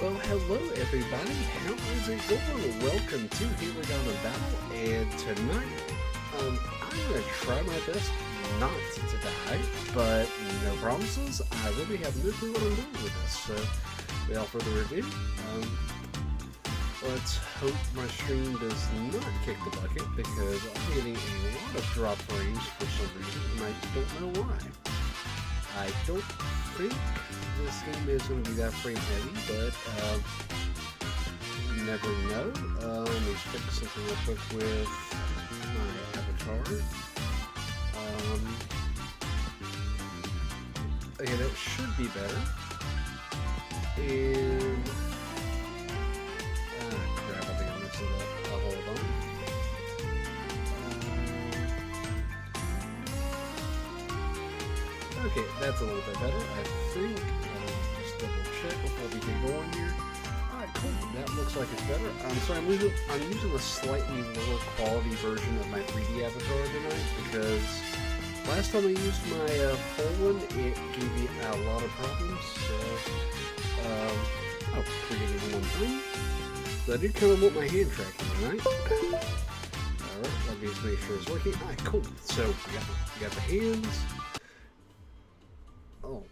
Well, hello everybody, how is it going? Welcome to Hiragana Battle, and tonight, I'm going to try my best not to die, but no promises. I really have no clue what I'm doing with this, so without further ado, let's hope my stream does not kick the bucket, because I'm getting a lot of drop frames for some reason, and I don't know why. I don't think this game is going to be that frame heavy, but you never know. Let me fix something real quick with my avatar. Okay, that should be better. And crap, I think I messed it up. Hold on. Okay, that's a little bit better, I think. Just double check before we get going here. Alright, cool. That looks like it's better. So I'm using a slightly lower quality version of my 3D avatar tonight because last time I used my full one, it gave me a lot of problems. So, forgetting one thing. So I did kind of want my hand tracking tonight. Alright, let me just make sure it's working. Alright, cool. So we got the hands. Oh.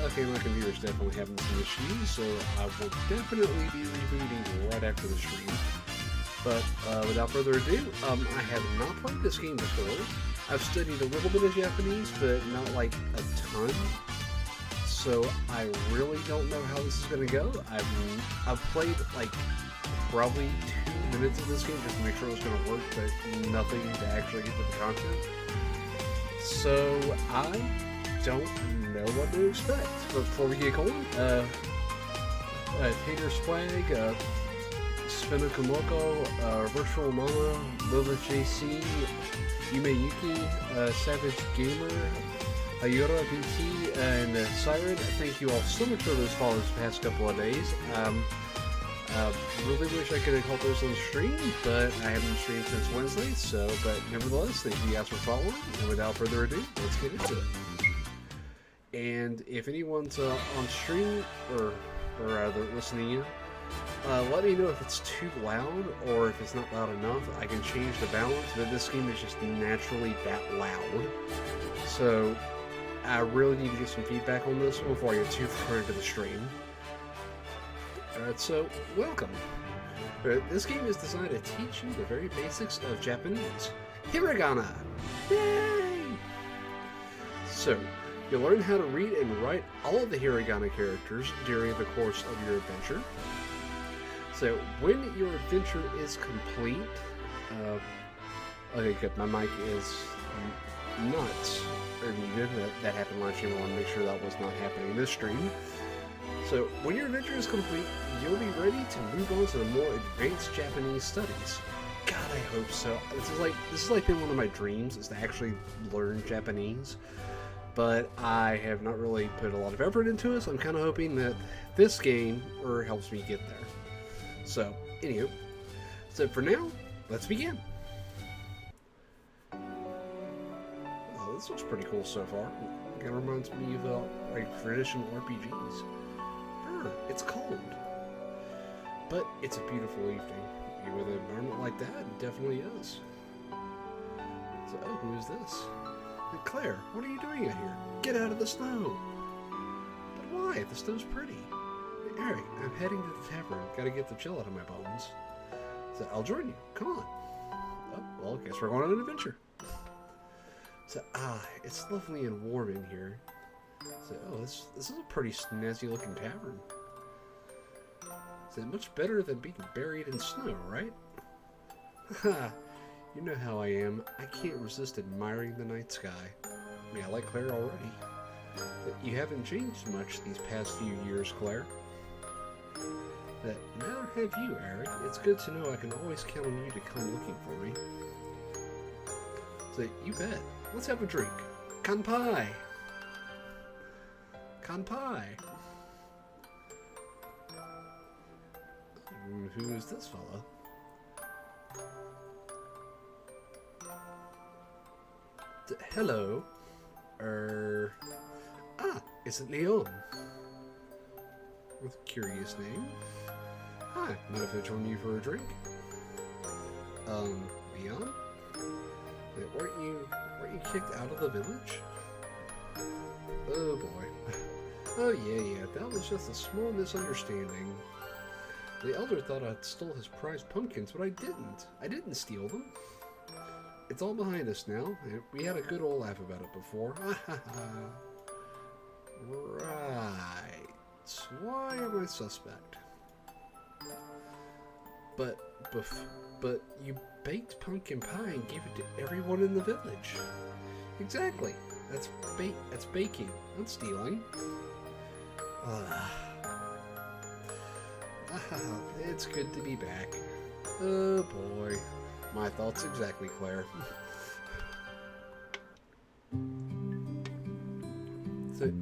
Okay, my computer's definitely having some issues, so I will definitely be rebooting right after the stream. But without further ado, I have not played this game before. I've studied a little bit of Japanese, but not like a ton. So I really don't know how this is going to go. I've played like probably 2 minutes of this game just to make sure it was going to work, but nothing to actually get to the content. So, I don't know what to expect. But before we get going, Tater Swag, Spinakumoko, Virtual Mama, Lila JC, Yume Yuki, Savage Gamer, Ayura BT, and Siren. Thank you all so much for those follows the past couple of days. Really wish I could have helped those on stream, but I haven't streamed since Wednesday, but nevertheless, thank you guys for following, and without further ado, let's get into it. And if anyone's on stream, or rather listening in, let me know if it's too loud, or if it's not loud enough. I can change the balance, but this game is just naturally that loud. So, I really need to get some feedback on this before I get too far into the stream. Alright, so, welcome. This game is designed to teach you the very basics of Japanese. Hiragana! Yay! So, you'll learn how to read and write all of the Hiragana characters during the course of your adventure. So, when your adventure is complete... okay, good, my mic is not muted. That happened last year. I want to make sure that was not happening this stream. So, when your adventure is complete, you'll be ready to move on to the more advanced Japanese studies. God, I hope so. This is like been one of my dreams, is to actually learn Japanese. But I have not really put a lot of effort into it, so I'm kind of hoping that this game helps me get there. So, anywho. So, for now, let's begin. Oh, this looks pretty cool so far. It kind of reminds me of like traditional RPGs. It's cold, but it's a beautiful evening. With an environment like that, it definitely is. So, oh, who is this? Claire, what are you doing out here? Get out of the snow! But why? The snow's pretty. Eric, I'm heading to the tavern. Gotta get the chill out of my bones. So, I'll join you. Come on. Oh, well, I guess we're going on an adventure. So, it's lovely and warm in here. So, oh, this is a pretty snazzy looking tavern. Is it much better than being buried in snow, right? Haha, you know how I am. I can't resist admiring the night sky. I mean, I like Claire already. But you haven't changed much these past few years, Claire. But neither have you, Eric. It's good to know I can always count on you to come looking for me. So, you bet. Let's have a drink. Kanpai! Kanpai! Who is this fella? Hello. Is it Leon? with a curious name. Hi, mind if I join you for a drink? Leon? Weren't you kicked out of the village? Oh boy. Oh yeah, that was just a small misunderstanding. The elder thought I'd stole his prized pumpkins, but I didn't. I didn't steal them. It's all behind us now. We had a good old laugh about it before. Right. Why am I suspect? But you baked pumpkin pie and gave it to everyone in the village. Exactly. That's baking, not stealing. It's good to be back. Oh boy. My thoughts exactly, Claire.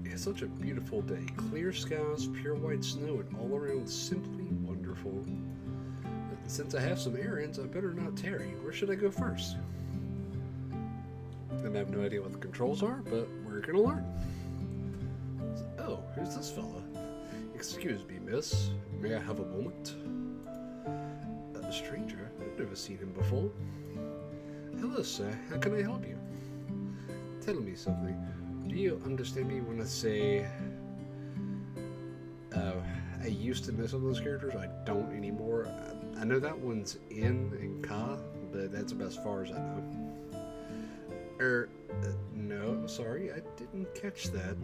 It's such a beautiful day. Clear skies, pure white snow, and all around simply wonderful. Since I have some errands, I better not tarry. Where should I go first? And I have no idea what the controls are, but we're gonna learn. Oh, who's this fella? Excuse me, miss. May I have a moment? A stranger? I've never seen him before. Hello, sir. How can I help you? Tell me something. Do you understand me when I say... I used to know some of those characters. I don't anymore. I know that one's in and ka, but that's about as far as I know. No, I'm sorry. I didn't catch that.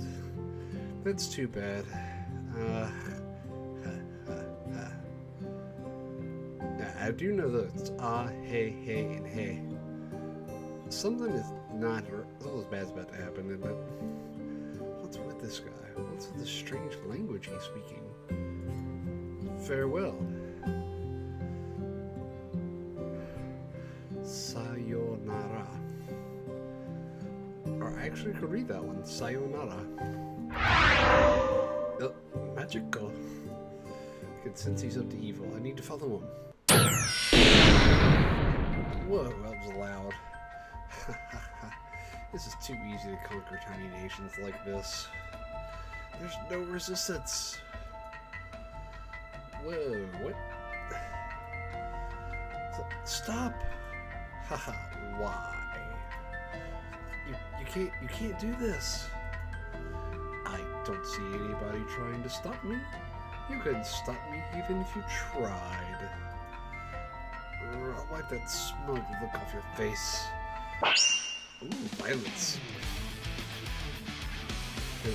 That's too bad. I do know that it's hey, and hey. Something is not as bad as about to happen, isn't it? What's with this guy? What's with this strange language he's speaking? Farewell. Sayonara. Or I actually could read that one. Sayonara. Oh, magical. I can sense he's up to evil. I need to follow him. Whoa, that was loud. This is too easy to conquer tiny nations like this. There's no resistance. Whoa, what? Stop! Haha, why? You can't do this. I don't see anybody trying to stop me. You couldn't stop me even if you tried. I'll wipe that smug look off your face. Ooh, violence.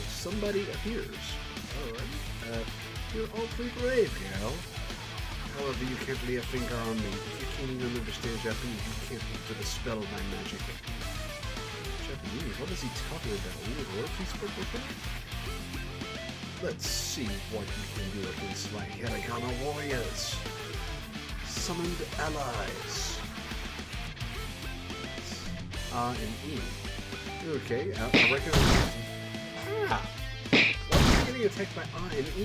Somebody appears. Alright. You're awfully brave, gal. However, you can't lay a finger on me. If you can't even understand Japanese, you can't enter the spell of my magic. Japanese? What is he talking about? Weird words he spoke with him? Let's see what you can do against my Hiragana warriors. Summoned allies. And E. Okay, I recognize. Ah! Why am I getting attacked by A and E?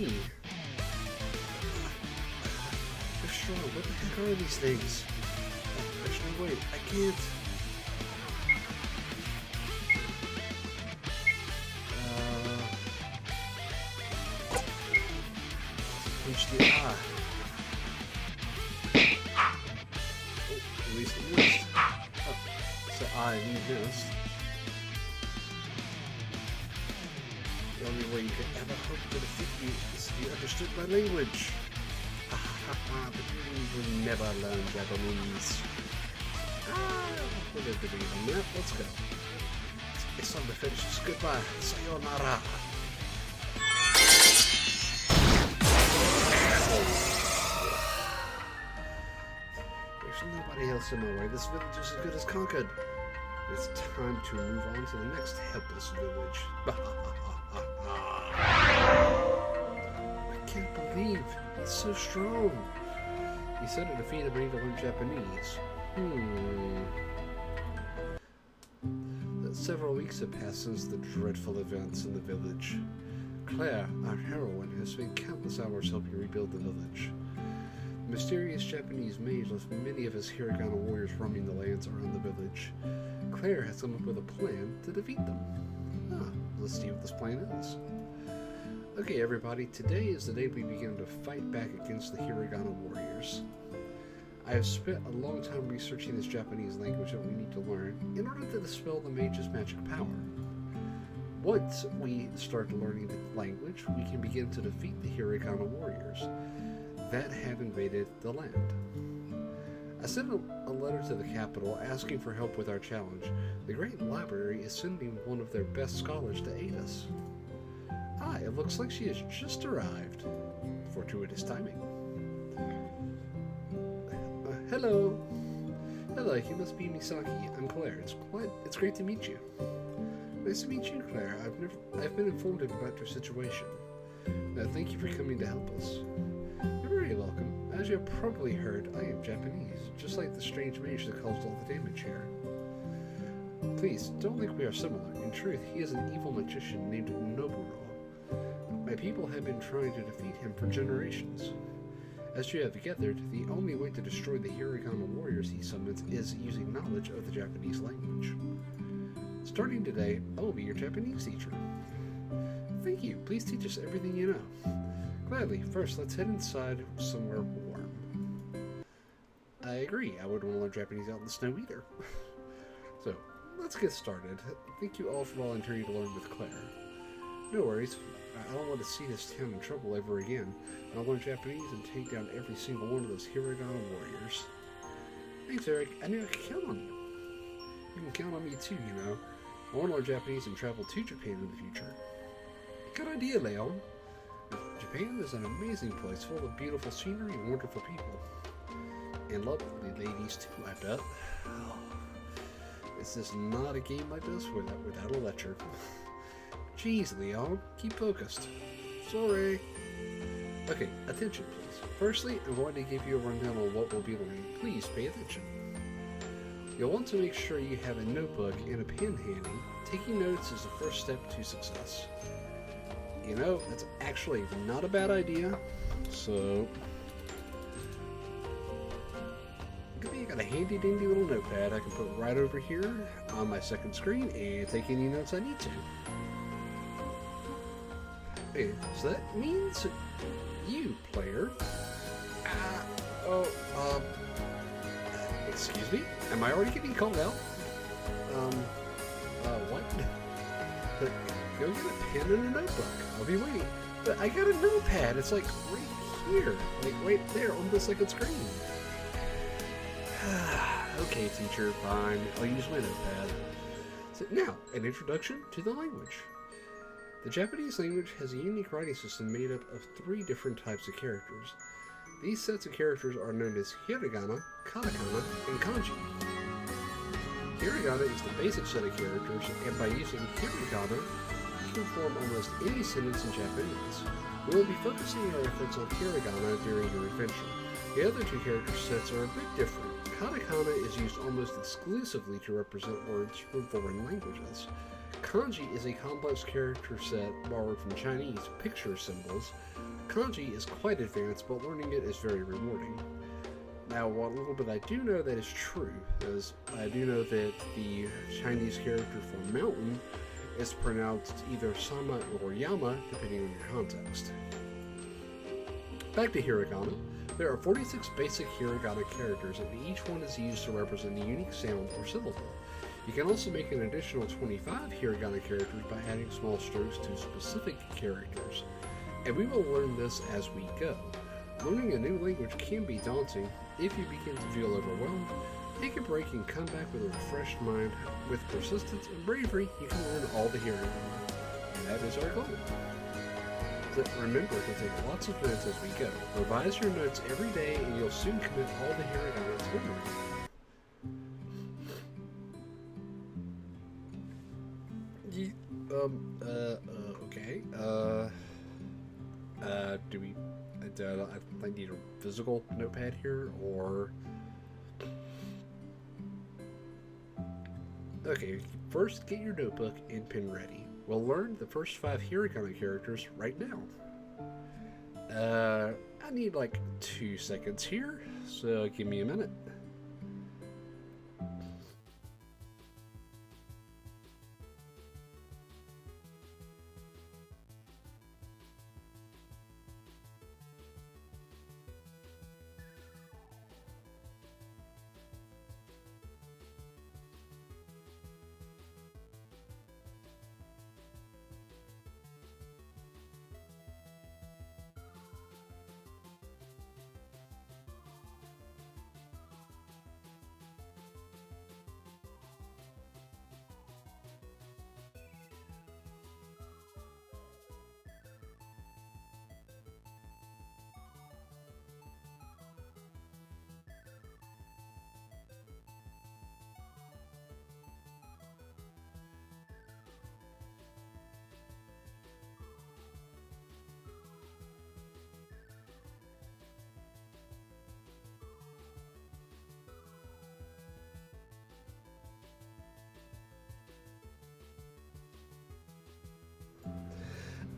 They're strong. What the heck are these things? Actually, wait, I can't. Punch the A. At least it missed. Oh, so I and E missed. The only way you could ever hope to defeat me is if you understood my language. But you will never learn Japanese. We'll never be on that. Let's go. It's time to finish this. Goodbye. Sayonara. There's nobody else in my way. This village is as good as conquered. It's time to move on to the next helpless village. I can't believe he's so strong. He said to defeat me to learn Japanese. Several weeks have passed since the dreadful events in the village. Claire, our heroine, has spent countless hours helping rebuild the village. The mysterious Japanese mage left many of his Hirigana warriors roaming the lands around the village. Claire has come up with a plan to defeat them. Let's see what this plan is. Okay, everybody, today is the day we begin to fight back against the Hiragana warriors. I have spent a long time researching this Japanese language that we need to learn in order to dispel the mage's magic power. Once we start learning the language, we can begin to defeat the Hiragana warriors that have invaded the land. I sent a letter to the capital asking for help with our challenge. The Great Library is sending one of their best scholars to aid us. Ah, it looks like she has just arrived. Fortuitous timing. Hello. Hello, you must be Misaki. I'm Claire. It's great to meet you. Nice to meet you, Claire. I've been informed about your situation. Thank you for coming to help us. You're very welcome. As you have probably heard, I am Japanese, just like the strange mage that caused all the damage here. Please, don't think we are similar. In truth, he is an evil magician named Noburo. My people have been trying to defeat him for generations. As you have gathered, the only way to destroy the Hiragana warriors he summons is using knowledge of the Japanese language. Starting today, I will be your Japanese teacher. Thank you. Please teach us everything you know. Gladly. First, let's head inside somewhere warm. I agree. I wouldn't want to learn Japanese out in the snow either. So, let's get started. Thank you all for volunteering to learn with Claire. No worries. I don't want to see this town in trouble ever again. I'll learn Japanese and take down every single one of those Hiragana warriors. Thanks, Eric. I knew I could count on you. You can count on me too, you know. I want to learn Japanese and travel to Japan in the future. Good idea, Leon. Japan is an amazing place full of beautiful scenery and wonderful people. And lovely ladies too, I bet. Oh, this is not a game like this without a lecture. Jeez, Leon, keep focused. Sorry. Okay, attention please. Firstly, I'm going to give you a rundown on what we'll be learning. Please pay attention. You'll want to make sure you have a notebook and a pen handy. Taking notes is the first step to success. You know, that's actually not a bad idea. So, I got a handy dandy little notepad I can put right over here on my second screen and take any notes I need to. Okay, so that means you, player. Excuse me? Am I already getting called out? What? Go get a pen and a notebook. I'll be waiting. But I got a notepad. It's like right here. Like right there on the second screen. Okay, teacher, fine. I'll use my notepad. So now, an introduction to the language. The Japanese language has a unique writing system made up of 3 different types of characters. These sets of characters are known as Hiragana, Katakana, and Kanji. Hiragana is the basic set of characters, and by using Hiragana, you can form almost any sentence in Japanese. We will be focusing our efforts on Hiragana during your adventure. The other 2 character sets are a bit different. Katakana is used almost exclusively to represent words from foreign languages. Kanji is a complex character set borrowed from Chinese picture symbols. Kanji is quite advanced, but learning it is very rewarding. Now, what little bit I do know that is true is I do know that the Chinese character for mountain is pronounced either Sama or Yama, depending on your context. Back to Hiragana. There are 46 basic Hiragana characters, and each one is used to represent a unique sound or syllable. You can also make an additional 25 Hiragana characters by adding small strokes to specific characters. And we will learn this as we go. Learning a new language can be daunting. If you begin to feel overwhelmed, take a break and come back with a refreshed mind. With persistence and bravery, you can learn all the Hiragana. And that is our goal. So remember to take lots of notes as we go. Revise your notes every day and you'll soon commit all the Hiragana to memory. Okay. I need a physical notepad here, or... Okay, first get your notebook and pen ready. We'll learn the first 5 Hiragana characters right now. I need like 2 seconds here, so give me a minute.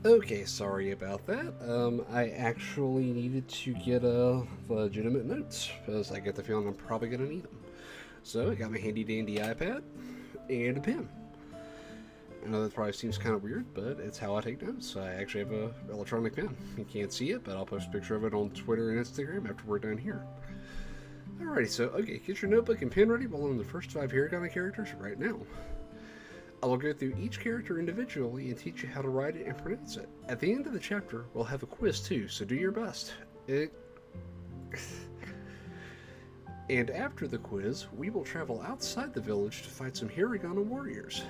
Okay, sorry about that. I actually needed to get legitimate notes because I get the feeling I'm probably gonna need them. So I got my handy dandy iPad and a pen. I know that probably seems kind of weird, but it's how I take notes. I actually have a electronic pen. You can't see it, but I'll post a picture of it on Twitter and Instagram after we're done here. Alrighty, so okay, get your notebook and pen ready. We'll learn the first 5 Hiragana characters right now. I will go through each character individually and teach you how to write it and pronounce it. At the end of the chapter, we'll have a quiz too, so do your best. And after the quiz, we will travel outside the village to fight some Hirigana warriors.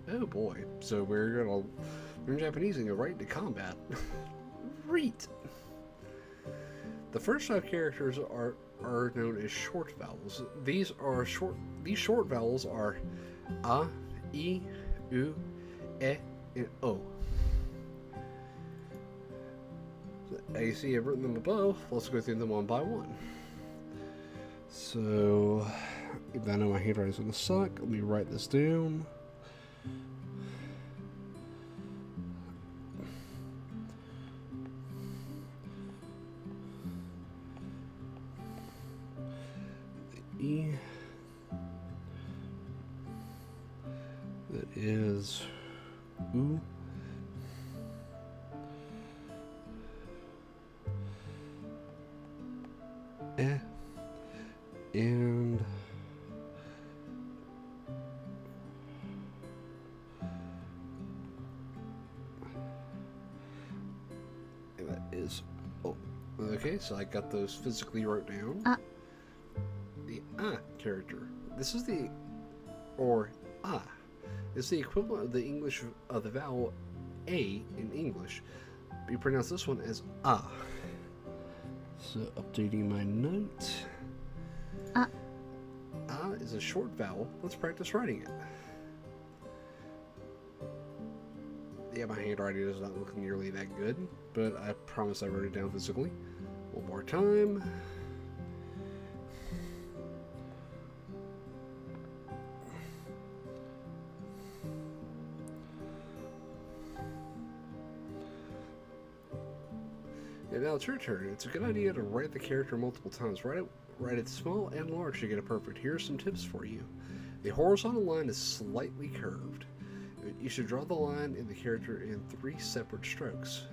Oh boy, so we're gonna learn Japanese and go right into combat. Great! The first 5 characters are known as short vowels. These short vowels are a, I, U, E, and O. So, as you see, I've written them above. Let's go through them one by one. So, I know my handwriting's going to suck. Let me write this down. The E. That is U. E. And that is O. Okay, so I got those physically wrote down. The character. This is the It's the equivalent of the English of the vowel A in English. We pronounce this one as ah. So updating my note. Ah is a short vowel. Let's practice writing it. Yeah, my handwriting does not look nearly that good, but I promise I wrote it down physically. One more time. And now it's your turn. It's a good idea to write the character multiple times. Write it small and large to get it perfect. Here are some tips for you. The horizontal line is slightly curved. You should draw the line in the character in 3 separate strokes.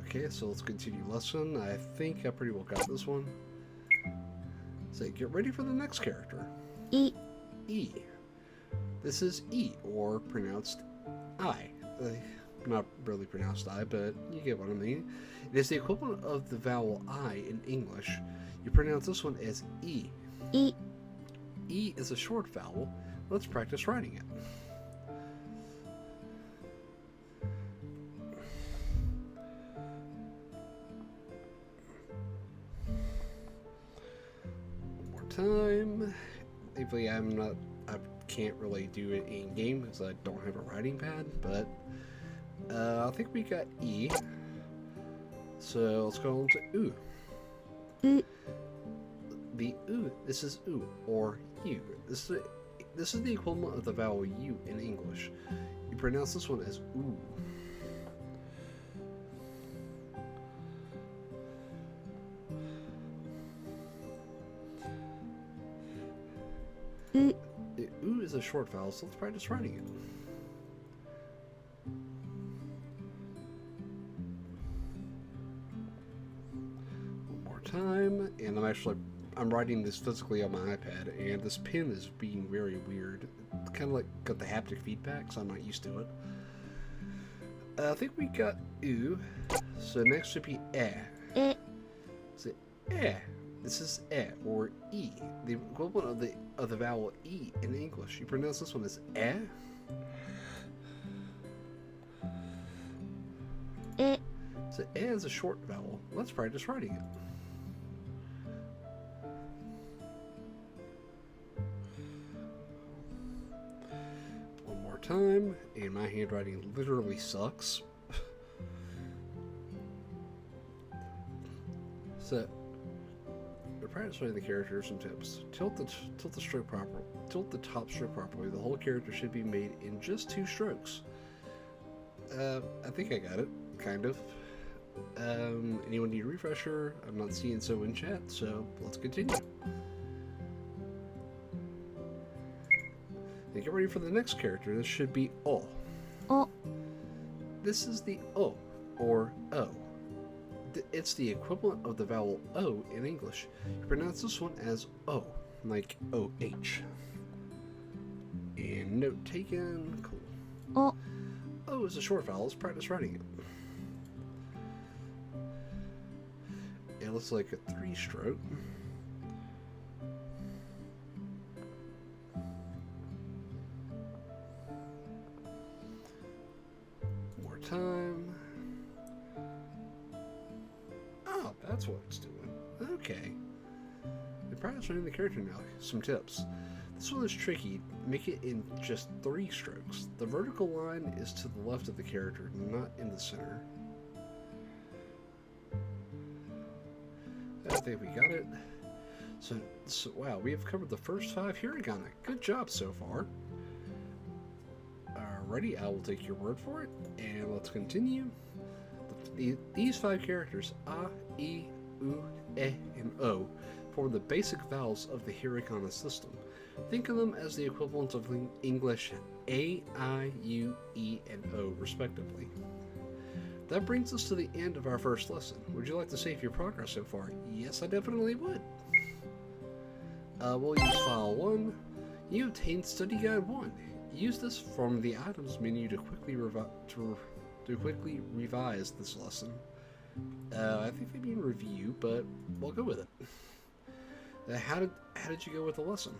Okay, so let's continue lesson. I think I pretty well got this one. So get ready for the next character. E. E. This is E, or pronounced I. Not really pronounced I, but you get what I mean. It is the equivalent of the vowel I in English. You pronounce this one as E. E. E is a short vowel. Let's practice writing it. One more time. Thankfully, I can't really do it in game because I don't have a writing pad, but I think we got E. So let's go on to U. U. The U, this is U, or U. This is the equivalent of the vowel U in English. You pronounce this one as oo. U. The U is a short vowel, so let's practice writing it. One more time, and I'm writing this physically on my iPad, and this pen is being very weird. It's kind of like got the haptic feedback, so I'm not used to it. I think we got U, so next should be E. E. So E. This is E, or E, the equivalent of the vowel E in English. You pronounce this one as E. E. So E is a short vowel. Let's practice writing it. One more time, and my handwriting literally sucks. So, to practice writing the character, some tips. Tilt the stroke properly. Tilt the top stroke properly. The whole character should be made in just 2 strokes. I think I got it, kind of. Anyone need a refresher? I'm not seeing so in chat, so let's continue. And get ready for the next character. This should be O. O. This is the O, or O. It's the equivalent of the vowel O in English. You pronounce this one as O, like O-H. And note taken, cool. O. O is a short vowel, let's practice writing it. It looks like a 3-stroke. More time. Oh, that's what it's doing. Okay. We're practice writing the character now. Some tips. This one is tricky. Make it in just 3 strokes. The vertical line is to the left of the character, not in the center. I think we got it. So wow, we have covered the first 5 hiragana. Good job so far. Alrighty, I will take your word for it, and let's continue. These 5 characters, A, I, U, E, and O, form the basic vowels of the hiragana system. Think of them as the equivalent of English A, I, U, E, and O, respectively. That brings us to the end of our first lesson. Would you like to save your progress so far? Yes, I definitely would. We'll use File 1. You obtained Study Guide 1. Use this from the Items menu to quickly revise this lesson. I think they mean review, but we'll go with it. How did you go with the lesson?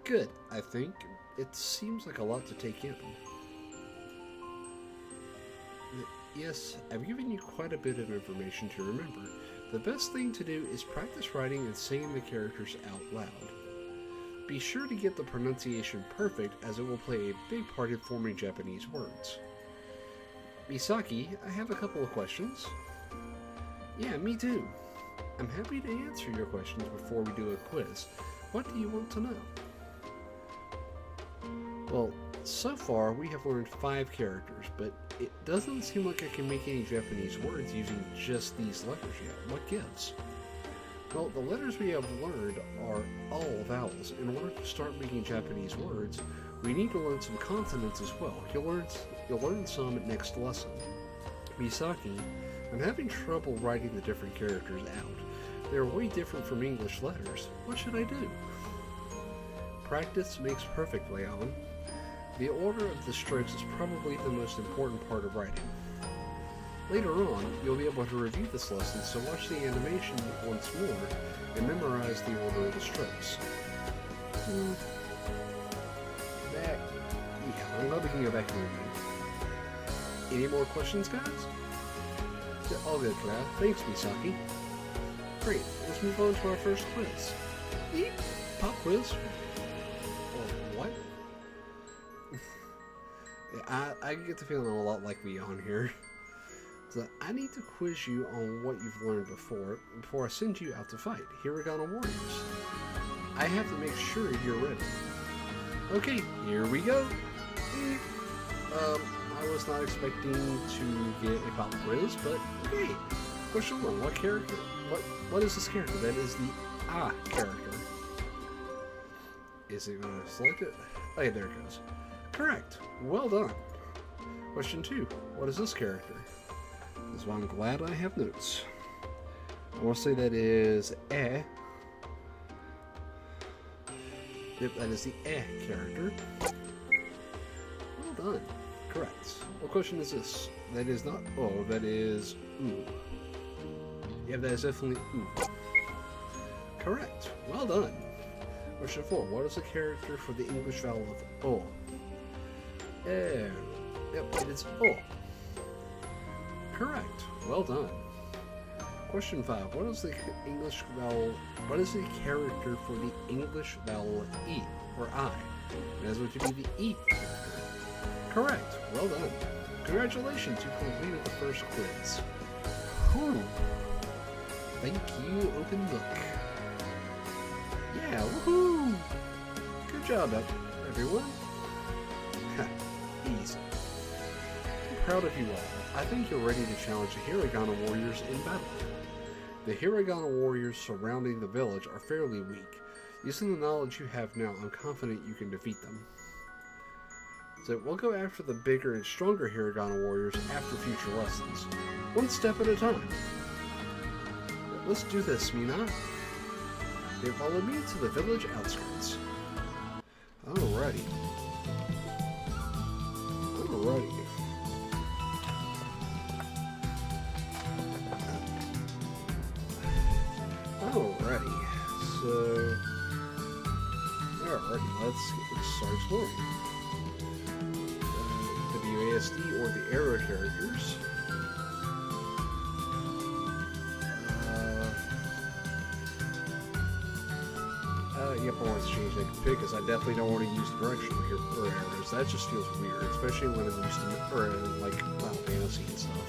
Good, I think. It seems like a lot to take in. Yes, I've given you quite a bit of information to remember. The best thing to do is practice writing and saying the characters out loud. Be sure to get the pronunciation perfect, as it will play a big part in forming Japanese words. Misaki, I have a couple of questions. Yeah, me too. I'm happy to answer your questions before we do a quiz. What do you want to know? Well, so far we have learned 5 characters, but it doesn't seem like I can make any Japanese words using just these letters yet. What gives? Well, the letters we have learned are all vowels. In order to start making Japanese words, we need to learn some consonants as well. You'll learn some next lesson. Misaki, I'm having trouble writing the different characters out. They're way different from English letters. What should I do? Practice makes perfect, Leon. The order of the strokes is probably the most important part of writing. Later on, you'll be able to review this lesson, so watch the animation once more and memorize the order of the strokes. I'm glad we can go back and review. Any more questions, guys? All good, Cloud. Thanks, Misaki. Great, let's move on to our first quiz. Eep. Pop quiz. What? I get the feeling I'm a lot like me on here. So I need to quiz you on what you've learned before I send you out to fight Hirigana warriors. I have to make sure you're ready. Okay, here we go. I was not expecting to get a pop quiz, but okay. Question 1, what character? What is this character? That is the A character. Is it going to select it? Oh yeah, there it goes. Correct. Well done. Question 2, what is this character? This is why I'm glad I have notes. I want to say that is E. Yep, that is the E character. Well done. Correct. What question is this? That is not O, that is U. Yeah, that is definitely U. Correct. Well done. Question 4. What is the character for the English vowel of O? Yep, it is O. Correct. Well done. Question 5. What is the English vowel? What is the character for the English vowel E or I? That is going to be the E character. Correct. Well done. Congratulations, you completed the first quiz. Whew. Thank you, Open Book. Yeah, woohoo! Good job, everyone. Easy. proud of you all. I think you're ready to challenge the Hiragana warriors in battle. The Hiragana warriors surrounding the village are fairly weak. Using the knowledge you have now, I'm confident you can defeat them. So we'll go after the bigger and stronger Hiragana warriors after future lessons. One step at a time. Let's do this, Mina. They follow me to the village outskirts. Alrighty. So... Alrighty, let's start exploring. WASD, or the arrow characters. Yep, I want to change that config because I definitely don't want to use directional here for arrows. That just feels weird, especially when I'm used to, or like Final Fantasy and stuff.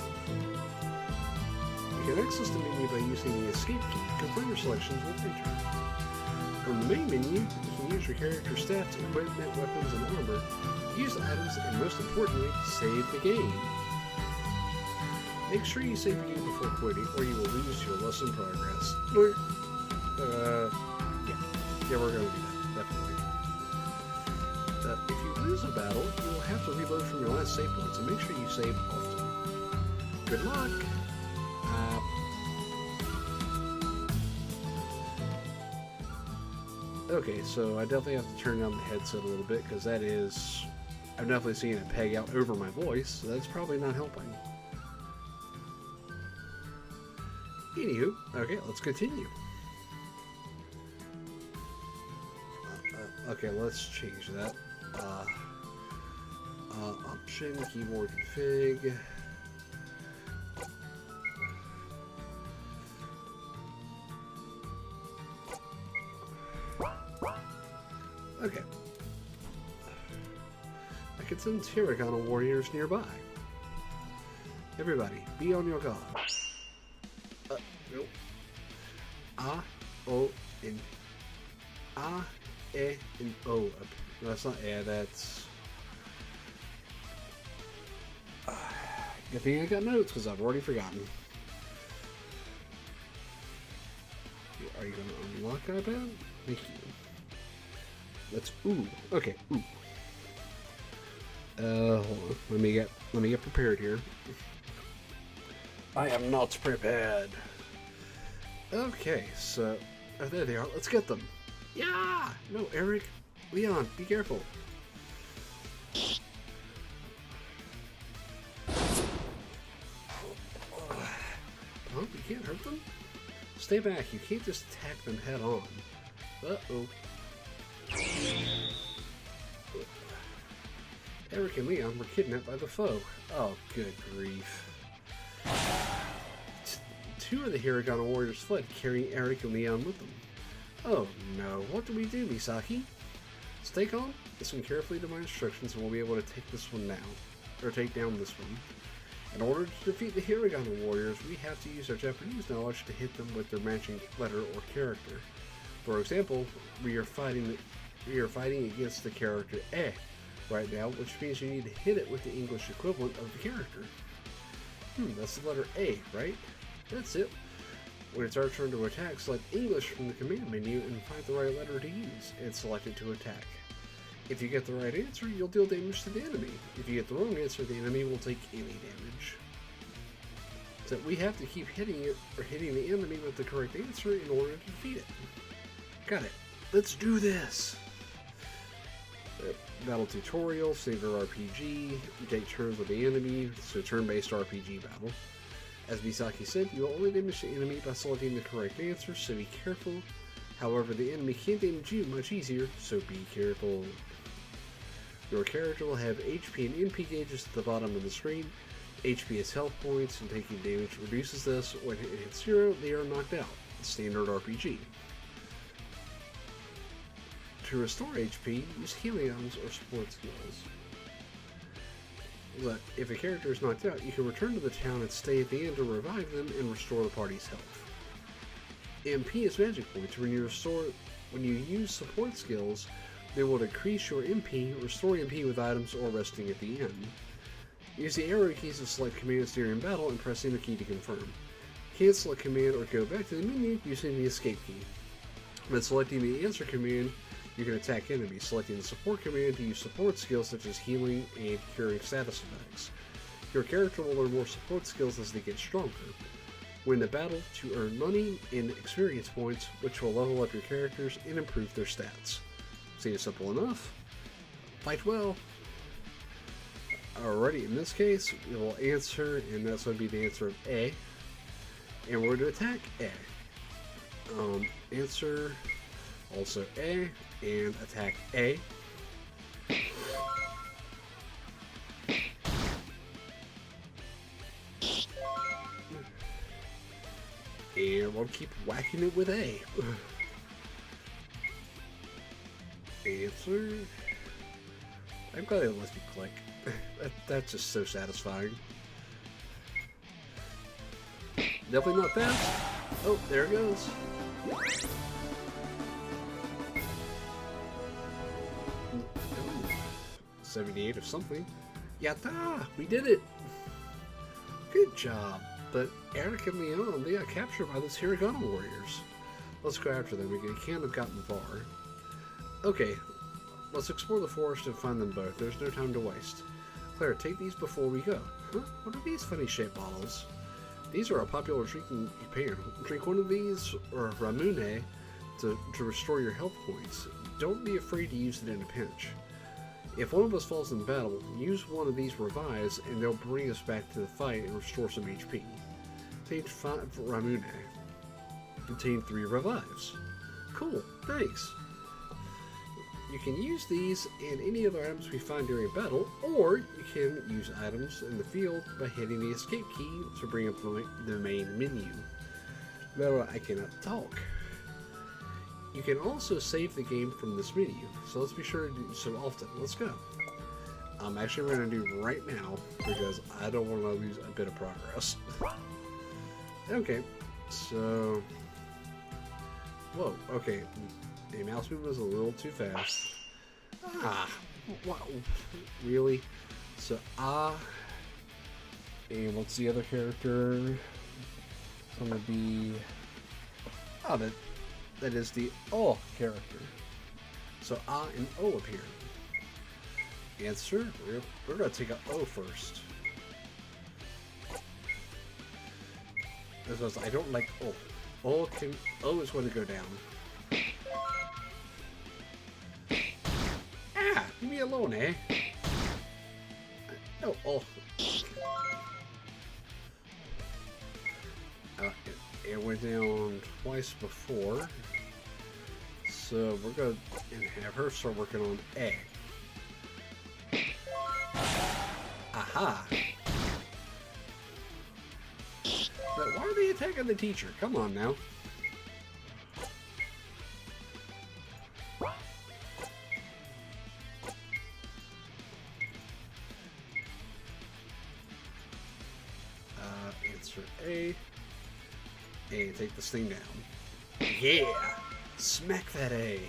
You can access the menu by using the escape key to confirm your selections with enter. From the main menu, you can use your character's stats, equipment, weapons, and armor, use items, and most importantly, save the game. Make sure you save the game before quitting, or you will lose your lesson progress. Yeah, we're going to do that, definitely. If you lose a battle, you will have to reload from your last save point, so make sure you save often. Good luck! Okay, so I definitely have to turn down the headset a little bit, because that is... I'm definitely seeing it peg out over my voice, so that's probably not helping. Anywho, okay, let's continue. Okay, let's change that. Option, keyboard config. Okay. I can sense Hiragana warriors nearby. Everybody, be on your guard. Nope. O, and E, and O. No, that's not E, that's... Good thing I got notes, because I've already forgotten. Are you going to unlock iPad? Thank you. Let's... Ooh. Okay, ooh. Hold on. Let me get prepared here. I am not prepared. Okay, so... Oh, there they are. Let's get them. Yeah! No, Eric. Leon, be careful. Pump, you can't hurt them? Stay back. You can't just attack them head on. Uh-oh. Eric and Leon were kidnapped by the foe. Oh, good grief. Two of the Hiragana warriors fled, carrying Eric and Leon with them. Oh no, what do we do, Misaki? Stay calm, listen carefully to my instructions, and we'll be able to take this one down. Or take down this one. In order to defeat the Hiragana warriors, we have to use our Japanese knowledge to hit them with their matching letter or character. For example, we are fighting against the character E right now, which means you need to hit it with the English equivalent of the character. That's the letter A, right? That's it. When it's our turn to attack, select English from the command menu and find the right letter to use, and select it to attack. If you get the right answer, you'll deal damage to the enemy. If you get the wrong answer, the enemy will take any damage. So we have to keep hitting it, or hitting the enemy with the correct answer in order to defeat it. Got it. Let's do this! Battle tutorial, standard RPG, you take turns with the enemy, so turn-based RPG battle. As Misaki said, you will only damage the enemy by selecting the correct answer, so be careful. However, the enemy can damage you much easier, so be careful. Your character will have HP and MP gauges at the bottom of the screen. HP is health points, and taking damage reduces this. When it hits 0, they are knocked out. Standard RPG. To restore HP, use healing items or support skills. But if a character is knocked out, you can return to the town and stay at the end to revive them and restore the party's health. MP is magic points. When you use support skills, they will decrease your MP, restore MP with items, or resting at the end. Use the arrow keys to select commands during battle and press enter key to confirm. Cancel a command or go back to the menu using the escape key. When selecting the answer command, you can attack enemies. Selecting the support command to use support skills such as healing and curing status effects. Your character will learn more support skills as they get stronger. Win the battle to earn money and experience points, which will level up your characters and improve their stats. Seems simple enough. Fight well. Alrighty, in this case, we will answer, and that's going to be the answer of A. And we're going to attack A. Answer also A, and attack A. And we'll keep whacking it with A. Answer. I'm glad it lets me click. That's just so satisfying. Definitely not fast. Oh, there it goes. Ooh, 78 of something. Yatta! We did it! Good job. But Eric and Leon, they got captured by those Hiragana warriors. Let's go after them. We can't have gotten far. Okay, let's explore the forest and find them both. There's no time to waste. Claire, take these before we go. Huh? What are these funny shaped bottles? These are a popular drink in Japan. Drink one of these, or ramune, to restore your health points. Don't be afraid to use it in a pinch. If one of us falls in battle, use one of these revives and they'll bring us back to the fight and restore some HP. Contain 5 ramune. Contain 3 revives. Cool, thanks. You can use these and any other items we find during battle, or you can use items in the field by hitting the escape key to bring up the main menu. Though I cannot talk. You can also save the game from this menu, so let's be sure to do so often. Let's go. I'm actually going to do right now because I don't want to lose a bit of progress. Okay, so... Whoa, okay. The mouse move was a little too fast. Ah, wow, really? So, and what's the other character? It's gonna be, that is the O character. So, and O appear. Answer, we're gonna take a O first. Because I don't like O. O is going to go down. Leave me alone, eh? No, oh. It went down twice before. So we're going to have her start working on A. Aha! Now, why are they attacking the teacher? Come on now. Answer A. And take this thing down. Yeah! Smack that A.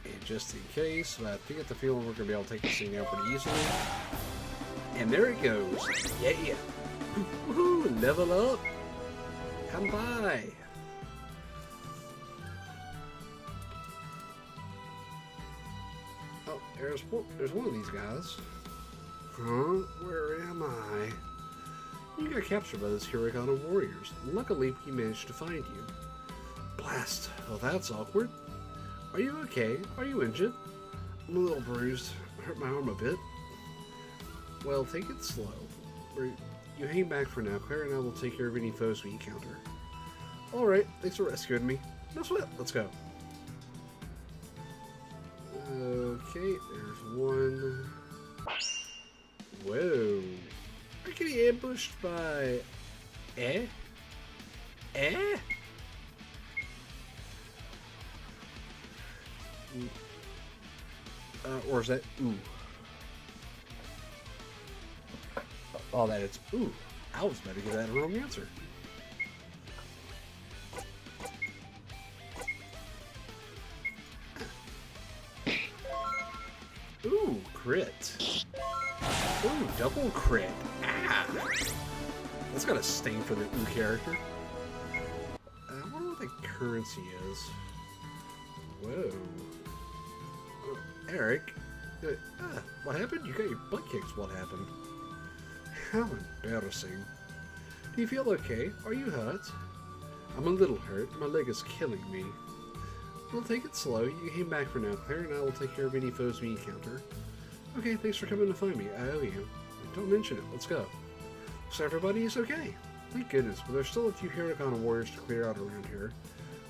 And just in case, I think at the feeling we're going to be able to take this thing down pretty easily. And there it goes. Yeah! Woohoo! Level up! Come by! Oh, there's one of these guys. Huh? Where am I? You got captured by those Hiragana warriors. Luckily, we managed to find you. Blast! Well, that's awkward. Are you okay? Are you injured? I'm a little bruised. Hurt my arm a bit. Well, take it slow. You hang back for now. Claire and I will take care of any foes we encounter. Alright, thanks for rescuing me. No sweat, let's go. Okay, there's one. Whoa. I'm getting ambushed by... Eh? Or is that ooh? Oh, that is ooh. I was about to give that a wrong answer. Ooh, crit. Ooh, double crit. Ah! That's got a sting for the ooh character. I wonder what the currency is. Whoa. Oh, Eric. What happened? You got your butt kicked. What happened? How embarrassing. Do you feel okay? Are you hurt? I'm a little hurt. My leg is killing me. Well, take it slow. You came back for now. Claire and I will take care of any foes we encounter. Okay, thanks for coming to find me. I owe you. Don't mention it. Let's go. So everybody is okay. Thank goodness, but there's still a few Hiragana warriors to clear out around here.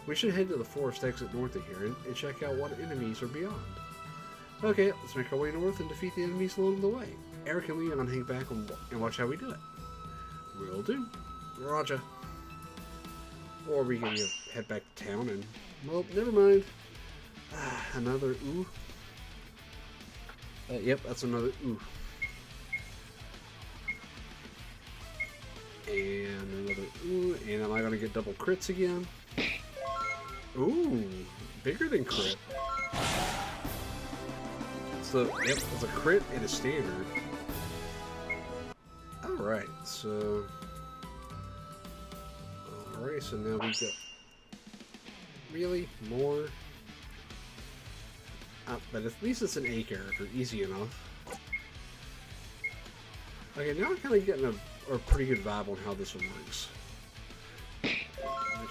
We should head to the forest exit north of here and check out what enemies are beyond. Okay, let's make our way north and defeat the enemies along the way. Eric and Leon hang back and watch how we do it. Will do. Roger. Or we can head back to town and... Well, never mind. Another ooh. Yep, that's another ooh. And another ooh. And am I going to get double crits again? Ooh. Bigger than crit. So, yep, it's a crit and a standard. Alright, so... Alright, so now we've got... Really? More? But at least it's an A character. Easy enough. Okay, now I'm kind of getting a pretty good vibe on how this one works.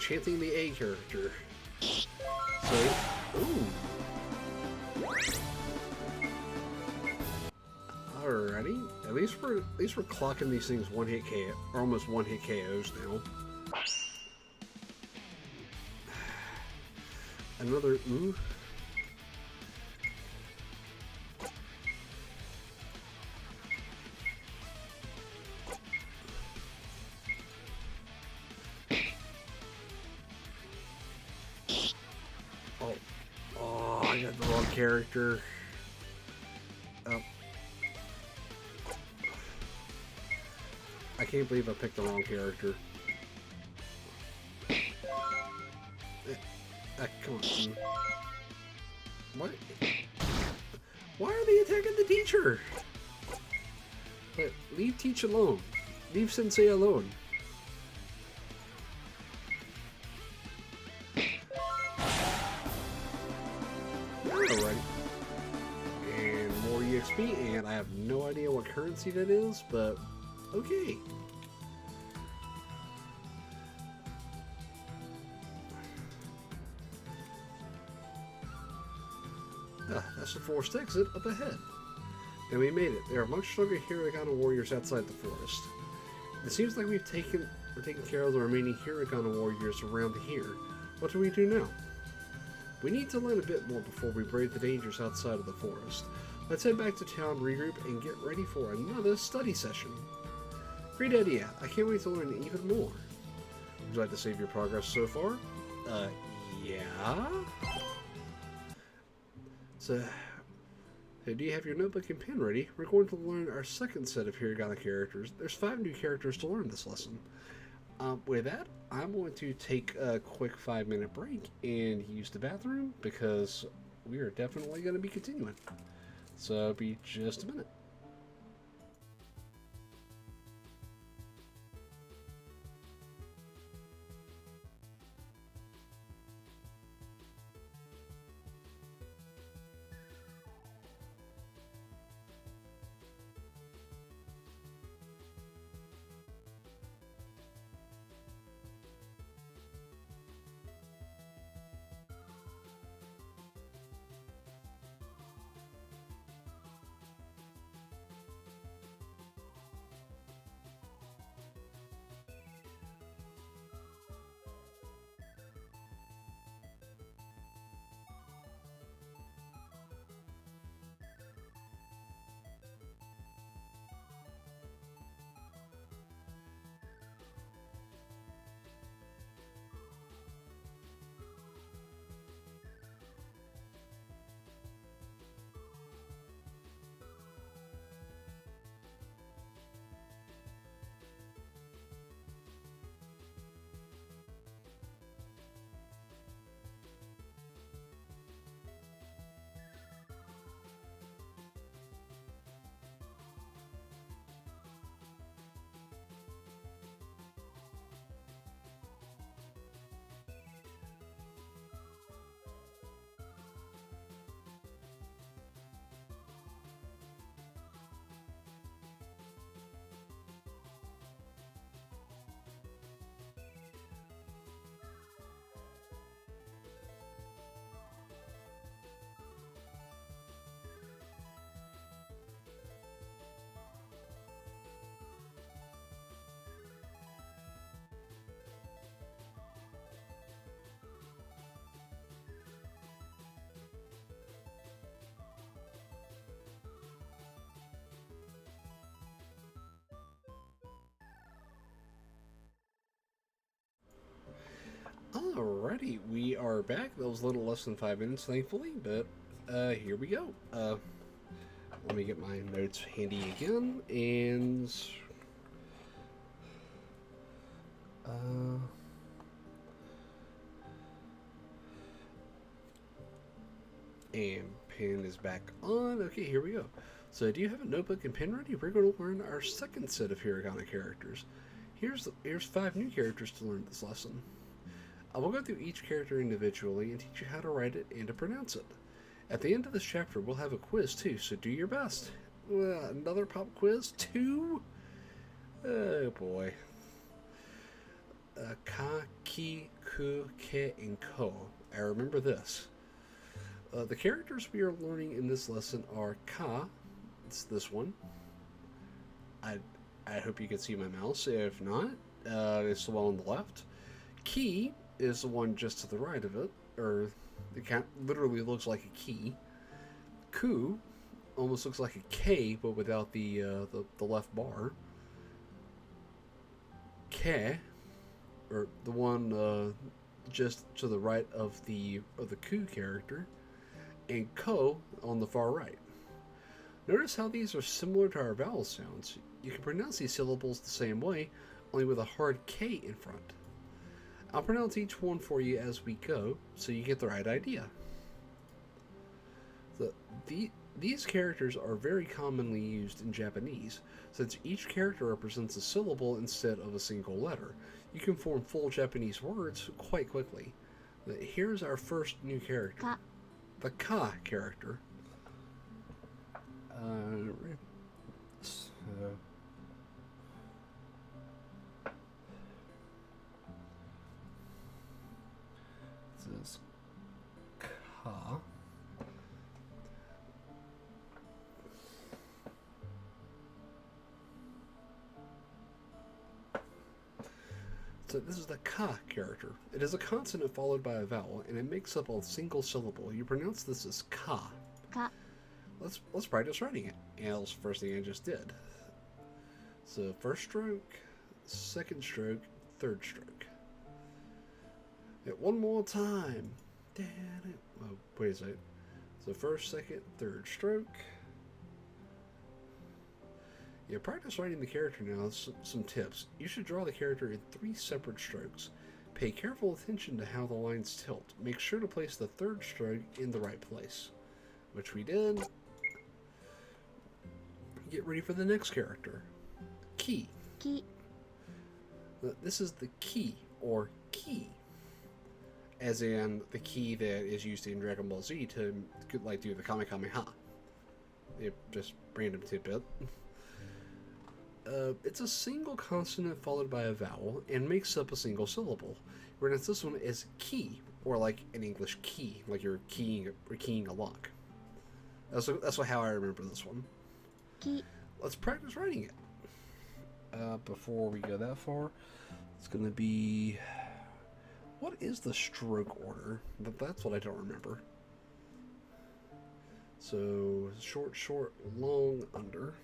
Chanting the A character. So, ooh. Alrighty. At least we're clocking these things one hit KO, or almost one hit KOs now. Another ooh. Oh, I got the wrong character. Oh. I can't believe I picked the wrong character. Come on. What? Why are they attacking the teacher? But leave Teach alone. Leave Sensei alone. Alright. And more EXP, and I have no idea what currency that is, but okay. That's the forest exit up ahead. And we made it. There are much stronger Hiragana warriors outside the forest. It seems like we're taking care of the remaining Hiragana warriors around here. What do we do now? We need to learn a bit more before we brave the dangers outside of the forest. Let's head back to town, regroup, and get ready for another study session. Great idea. I can't wait to learn even more. Would you like to save your progress so far? Yeah? So, do you have your notebook and pen ready? We're going to learn our second set of Hiragana characters. There's 5 new characters to learn this lesson. With that, I'm going to take a quick 5-minute break and use the bathroom because we are definitely going to be continuing. So, be just a minute. Alrighty, we are back. That was a little less than 5 minutes, thankfully, but here we go. Let me get my notes handy again, and pen is back on. Okay, here we go. So do you have a notebook and pen ready? We're going to learn our second set of Hiragana characters. Here's 5 new characters to learn this lesson. I will go through each character individually and teach you how to write it and to pronounce it. At the end of this chapter, we'll have a quiz too, so do your best. Another pop quiz? 2? Oh boy. Ka, ki, ku, ke, and ko. I remember this. The characters we are learning in this lesson are Ka, it's this one. I hope you can see my mouse. If not, it's the one on the left. Ki is the one just to the right of it, or it literally looks like a key. Ku almost looks like a K, but without the left bar. Ke, or the one just to the right of the Ku character, and Ko on the far right. Notice how these are similar to our vowel sounds. You can pronounce these syllables the same way, only with a hard K in front. I'll pronounce each one for you as we go, so you get the right idea. These characters are very commonly used in Japanese, since each character represents a syllable instead of a single letter. You can form full Japanese words quite quickly. Here's our first new character. Ka. The Ka character. This is Ka. So this is the Ka character. It is a consonant followed by a vowel, and it makes up a single syllable. You pronounce this as Ka. Ka. Let's practice writing it. And that was the first thing I just did. So first stroke, second stroke, third stroke. One more time. Oh, wait a second. So first, second, third stroke. Yeah, practice writing the character now. Some tips. You should draw the character in 3 separate strokes. Pay careful attention to how the lines tilt. Make sure to place the third stroke in the right place, which we did. Get ready for the next character. Ki. Ki. This is the ki, or key, as in the key that is used in Dragon Ball Z to like do the Kamehameha. Just random tidbit. It's a single consonant followed by a vowel and makes up a single syllable. Whereas this one is key, or like in English key, like you're keying a lock. That's how I remember this one. Ki. Let's practice writing it. Before we go that far, it's going to be... What is the stroke order? That's what I don't remember. So, short, short, long, under.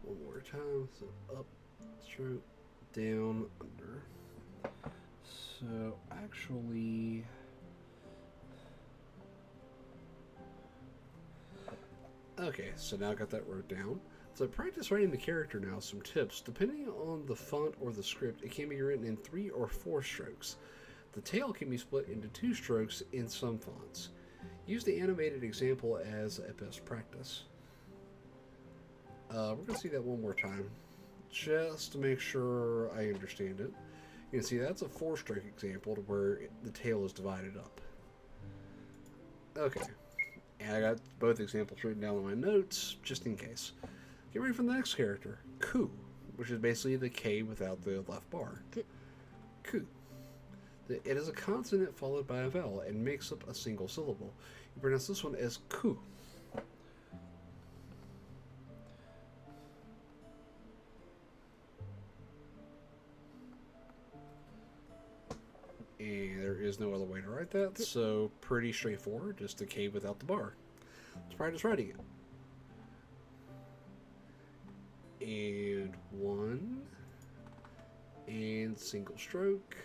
One more time. So, up, stroke, down, under. So, actually... Okay, so now I got that word down. So practice writing the character now. Some tips. Depending on the font or the script, it can be written in 3 or 4 strokes. The tail can be split into 2 strokes in some fonts. Use the animated example as a best practice. We're going to see that one more time, just to make sure I understand it. You can see that's a 4-stroke example to where the tail is divided up. Okay. And I got both examples written down in my notes, just in case. Get ready for the next character, Ku, which is basically the K without the left bar. Ku. It is a consonant followed by a vowel and makes up a single syllable. You pronounce this one as Ku. And is no other way to write that, so pretty straightforward, just a K without the bar. Let's practice writing it. And one, and single stroke.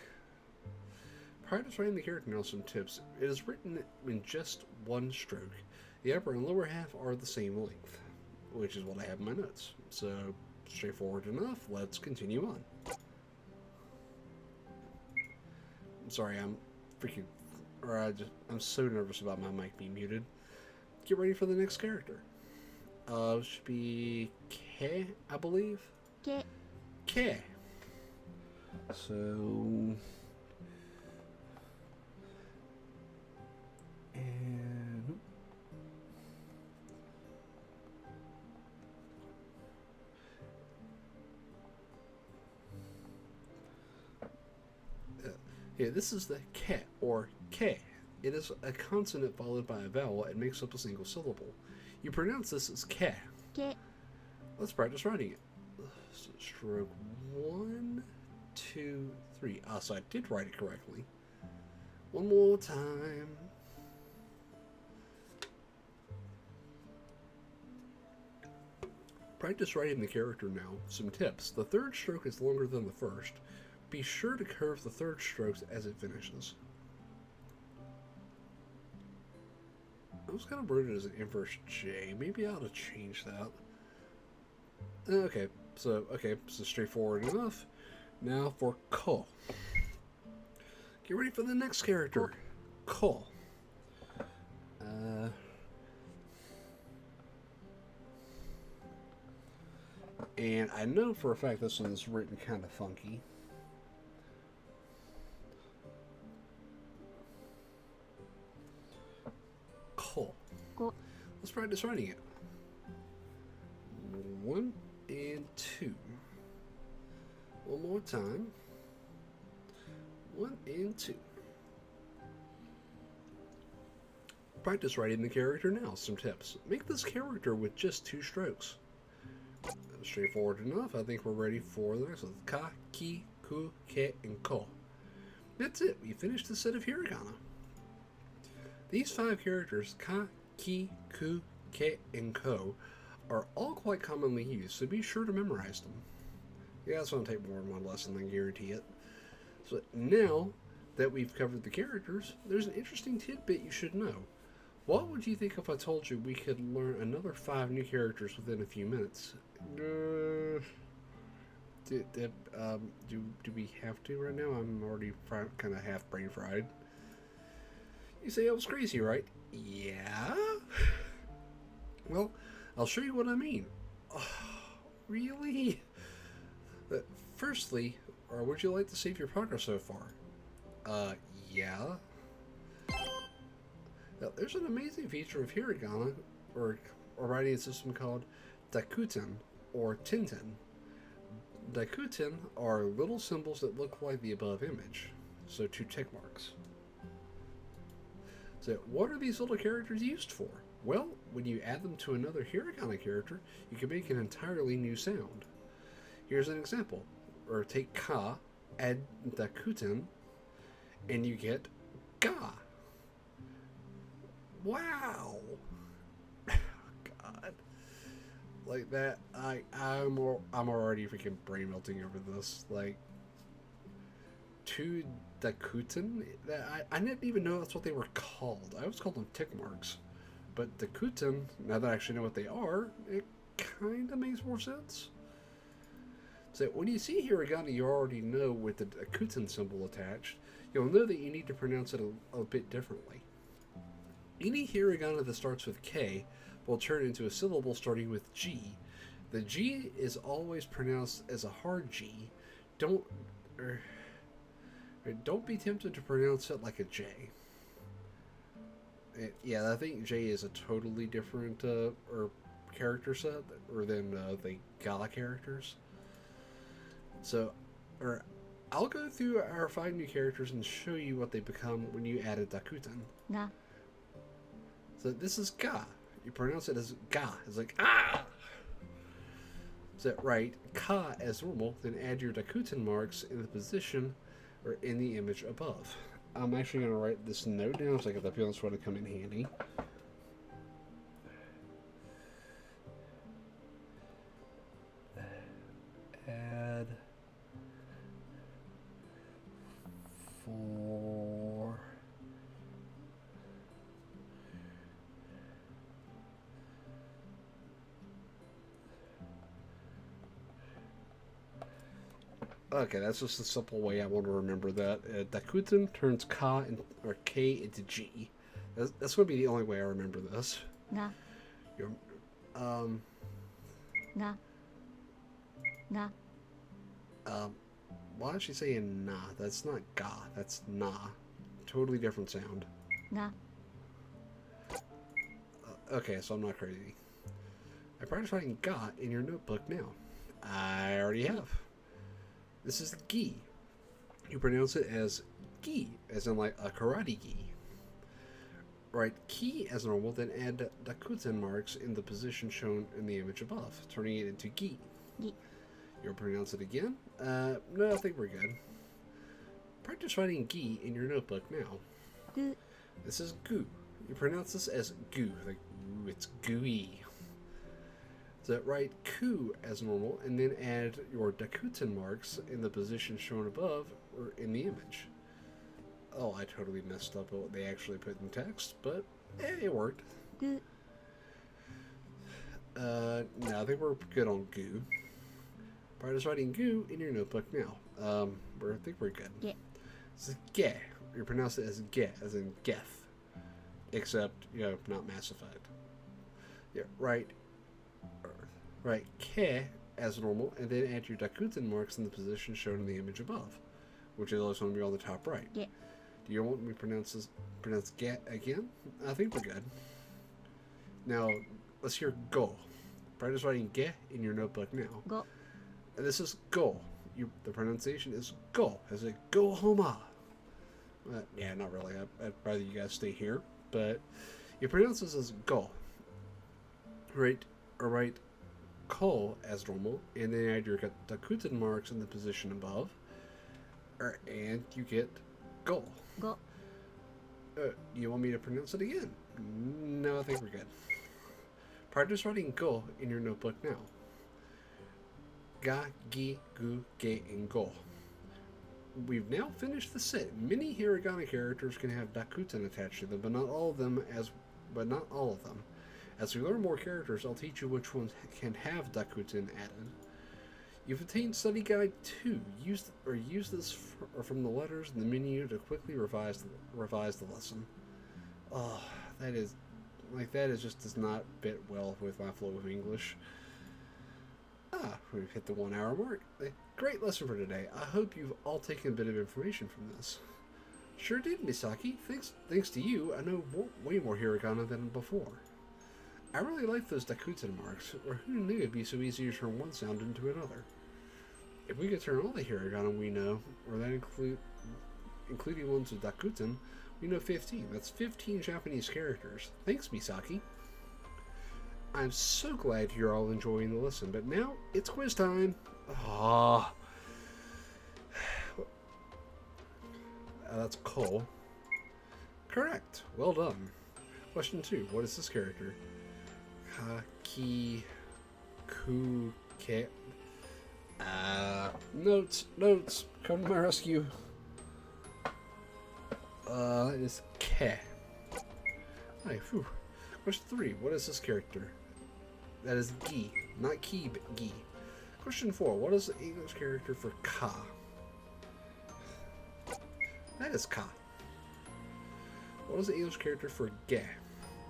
Practice writing the character now. Some tips. It is written in just one stroke. The upper and lower half are the same length, which is what I have in my notes. So, straightforward enough. Let's continue on. I'm sorry, I'm so nervous about my mic being muted. Get ready for the next character. Should be K, I believe. K. K. So, and yeah, this is the K or K. It is a consonant followed by a vowel and makes up a single syllable. You pronounce this as K. K. Let's practice writing it. So stroke 1, 2, 3. Ah, so I did write it correctly. One more time. Practice writing the character now. Some tips. The third stroke is longer than the first. Be sure to curve the third strokes as it finishes. I was kind of worded as an inverse J. Maybe I ought to change that. Okay, so straightforward enough. Now for ko. Get ready for the next character. Ko. And I know for a fact this one is written kind of funky. Ko. Ko. Let's practice writing it. 1 and 2. One more time. 1 and 2. Practice writing the character now. Some tips. Make this character with just 2 strokes. Straightforward enough. I think we're ready for the next one. Ka, ki, ku, ke, and ko. That's it. We finished the set of hiragana. These 5 characters, ka, ki, ku, ke, and ko, are all quite commonly used, so be sure to memorize them. Yeah, it's going to take more than one lesson, I guarantee it. So now that we've covered the characters, there's an interesting tidbit you should know. What would you think if I told you we could learn another 5 new characters within a few minutes? Do we have to right now? I'm already kind of half brain fried. You say I was crazy, right? Yeah? Well, I'll show you what I mean. Oh, really? Firstly, or would you like to save your progress so far? Yeah. Now, there's an amazing feature of hiragana, or a writing system called dakuten, or tintin. Dakuten are little symbols that look like the above image, so 2 tick marks. So, what are these little characters used for? Well, when you add them to another hiragana character, you can make an entirely new sound. Here's an example. Or take ka, add dakuten, and you get ga. Wow! God. Like that, I'm already freaking brain melting over this. Like, 2 dakuten? I didn't even know that's what they were called. I always called them tick marks. But dakuten, now that I actually know what they are, it kind of makes more sense. So when you see hiragana you already know with the dakuten symbol attached, you'll know that you need to pronounce it a bit differently. Any hiragana that starts with K will turn into a syllable starting with G. The G is always pronounced as a hard G. Don't be tempted to pronounce it like a J. Yeah, I think J is a totally different or character set than the Gala characters. So, I'll go through our 5 new characters and show you what they become when you add a dakuten. Ga. So this is ga. You pronounce it as ga. It's like ah. Is that right? Ka as normal. Then add your dakuten marks in the position or in the image above. I'm actually going to write this note down so I get the feeling it's going to come in handy. Add 4 Okay, that's just a simple way I want to remember that. Dakuten turns or K into G. That's going to be the only way I remember this. Ga. You're, Ga. Ga. why don't you say na? That's not ga, that's na. Totally different sound. Ga. Okay, so I'm not crazy. I practice writing ga in your notebook now. I already have. This is gi. You pronounce it as gi, as in like a karate gi. Write ki as normal, then add dakuten marks in the position shown in the image above, turning it into gi. Gi. You'll pronounce it again? No, I think we're good. Practice writing gi in your notebook now. Gu. This is gu. You pronounce this as gu, like ooh, it's gooey. So write ku as normal, and then add your dakuten marks in the position shown above or in the image. Oh, I totally messed up what they actually put in text, but it worked. Gu. No, I think we're good on gu. Practice writing gu in your notebook now. I think we're good. Yeah. This is ge. You pronounce it as ge, as in geth. Except, not Mass Effect. Yeah, right ke as normal, and then add your dakuten marks in the position shown in the image above, which is also going to be on the top right. Yeah. Do you want me to pronounce ge again? I think we're good. Now, let's hear go. Practice writing ge in your notebook now. Go. And this is go. The pronunciation is go, as a go homa. Yeah, not really. I'd rather you guys stay here, but you pronounce this as go. Right, or write ko as normal, and then add your dakuten marks in the position above, and you get go. Go. You want me to pronounce it again? No, I think we're good. Practice writing go in your notebook now. Ga, gi, gu, ge, and go. We've now finished the set. Many hiragana characters can have dakuten attached to them, but not all of them. As we learn more characters, I'll teach you which ones can have dakuten added. You've obtained Study Guide 2. Use this from the letters in the menu to quickly revise the lesson. Oh, that just does not fit well with my flow of English. We've hit the 1 hour mark. A great lesson for today. I hope you've all taken a bit of information from this. Sure did, Misaki. Thanks to you, I know way more hiragana than before. I really like those dakuten marks, or who knew it'd be so easy to turn one sound into another. If we could turn all the hiragana we know, or that including ones with dakuten, we know 15. That's 15 Japanese characters. Thanks, Misaki. I'm so glad you're all enjoying the lesson, but now it's quiz time. That's Cole. Correct. Well done. Question 2. What is this character? Kaki Kuke. Notes. Come to my rescue. It is Ke. Hi, phew. Question 3. What is this character? That is Gi. Not Ki, but Gi. Question 4. What is the English character for Ka? That is Ka. What is the English character for Ge?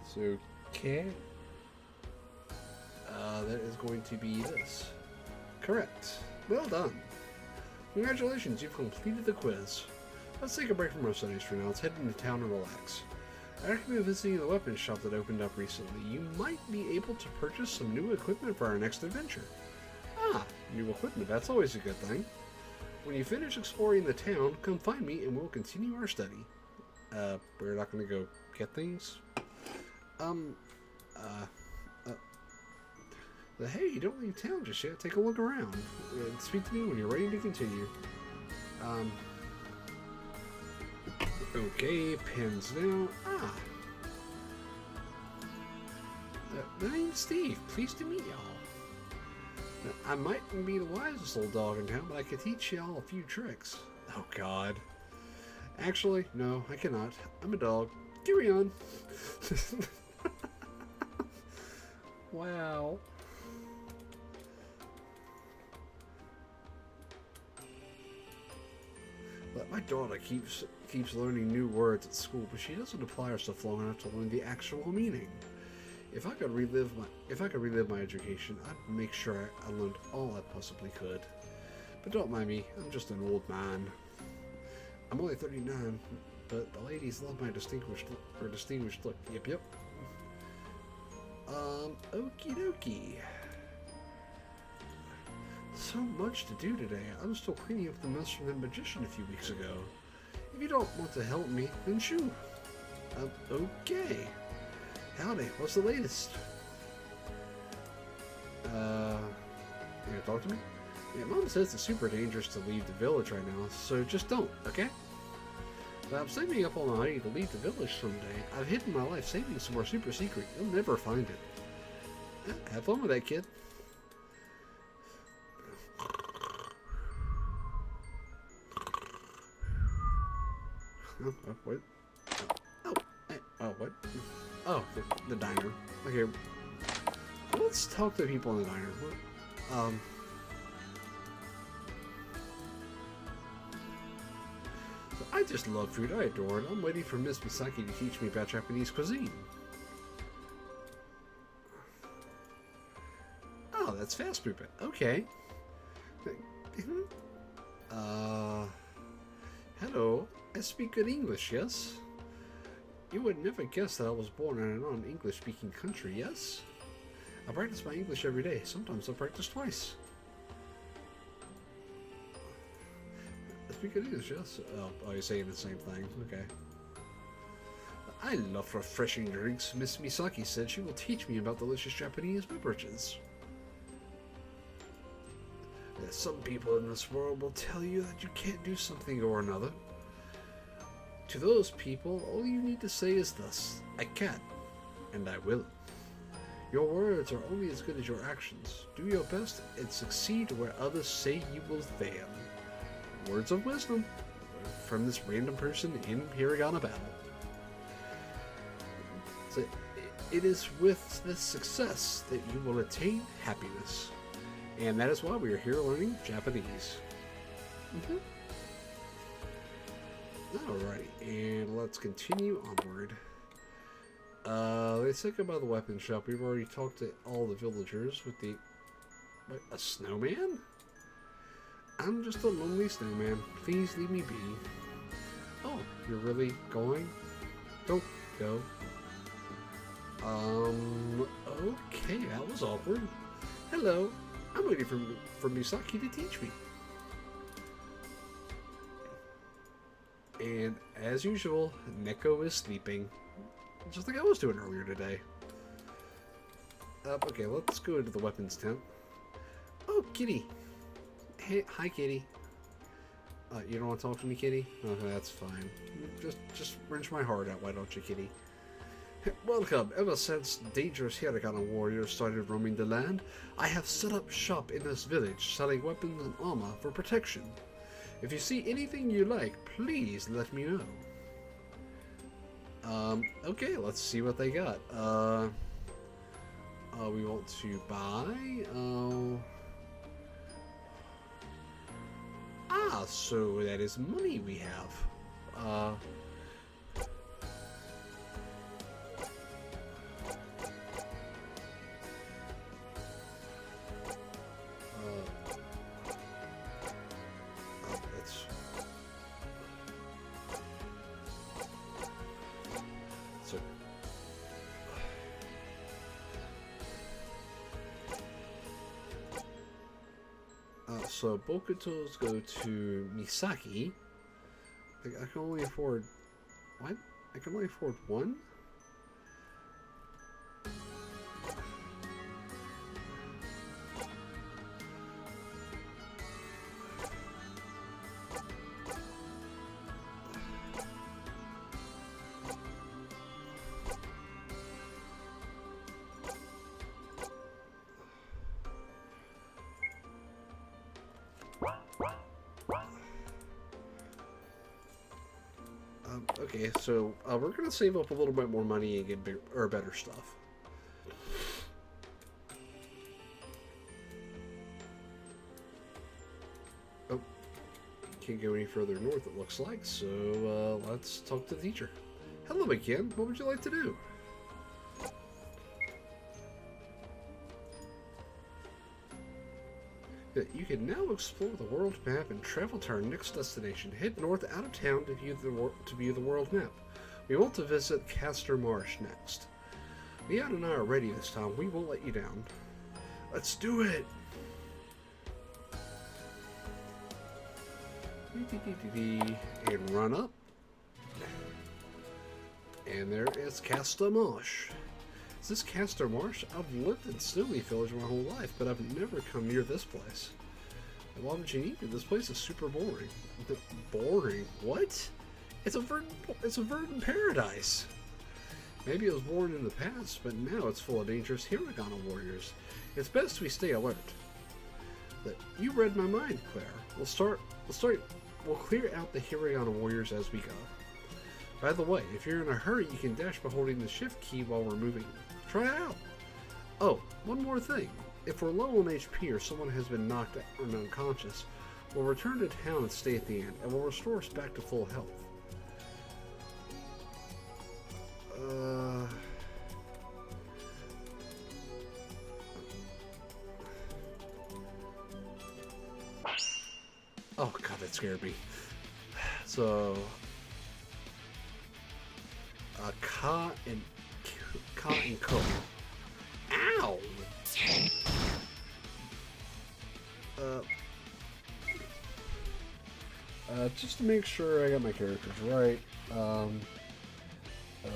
So, Ke. That is going to be this. Correct. Well done. Congratulations, you've completed the quiz. Let's take a break from our studies for now. Let's head into town and relax. I recommend visiting the weapons shop that opened up recently. You might be able to purchase some new equipment for our next adventure. New equipment, that's always a good thing. When you finish exploring the town, come find me and we'll continue our study. We're not going to go get things? Hey, don't leave town just yet. Take a look around. Speak to me when you're ready to continue. Okay, pens now. Ah. My name's Steve. Pleased to meet y'all. I mightn't be the wisest old dog in town, but I could teach y'all a few tricks. Oh, God. Actually, no, I cannot. I'm a dog. Carry on. Wow. But my daughter keeps learning new words at school, but she doesn't apply herself long enough to learn the actual meaning. If I could relive my education, I'd make sure I learned all I possibly could. But don't mind me, I'm just an old man. I'm only 39, but the ladies love my distinguished look. Yep. Okie dokie. So much to do today. I was still cleaning up the mess from that magician a few weeks ago. If you don't want to help me, then shoo. Okay. Howdy, what's the latest? You gonna talk to me? Yeah, Mom says it's super dangerous to leave the village right now, so just don't, okay? But I'm saving up all my money to leave the village someday. I've hidden my life savings somewhere super secret. You'll never find it. Yeah, have fun with that, kid. What? What? Oh, the diner. Okay. Let's talk to people in the diner. I just love food. I adore it. I'm waiting for Miss Misaki to teach me about Japanese cuisine. Oh, that's fast movement. Okay. Hello. I speak good English, yes? You would never guess that I was born in a non-English speaking country, yes? I practice my English every day. Sometimes I practice twice. I speak good English, yes? Oh, you're saying the same thing. Okay. I love refreshing drinks. Miss Misaki said she will teach me about delicious Japanese beverages. Some people in this world will tell you that you can't do something or another. To those people, all you need to say is this: I can, and I will. Your words are only as good as your actions. Do your best and succeed where others say you will fail. Words of wisdom from this random person in Hirigana battle. So it is with this success that you will attain happiness. And that is why we are here learning Japanese. Alright, and let's continue onward. Let's say goodbye to the weapon shop. We've already talked to all the villagers with the... Wait, a snowman? I'm just a lonely snowman. Please leave me be. Oh, you're really going? Don't go. Okay, that was awkward. Hello. I'm waiting for Misaki to teach me. And as usual, Neko is sleeping. Just like I was doing earlier today. Okay, let's go into the weapons tent. Oh, kitty. Hey, hi, kitty. You don't want to talk to me, kitty? Okay, that's fine. Just wrench my heart out, why don't you, kitty? Welcome. Ever since dangerous Hiragana warriors started roaming the land, I have set up shop in this village, selling weapons and armor for protection. If you see anything you like, please let me know. Okay, let's see what they got. We want to buy, so that is money we have. So Bokutos go to Misaki. I can only afford... What? I can only afford one? Okay, so we're gonna save up a little bit more money and get better stuff. Oh, can't go any further north, it looks like. So let's talk to the teacher. Hello again. What would you like to do? You can now explore the world map and travel to our next destination. Head north out of town to view the world map. We want to visit Castor Marsh next. Leon and I are ready this time. We won't let you down. Let's do it! And run up. And there is Castor Marsh. Is this Castor Marsh? I've lived in Snowleaf Village my whole life, but I've never come near this place. And why would you need it? This place is super boring. Boring? What? It's a verdant paradise. Maybe it was boring in the past, but now it's full of dangerous Hiragana warriors. It's best we stay alert. But you read my mind, Claire. We'll clear out the Hiragana warriors as we go. By the way, if you're in a hurry, you can dash by holding the shift key while we're moving. Try it out. Oh, one more thing. If we're low on HP or someone has been knocked out or unconscious, we'll return to town and stay at the end, and will restore us back to full health. Oh god, that scared me. So, Ka and Ko. Ow! Just to make sure I got my characters right.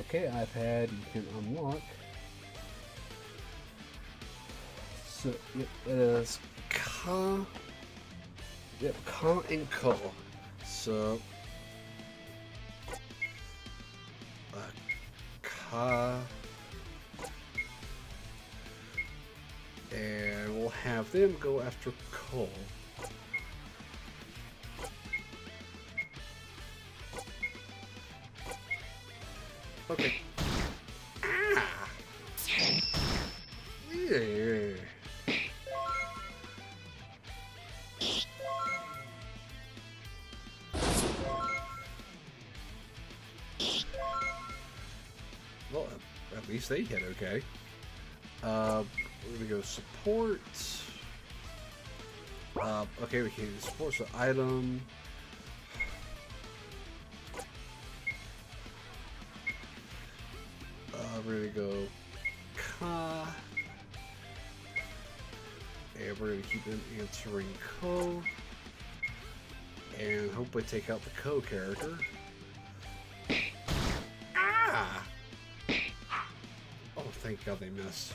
Okay, iPad, you can unlock. So, yep, it is Ka. Yep, Ka and Ko. So, Ka. And we'll have them go after Ko. Okay. Ah! Yeah. Well, at least they hit okay. We're gonna go support. Okay, we can support the item. We're gonna go Ka. And we're gonna keep them answering Ko. And hopefully take out the Ko character. Ah! Oh, thank God they missed.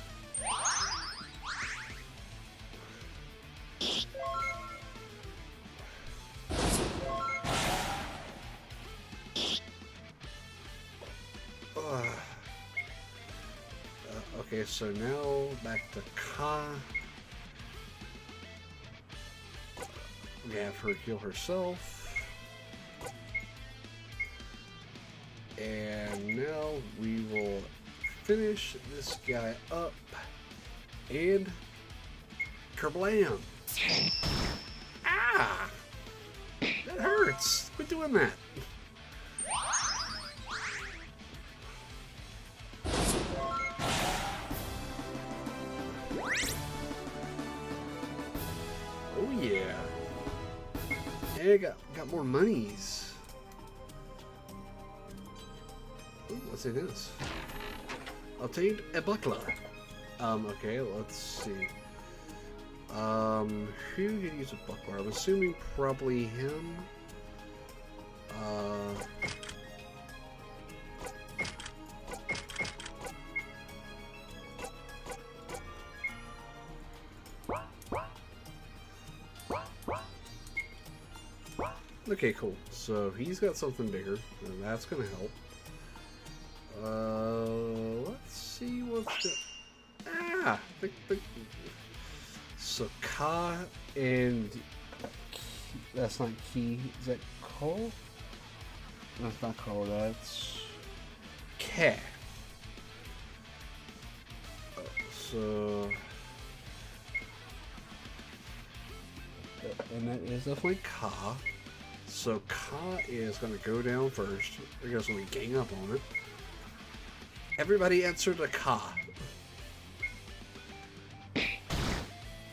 Okay, so now back to Ka. We have her heal herself. And now we will finish this guy up. And kerblam! Ah! That hurts! Quit doing that! Oh yeah! Hey, got more monies. Ooh, what's in this? Obtained a buckler. Okay, let's see. Who could use a buckler? I'm assuming probably him. Okay, cool. So he's got something bigger, and that's gonna help. Let's see what's the... Ah! So Ka and... That's not Ki. Is that Ko? That's not Ko, that's Ke. So, and that is definitely Ka. So Ka is going to go down first. We're going to gang up on it. Everybody answered a Ka.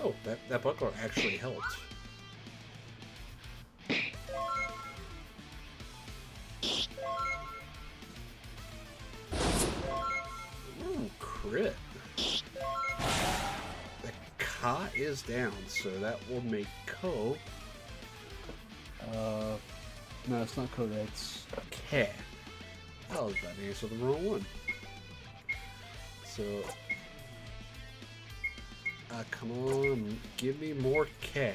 Oh, that buckler actually helped. Ooh, crit. The Ka is down, so that will make Ko. No, it's not Ko, that's Ke. I was about to answer the wrong one. So, come on, give me more Ke.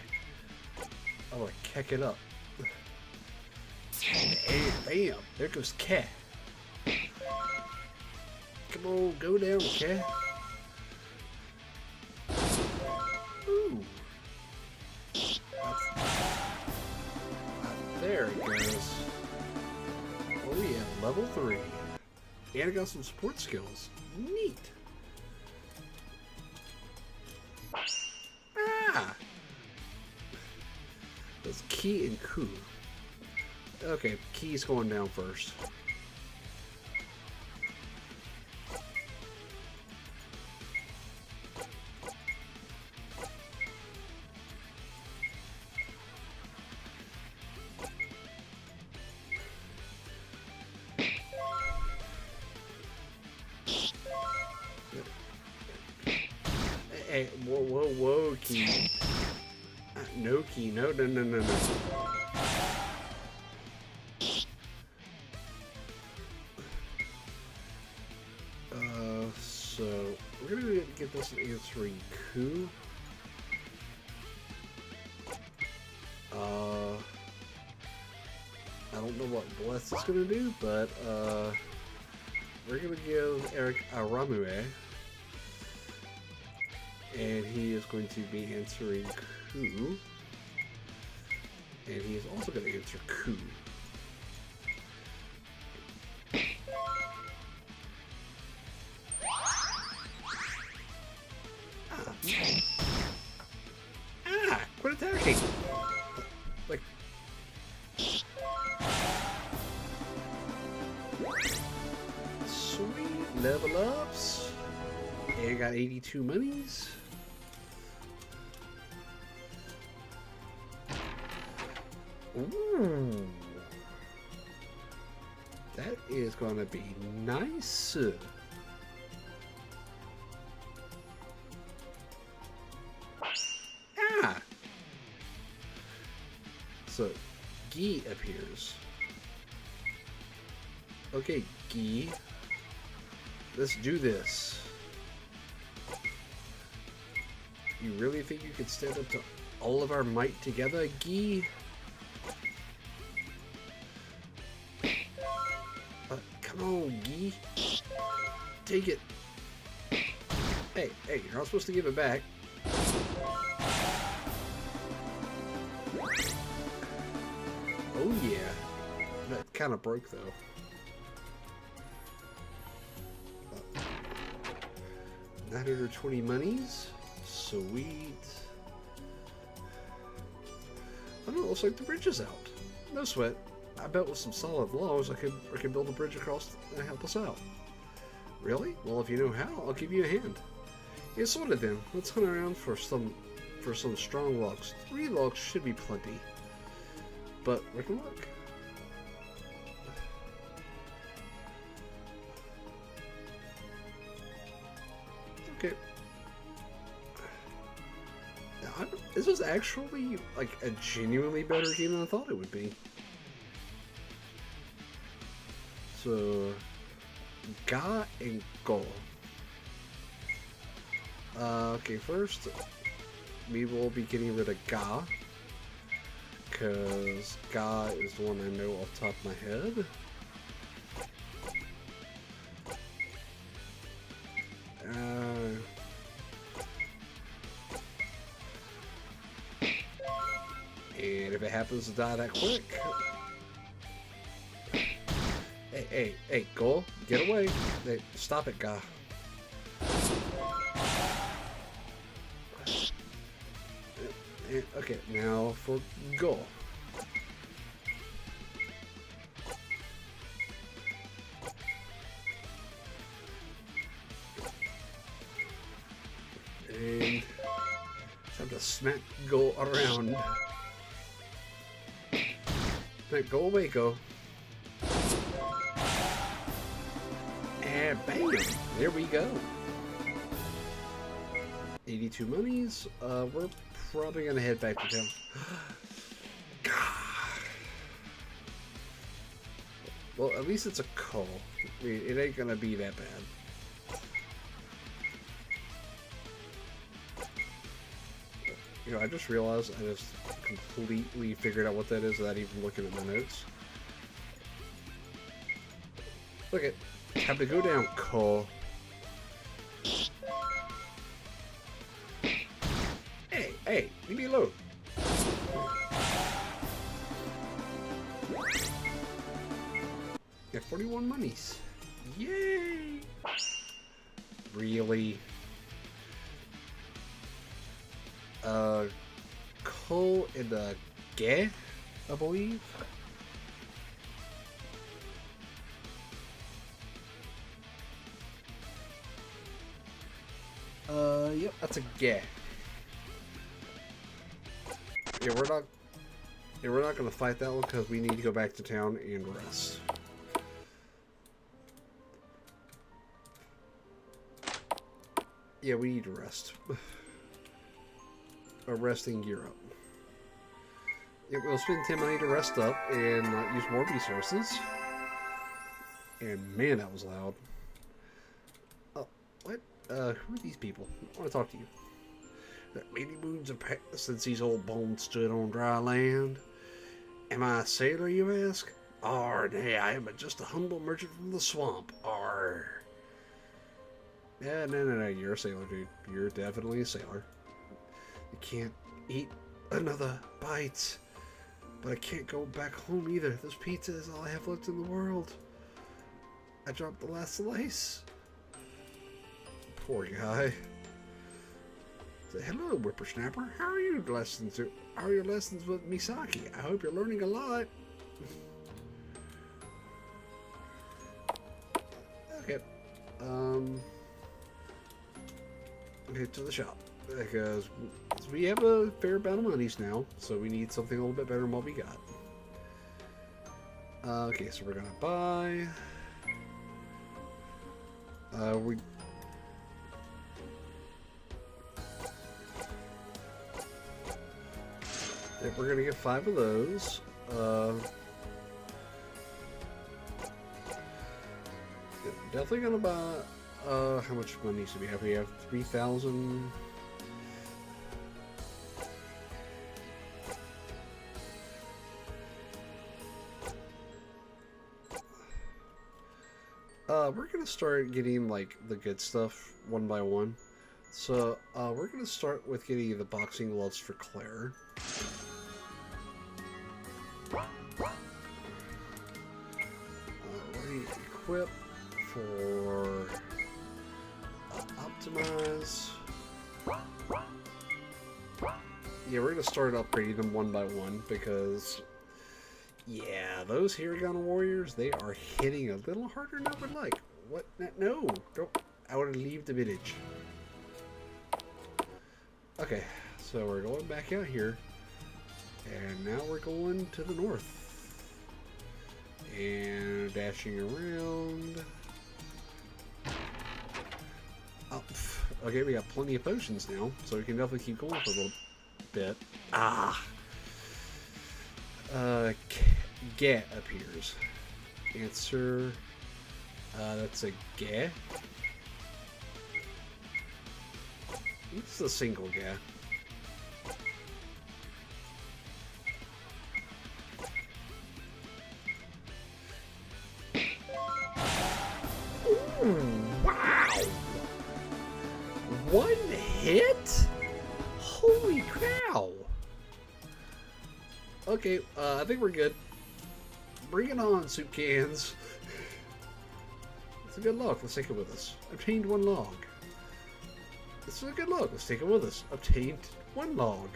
Oh, I keck it up. Hey, bam, there goes Ke. Come on, go down, Ke. Ooh. There it goes. Oh yeah, level 3. And I got some support skills. Neat. Ah! That's Ki and Ku. Okay, Ki's going down first. Hey, whoa, Ki. No, Ki, no. So, we're gonna get this answering Ku. I don't know what Bless is gonna do, but, we're gonna give Eric a Ramue. And he is going to be answering Ku. And he is also going to answer Ku. Quit attacking! Like... Sweet level ups. And got 82 monies. Ooh. That is gonna be nice. Ah! So, Gi appears. Okay, Gi. Let's do this. You really think you could stand up to all of our might together, Gi? Come on, Gi. Take it. Hey, you're not supposed to give it back. Oh yeah. That kind of broke though. 920 monies. Sweet. Oh no, it looks like the bridge is out. No sweat. I bet with some solid logs I could build a bridge across and help us out. Really? Well, if you know how, I'll give you a hand. Yeah, sort of then. Let's hunt around for some strong logs. 3 logs should be plenty. But we can look. Okay. Now, this is actually like a genuinely better game than I thought it would be. So, Ga and Go. Okay, first, we will be getting rid of Ga. Because Ga is the one I know off the top of my head. And if it happens to die that quick, Hey, go. Get away. Hey, stop it, guy. Okay, now for go. And have to smack go around. Go away, go. And bam! There we go. 82 monies. We're probably gonna head back to town. Well, at least it's a call. I mean, it ain't gonna be that bad. You know, I just realized I just completely figured out what that is without even looking at my notes. Look at, have to go down, call. Hey, leave me alone. Got 41 monies. Yay! Really? Cole in the Ge, I believe. Yep, that's a Ge. Yeah, we're not gonna fight that one because we need to go back to town and rest. Yeah, we need to rest. A resting gear up. Yeah, we'll spend 10 money to rest up and not use more resources. And man, that was loud. Oh, what? Who are these people? I want to talk to you. Many moons have passed since these old bones stood on dry land. Am I a sailor, you ask? Nay, I am just a humble merchant from the swamp. Yeah, no, you're a sailor, dude. You're definitely a sailor. I can't eat another bite, but I can't go back home either. This pizza is all I have left in the world. I dropped the last slice. Poor guy. Say, hello, whippersnapper. How are your lessons with Misaki? I hope you're learning a lot. Okay. Head to the shop because we have a fair amount of monies now, so we need something a little bit better than what we got. Okay, so we're gonna buy. We're gonna get 5 of those. Definitely gonna buy. How much money do we have? We have 3,000. We're gonna start getting like the good stuff one by one. So we're gonna start with getting the boxing gloves for Claire. Equip for optimize. Yeah, we're gonna start upgrading them one by one because, yeah, those Hirigana warriors, they are hitting a little harder than I would like. What? No, don't. I want to leave the village. Okay, so we're going back out here, and now we're going to the north. And dashing around. Oh, okay, we got plenty of potions now, so we can definitely keep going for a little bit. Get appears. Answer. That's a get. This is a single get. Wow! One hit? Holy cow! Okay, I think we're good. Bring it on, soup cans. It's a good log. Let's take it with us. Obtained 1 log. This is a good log. Let's take it with us. Obtained 1 log.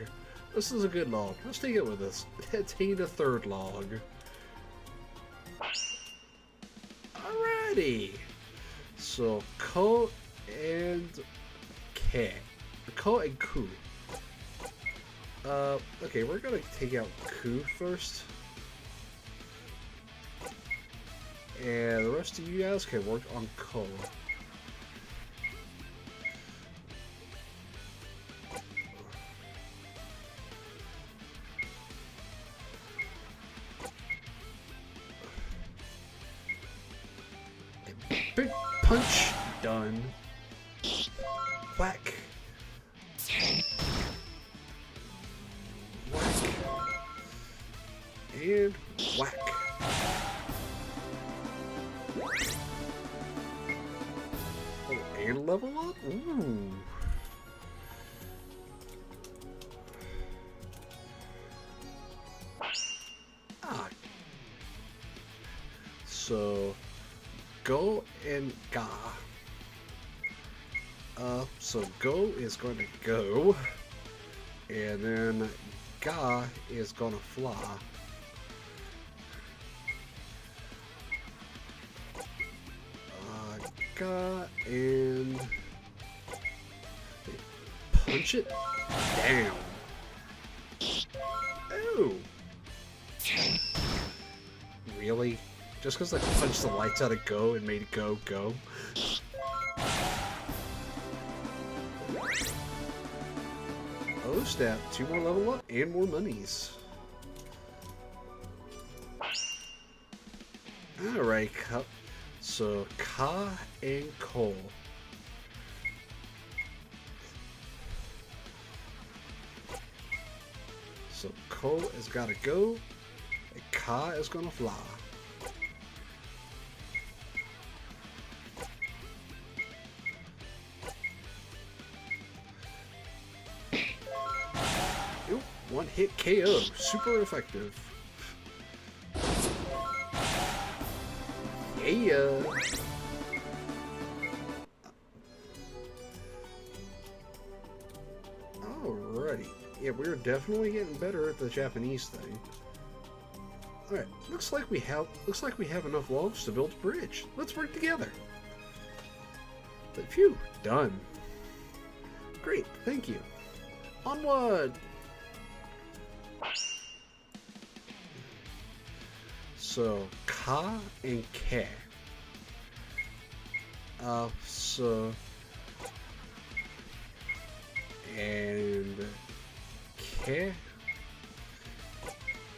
This is a good log. Let's take it with us. Obtained a 3rd log. Alrighty. So, ko and ke. Ko and ku. Okay, we're gonna take out ku first. And the rest of you guys can work on ko. Big punch. Done. Whack. Whack. And whack. Oh, and level up? Ooh. Ah. So, go and ga. So go is going to go, and then ga is going to fly. Ga and punch it down. Oh, really? Just because I punched the lights out of go and made it go, go? Oh snap, 2 more level up and more monies. Alright, so ka and ko. So ko has got to go, and ka is going to fly. Oop, 1-hit KO, super effective. Yeah. Alrighty. Yeah, we're definitely getting better at the Japanese thing. Alright, looks like we have enough logs to build a bridge. Let's work together. But phew, done. Great, thank you. Onward! So, ka and ke. So... And... Ke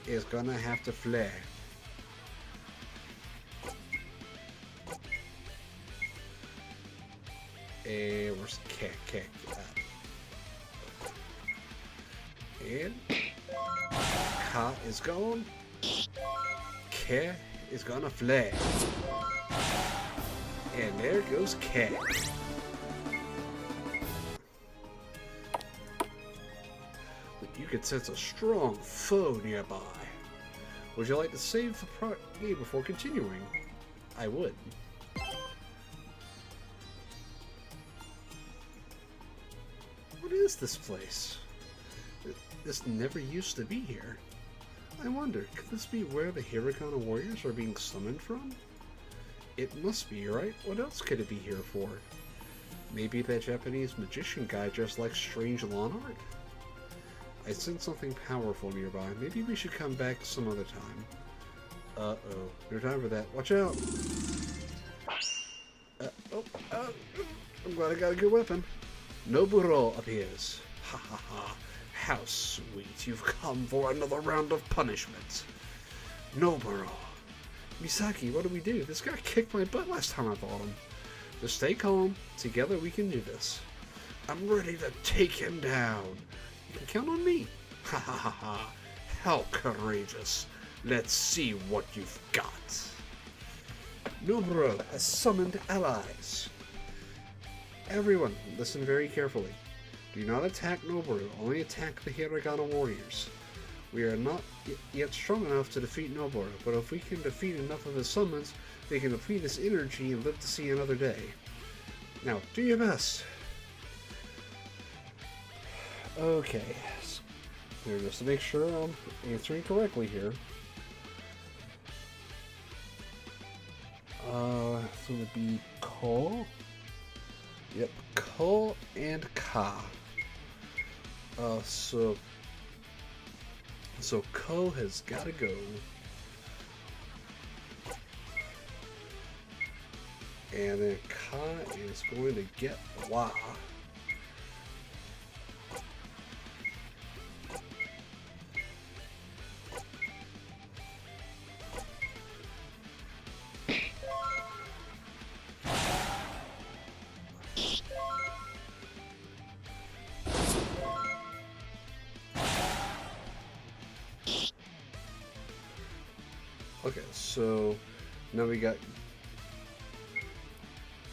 is gonna have to fly. And where's ke? And... Ka is gone. Ke is gonna fly. And there goes Ke. You could sense a strong foe nearby. Would you like to save the game before continuing? I would. What is this place? This never used to be here. I wonder, could this be where the Hirigana warriors are being summoned from? It must be, right? What else could it be here for? Maybe that Japanese magician guy just likes strange lawn art? I sense something powerful nearby. Maybe we should come back some other time. Uh-oh. No time for that. Watch out! I'm glad I got a good weapon. Noburo appears. Ha ha ha. How sweet. You've come for another round of punishment. Noburo. Misaki, what do we do? This guy kicked my butt last time I fought him. Just stay calm. Together we can do this. I'm ready to take him down. You can count on me. Ha ha ha ha. How courageous. Let's see what you've got. Noburo has summoned allies. Everyone, listen very carefully. Do not attack Noburo, only attack the Hiragana warriors. We are not yet strong enough to defeat Noburo, but if we can defeat enough of his summons, they can deplete his energy and live to see another day. Now, do your best. Okay. Here, just to make sure I'm answering correctly here. It's going to be ko. Yep, ko and ka. So ko has got to go. And then ka is going to get wa. Okay, so now we got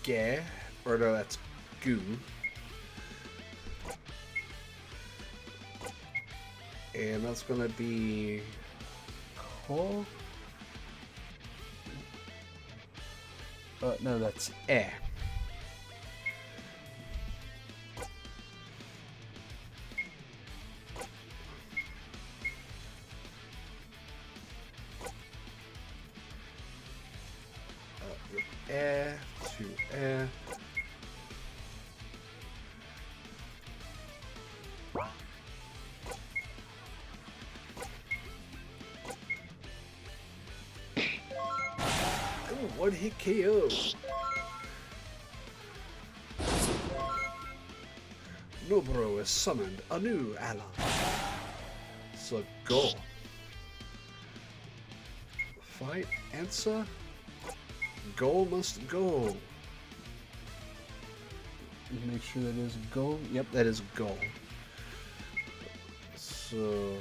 ga, or no, that's goo. And that's gonna be ko. No, that's eh. To eh. Oh, one hit KO. Nobro has summoned a new ally. So go. Fight, answer. Go must go. Make sure that is go. Yep, that is go. So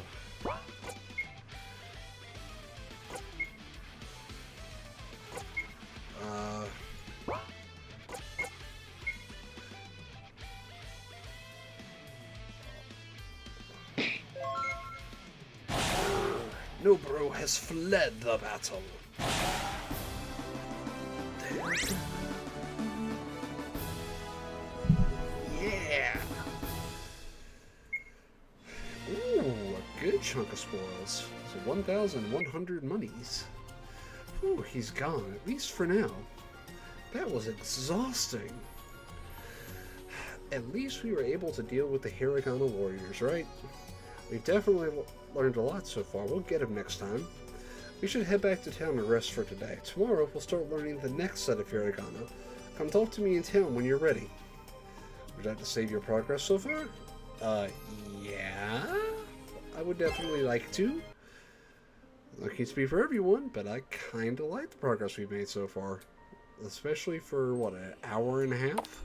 Nobro has fled the battle. Yeah. Ooh, a good chunk of spoils. So 1,100 monies. Ooh, he's gone, at least for now. That was exhausting. At least we were able to deal with the Hiragana warriors, right? We've definitely learned a lot so far. We'll get him next time. We should head back to town and rest for today. Tomorrow, we'll start learning the next set of Hiragana. Come talk to me in town when you're ready. Would you like to save your progress so far? Yeah? I would definitely like to. Not to speak for everyone, but I kinda like the progress we've made so far. Especially for, what, an hour and a half?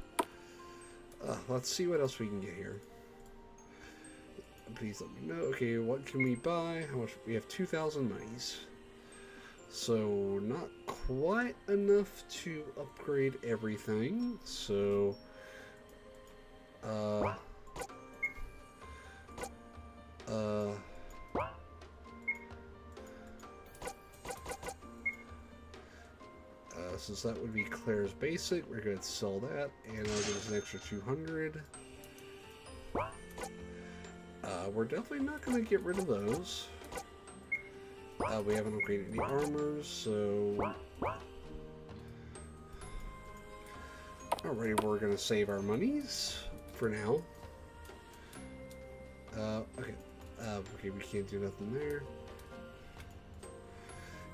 Let's see what else we can get here. Please let me know. Okay, what can we buy? How much? We have 2,000 monies. So, not quite enough to upgrade everything. So, since that would be Claire's basic, we're going to sell that, and I'll give us an extra 200. We're definitely not going to get rid of those. We haven't upgraded any armors, so... Alrighty, we're going to save our monies for now. Okay. Okay, we can't do nothing there.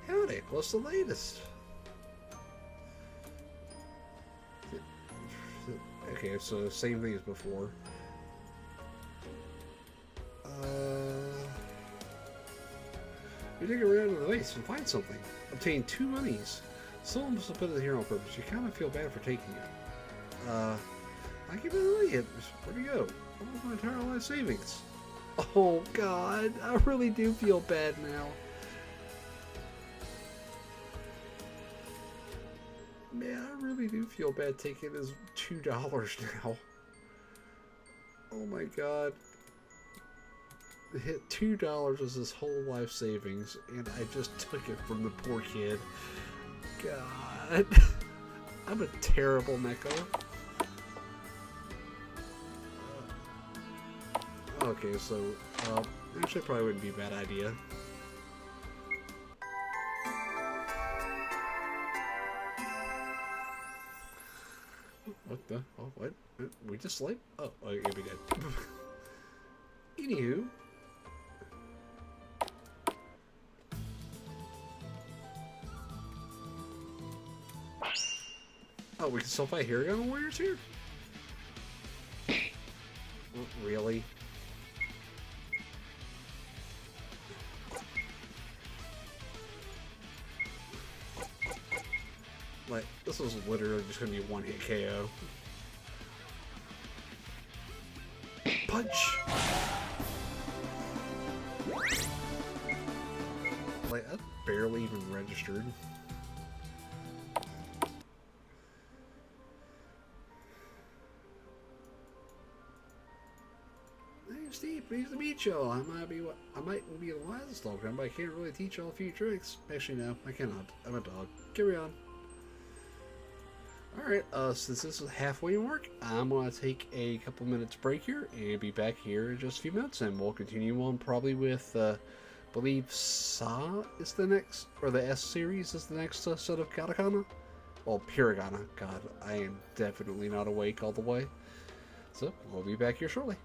Howdy, what's the latest? Okay, so same thing as before. You dig around in the base and find something. Obtain 2 monies. Someone must have put it here on purpose. You kind of feel bad for taking it. I give it an idiot. Where'd you go? Almost my entire life savings. Oh God, I really do feel bad now. Man, I really do feel bad taking his $2 now. Oh my God. Hit $2 as his whole life savings, and I just took it from the poor kid. God. I'm a terrible Neko. Okay, so, actually probably wouldn't be a bad idea. What the? Oh, what? We just sleep? Oh, yeah, we did. Anywho. Oh, we can still fight Hiragana warriors here? Really? Like, this was literally just gonna be a one-hit KO. Punch! Like, that barely even registered. Hey Steve, pleased to meet y'all. I might be the wisest dog, but I can't really teach y'all a few tricks. Actually, no, I cannot. I'm a dog. Carry on. Alright, since this is halfway mark, I'm going to take a couple minutes break here and be back here in just a few minutes, and we'll continue on probably with, I believe Sa is the next, or the S series is the next set of katakana. Well, Hirigana. God, I am definitely not awake all the way. So, we'll be back here shortly.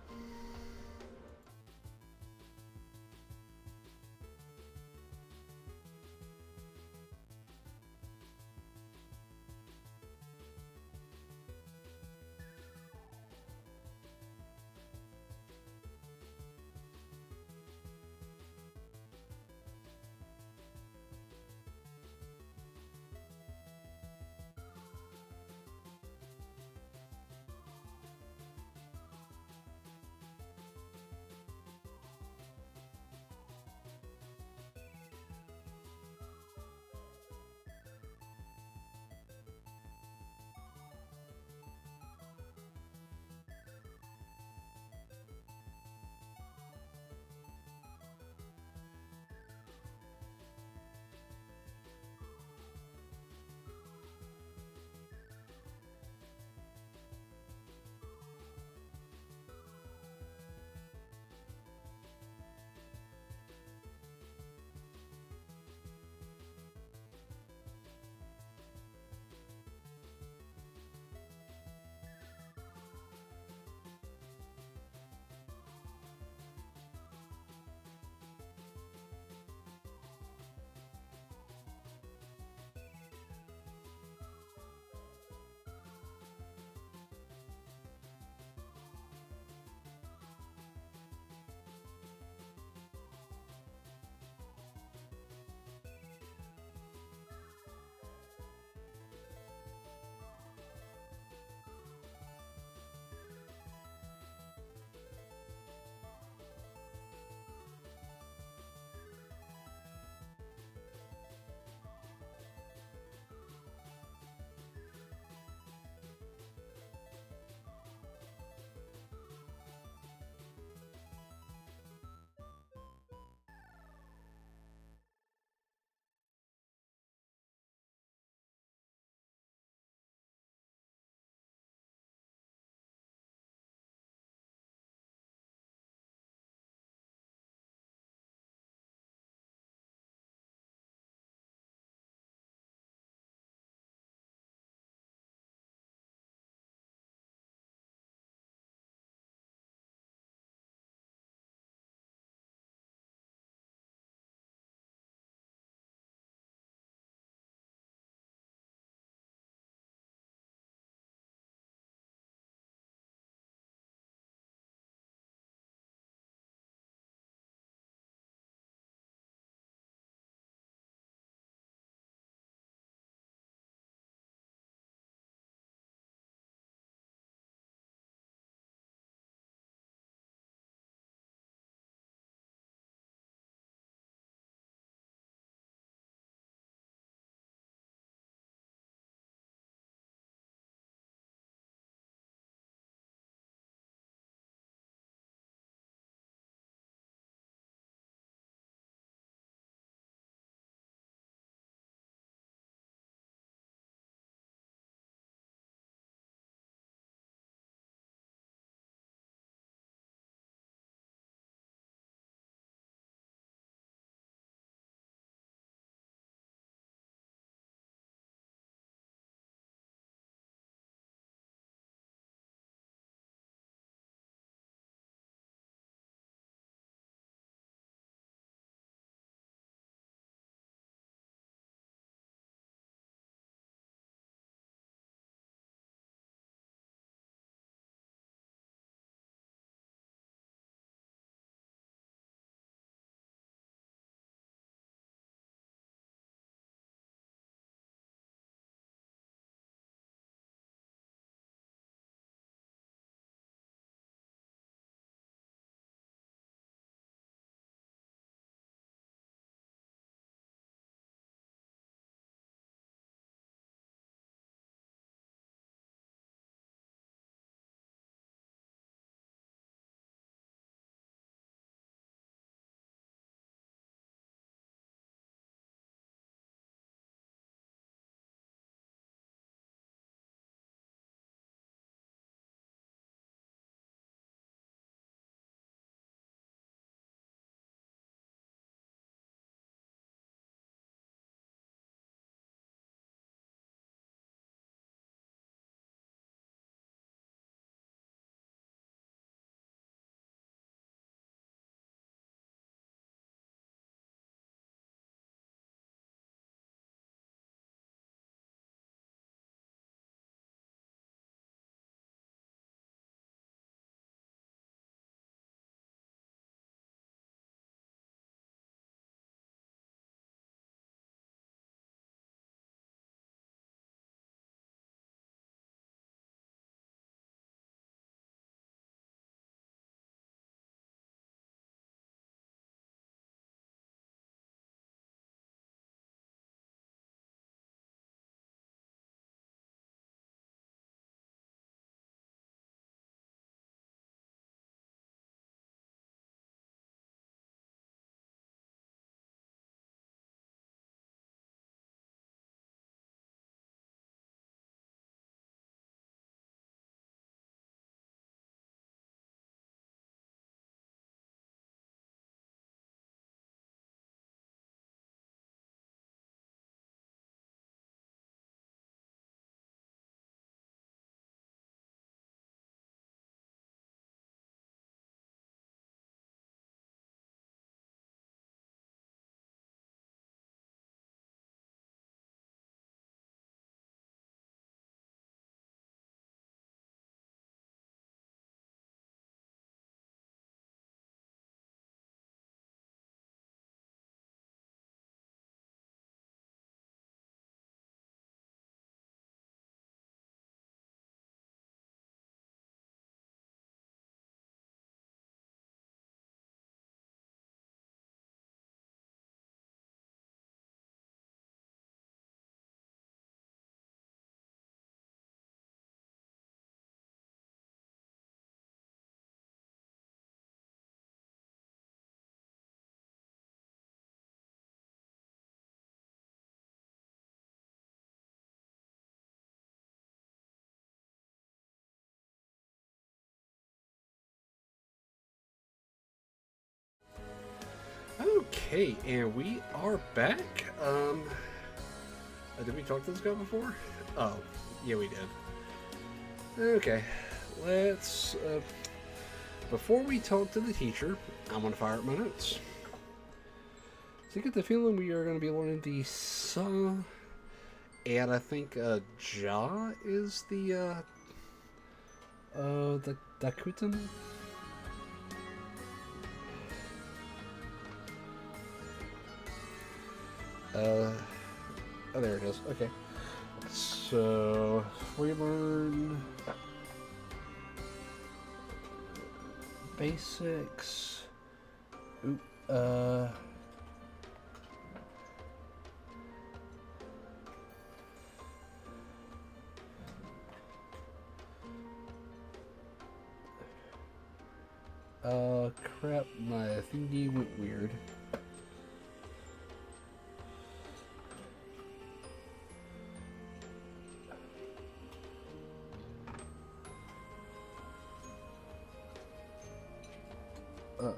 Okay, and we are back. Did we talk to this guy before? Oh, yeah, we did. Okay, let's. Before we talk to the teacher, I'm gonna fire up my notes. So I get the feeling we are gonna be learning the sa, and I think ja is the dakutan. Oh, there it is. Okay. So, we learn basics. Ooh, crap, my thingy went weird.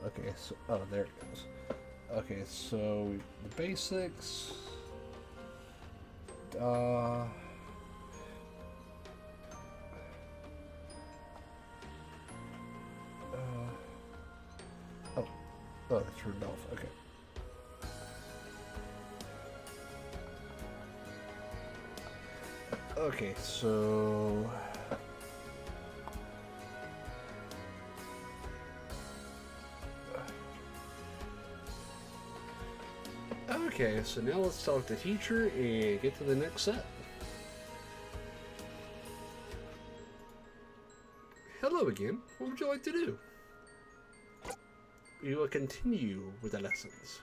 Okay, so, oh, there it goes. Okay, so, the basics, oh, that turned off, okay. Okay, so... Okay, so now let's talk to the teacher and get to the next set. Hello again. What would you like to do? We will continue with the lessons.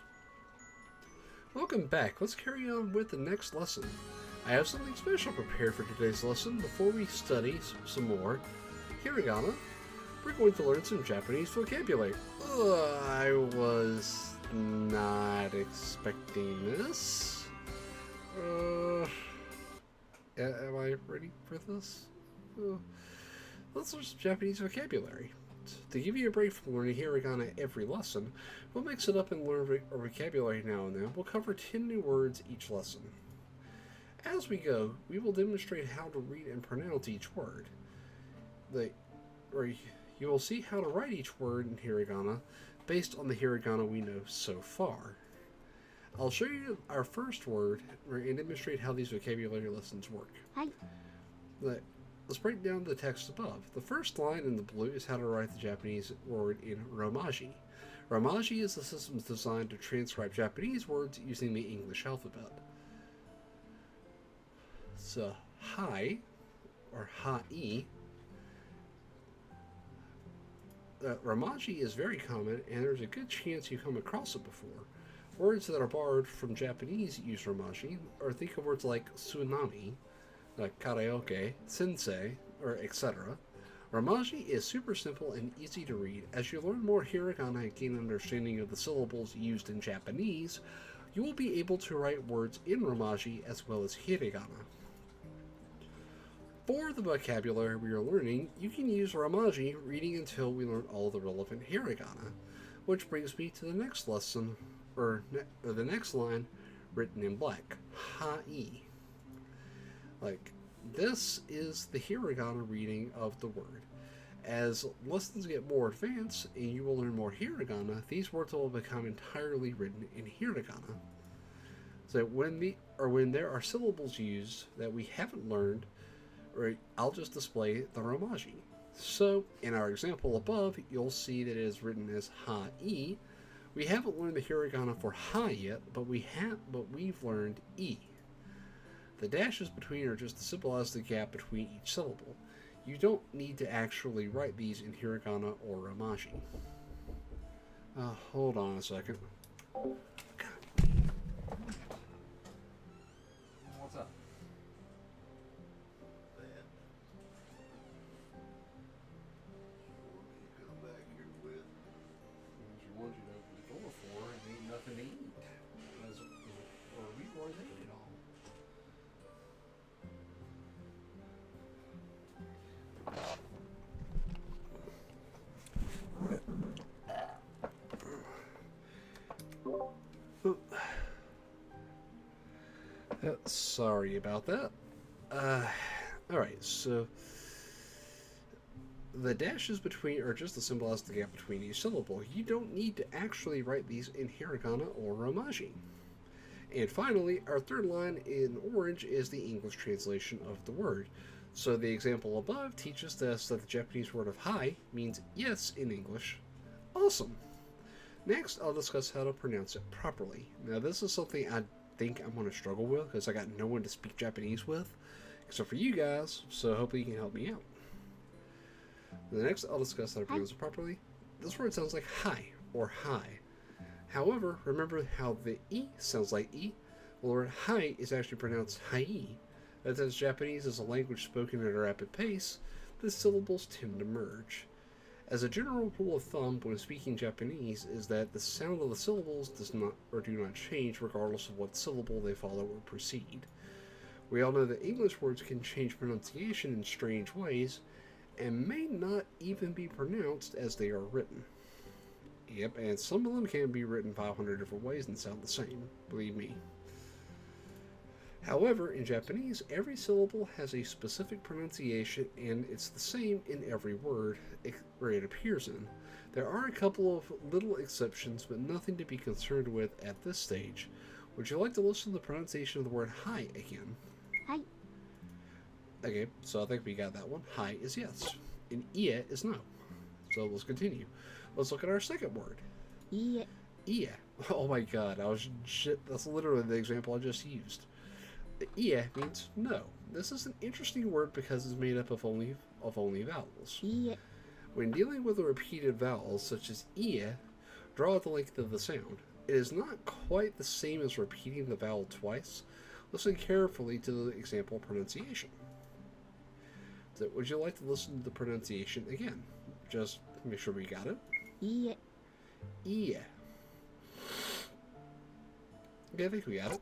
Welcome back. Let's carry on with the next lesson. I have something special prepared for today's lesson. Before we study some more Hirigana, we're going to learn some Japanese vocabulary. I was not expecting this. Am I ready for this? Let's learn some Japanese vocabulary. To give you a break from learning Hiragana every lesson, we'll mix it up and learn our vocabulary now and then. We'll cover 10 new words each lesson. As we go, we will demonstrate how to read and pronounce each word. You will see how to write each word in Hiragana based on the Hiragana we know so far. I'll show you our first word and demonstrate how these vocabulary lessons work. Hi. Let's break down the text above. The first line in the blue is how to write the Japanese word in Romaji. Romaji is a system designed to transcribe Japanese words using the English alphabet. So, hi, or hai. Romaji is very common, and there's a good chance you come across it before. Words that are borrowed from Japanese use Romaji, or think of words like tsunami, like karaoke, sensei, or etc. Romaji is super simple and easy to read. As you learn more Hiragana and gain an understanding of the syllables used in Japanese, you will be able to write words in Romaji as well as Hiragana. For the vocabulary we are learning, you can use Romaji reading until we learn all the relevant Hiragana, which brings me to the next lesson, or the next line written in black, hai. This is the Hiragana reading of the word. As lessons get more advanced and you will learn more Hiragana, these words will become entirely written in Hiragana. So when there are syllables used that we haven't learned, I'll just display the Romaji. So in our example above, you'll see that it is written as ha-i. We haven't learned the Hiragana for ha yet, but we've learned e. The dashes between are just as simple as the gap between each syllable. You don't need to actually write these in Hiragana or Romaji. Hold on a second. What's up? Ones you open the door for and ain't nothing to eat. Or we've already ate it all. Sorry about that. Uh, Alright, so the dashes between are just to symbolize the gap between each syllable. You don't need to actually write these in hiragana or romaji. And finally, our third line in orange is the English translation of the word. So the example above teaches us that the Japanese word of hi means yes in English. Awesome! Next, I'll discuss how to pronounce it properly. Now, this is something I think I'm going to struggle with because I got no one to speak Japanese with, except for you guys, so hopefully you can help me out. The next, I'll discuss how to pronounce it properly. This word sounds like hi or hi. However, remember how the E sounds like E? Well, the word hi is actually pronounced hai. That as Japanese is a language spoken at a rapid pace, the syllables tend to merge. As a general rule of thumb when speaking Japanese is that the sound of the syllables does not or do not change regardless of what syllable they follow or precede. We all know that English words can change pronunciation in strange ways and may not even be pronounced as they are written. Yep, and some of them can be written 500 different ways and sound the same, believe me. However, in Japanese, every syllable has a specific pronunciation and it's the same in every word where it appears in. There are a couple of little exceptions, but nothing to be concerned with at this stage. Would you like to listen to the pronunciation of the word hi again? Hi. Okay, so I think we got that one. Hi is yes, and ie is no. So let's continue. Let's look at our second word. Ie. Ie. Oh my god, that's literally the example I just used. The ie means no. This is an interesting word because it's made up of only vowels. Ie. When dealing with the repeated vowels, such as ie, draw out the length of the sound. It is not quite the same as repeating the vowel twice. Listen carefully to the example pronunciation. So, would you like to listen to the pronunciation again? Just make sure we got it. Ie. Ie. Okay, I think we got it.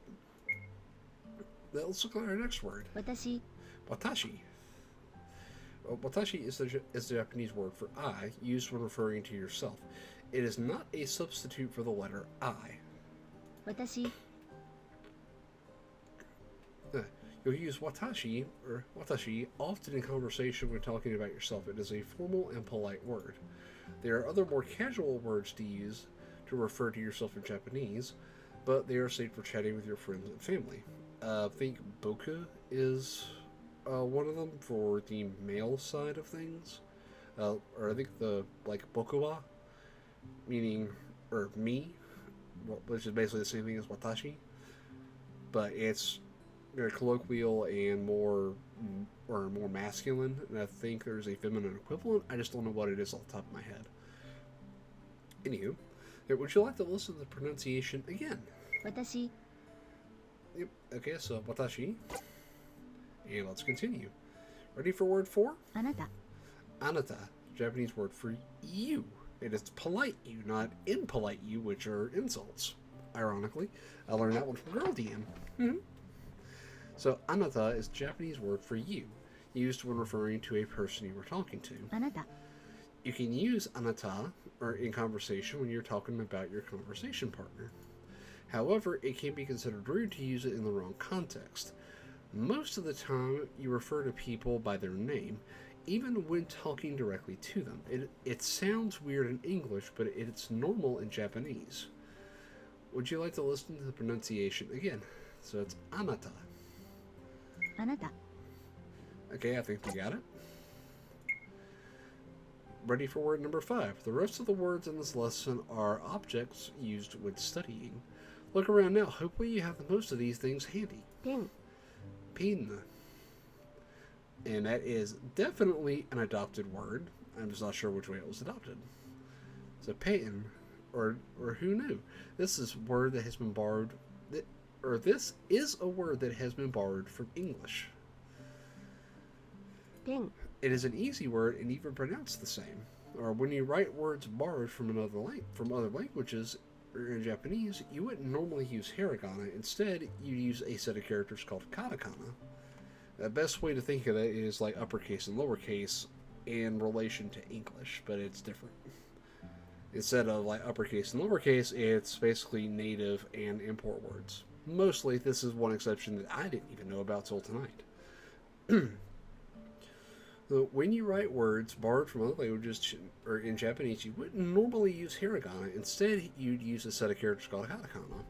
Now let's look at our next word. Watashi. Watashi. Watashi is the Japanese word for I, used when referring to yourself. It is not a substitute for the letter I. Watashi. You'll use watashi or watashi often in conversation when talking about yourself. It is a formal and polite word. There are other more casual words to use to refer to yourself in Japanese, but they are safe for chatting with your friends and family. I think boku is one of them for the male side of things. Or I think boku wa, meaning, or me, which is basically the same thing as watashi, but it's colloquial and more masculine, and I think there's a feminine equivalent. I just don't know what it is off the top of my head. Anywho, would you like to listen to the pronunciation again? Watashi. Yep. Okay, so watashi. And let's continue. Ready for word 4? Anata. Anata, Japanese word for you. It is polite you, not impolite you, which are insults. Ironically, I learned that one from Girl DM. Mm-hmm. So, anata is Japanese word for you, used when referring to a person you were talking to. Anata. You can use anata or in conversation when you're talking about your conversation partner. However, it can be considered rude to use it in the wrong context. Most of the time, you refer to people by their name, even when talking directly to them. It sounds weird in English, but it's normal in Japanese. Would you like to listen to the pronunciation again? So it's anata. Anata. Okay, I think we got it. Ready for word number 5. The rest of the words in this lesson are objects used when studying. Look around now. Hopefully you have most of these things handy. Pen. Pin. And that is definitely an adopted word. I'm just not sure which way it was adopted. So pen, or who knew? This is a word that has been borrowed, this is a word that has been borrowed from English. Pen. It is an easy word and even pronounced the same. Or when you write words borrowed from other languages, or in Japanese, you wouldn't normally use hiragana. Instead, you use a set of characters called katakana. The best way to think of that is like uppercase and lowercase in relation to English, but it's different. Instead of like uppercase and lowercase, it's basically native and import words. Mostly, this is one exception that I didn't even know about till tonight. So when you write words borrowed from other languages or in Japanese, you wouldn't normally use hiragana. Instead, you'd use a set of characters called katakana,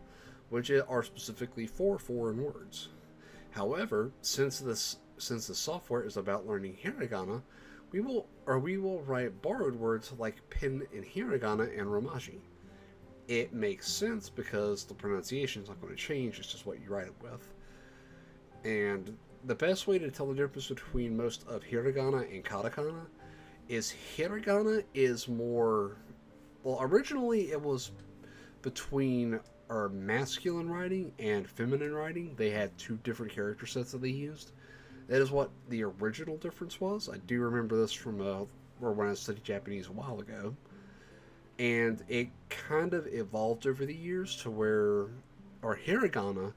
which are specifically for foreign words. However, since the software is about learning hiragana, we will write borrowed words like pin in hiragana and romaji. It makes sense because the pronunciation is not going to change; it's just what you write it with. And the best way to tell the difference between most of hiragana and katakana is hiragana is more. Well, originally it was between our masculine writing and feminine writing. They had two different character sets that they used. That is what the original difference was. I do remember this from when I studied Japanese a while ago. And it kind of evolved over the years to where our hiragana,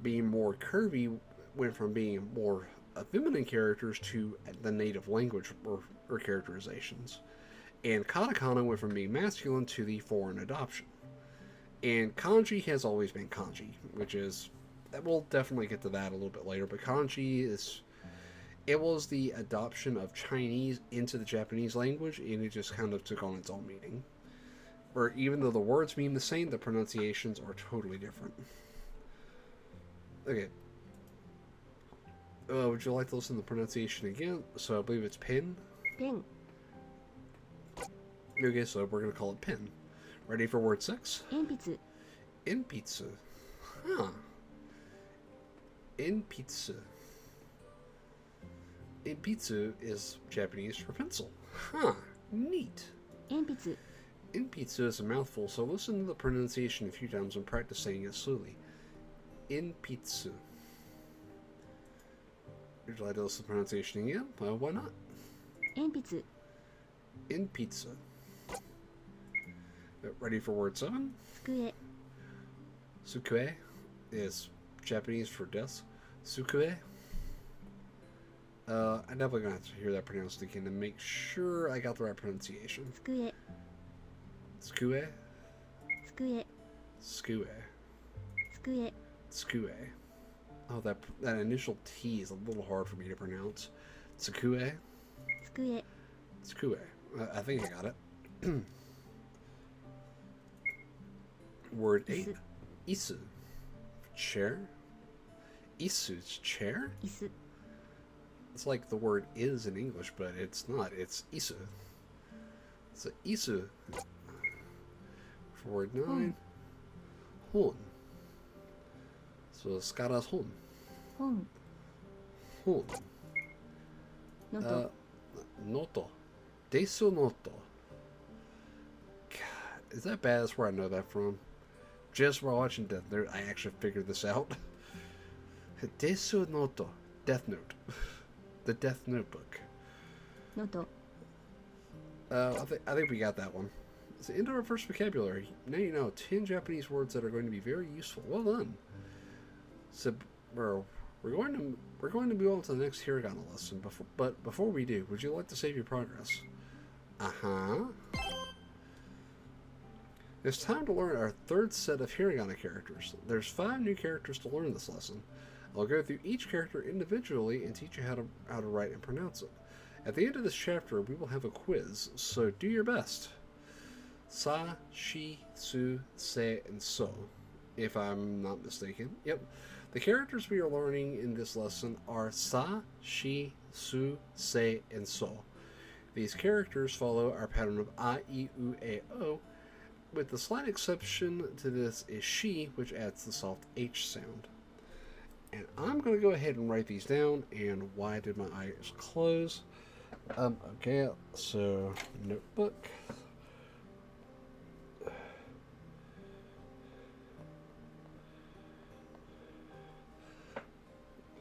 being more curvy, went from being more feminine characters to the native language or characterizations. And katakana went from being masculine to the foreign adoption. And kanji has always been kanji, which is, we'll definitely get to that a little bit later, but kanji it was the adoption of Chinese into the Japanese language, and it just kind of took on its own meaning. Where even though the words mean the same, the pronunciations are totally different. Okay. Would you like to listen to the pronunciation again? So I believe it's pin. Pin. Okay, so we're going to call it pin. Ready for word 6? 鉛筆 Inpitsu. Huh. Inpitsu. Inpitsu is Japanese for pencil. Huh. Neat. 鉛筆 Inpitsu is a mouthful, so listen to the pronunciation a few times and practice saying it slowly. Inpitsu. Would you like to listen to the pronunciation again? Well, why not? 鉛筆 Inpitsu. Ready for word 7? 机 Sukue is Japanese for desk. Sukue. I'm definitely going to have to hear that pronounced again to make sure I got the right pronunciation. 机 Skue? 机 Skue. 机 Skue. Oh, that initial T is a little hard for me to pronounce. Tsukue? 机 Skue. I think I got it. Word 8. Isu. Chair? Isu's chair? 椅子 It's like the word is in English, but it's not. It's isu. So isu. For word 9. Hon. So skara's hon. 本 Hon. のと Noto. Desu noto. God, is that bad? That's where I know that from. Just while watching Death Note, I actually figured this out. Desu noto. Death Note. The Death Notebook. のと I think we got that one. It's the end of our first vocabulary. Now you know 10 Japanese words that are going to be very useful. Well done. So we're going to move on to the next hiragana lesson. But before we do, would you like to save your progress? It's time to learn our third set of hiragana characters. There's 5 new characters to learn this lesson. I'll go through each character individually and teach you how to write and pronounce it. At the end of this chapter, we will have a quiz, so do your best. Sa, shi, su, se, and so, if I'm not mistaken. Yep. The characters we are learning in this lesson are sa, shi, su, se, and so. These characters follow our pattern of a, I, u, e, o, with the slight exception to this is she, which adds the soft H sound. And I'm going to go ahead and write these down. And why did my eyes close? Okay, so notebook.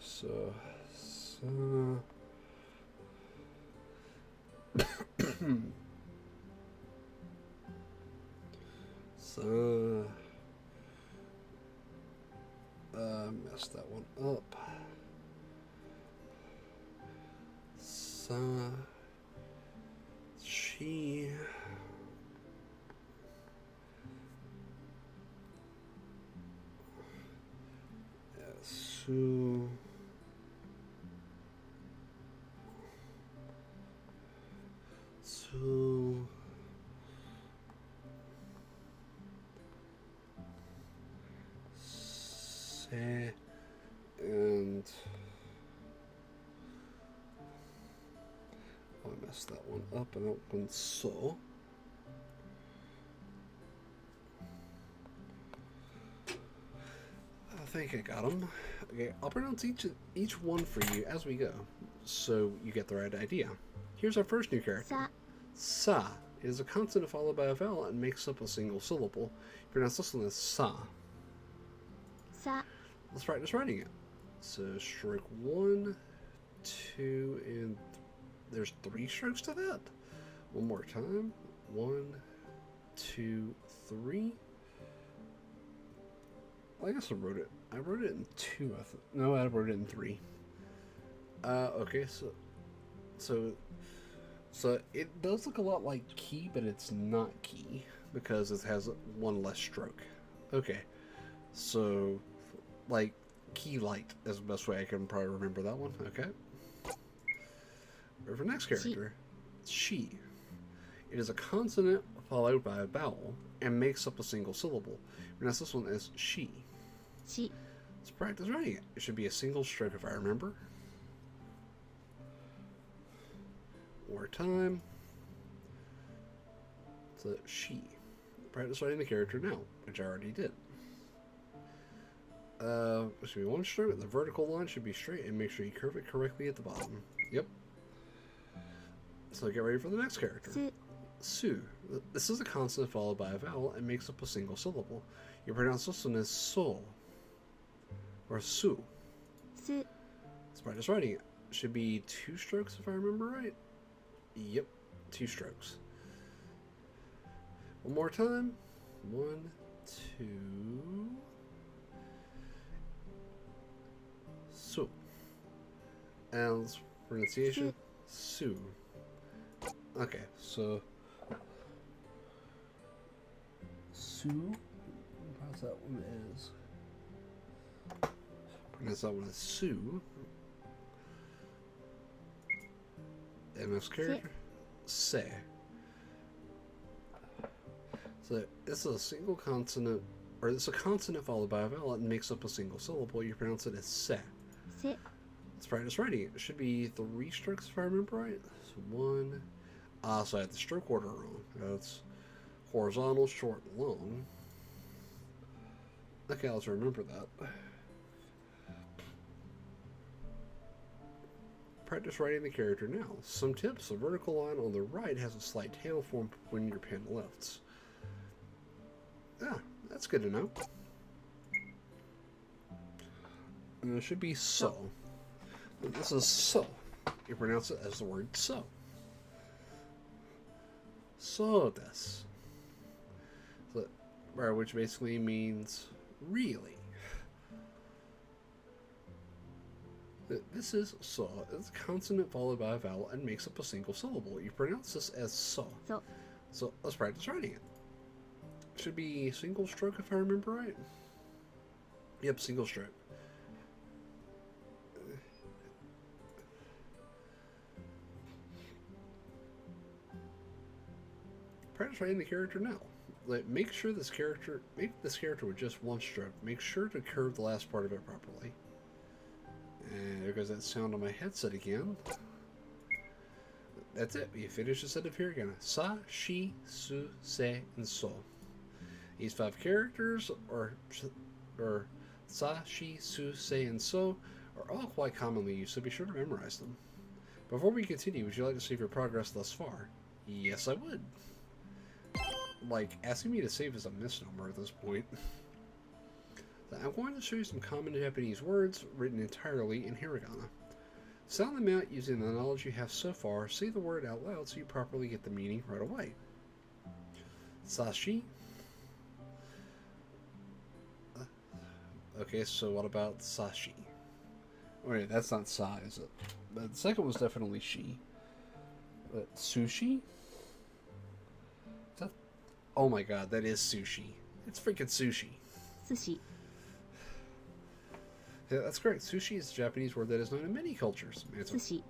So messed that one up. She. Su. Su. Se. And. Oh, I messed that one up and opened so. I think I got them. Okay, I'll pronounce each one for you as we go, so you get the right idea. Here's our first new character. Sa. It is a consonant followed by a vowel and makes up a single syllable. You pronounce this one as sa. Sa. Let's practice writing it. So stroke 1, 2, and there's 3 strokes to that. One more time. 1, 2, 3. Well, I guess I wrote it in 2. No, I wrote it in 3. Okay, so it does look a lot like key, but it's not key because it has one less stroke. Okay, so like key light is the best way I can probably remember that one. Okay. For next character, she. It is a consonant followed by a vowel and makes up a single syllable. Pronounce this one as she. She. Let's practice writing it. It should be a single stroke if I remember. One more time. So she. Practice writing the character now, which I already did. It should be one stroke. The vertical line should be straight, and make sure you curve it correctly at the bottom. Yep. So get ready for the next character. Su. This is a consonant followed by a vowel and makes up a single syllable. You pronounce this one as so. Or su. Su. Let's practice writing it. Should be 2 strokes if I remember right. Yep, 2 strokes. One more time. 1, 2. Su. And pronunciation. Su. Okay, so Su. Pronounce that one as. Pronounce that one as Su. And this character, Se. So this is a single consonant, or it's a consonant followed by a vowel and makes up a single syllable. You pronounce it as Se. Se. Let's practice writing it. It should be 3 strokes if I remember right. So 1. So I had the stroke order wrong. That's horizontal, short, and long. Okay, let's remember that. Practice writing the character now. Some tips. The vertical line on the right has a slight tail form when your pen lifts. Yeah, that's good to know. And it should be so. This is so. You pronounce it as the word so. So des. So, which basically means really. This is so. It's a consonant followed by a vowel and makes up a single syllable. You pronounce this as so. So let's practice writing it. It should be single stroke if I remember right. Yep, single stroke. Practice writing the character now. Make this character with just 1 stroke. Make sure to curve the last part of it properly. And there goes that sound on my headset again. That's it. We finished the set of Hirigana. Sa, shi, su, se, and so. These 5 characters, or sa, shi, su, se, and so, are all quite commonly used, so be sure to memorize them. Before we continue, would you like to save your progress thus far? Yes, I would. Like, asking me to save is a misnomer at this point. I'm going to show you some common Japanese words written entirely in Hiragana. Sound them out using the knowledge you have so far. Say the word out loud so you properly get the meaning right away. Sashi. Okay, so what about sashi? Wait, that's not sa, is it? The second was definitely shi. But sushi? Oh my god, that is sushi. It's freaking sushi. Sushi. Yeah, that's correct. Sushi is a Japanese word that is known in many cultures. It's 寿司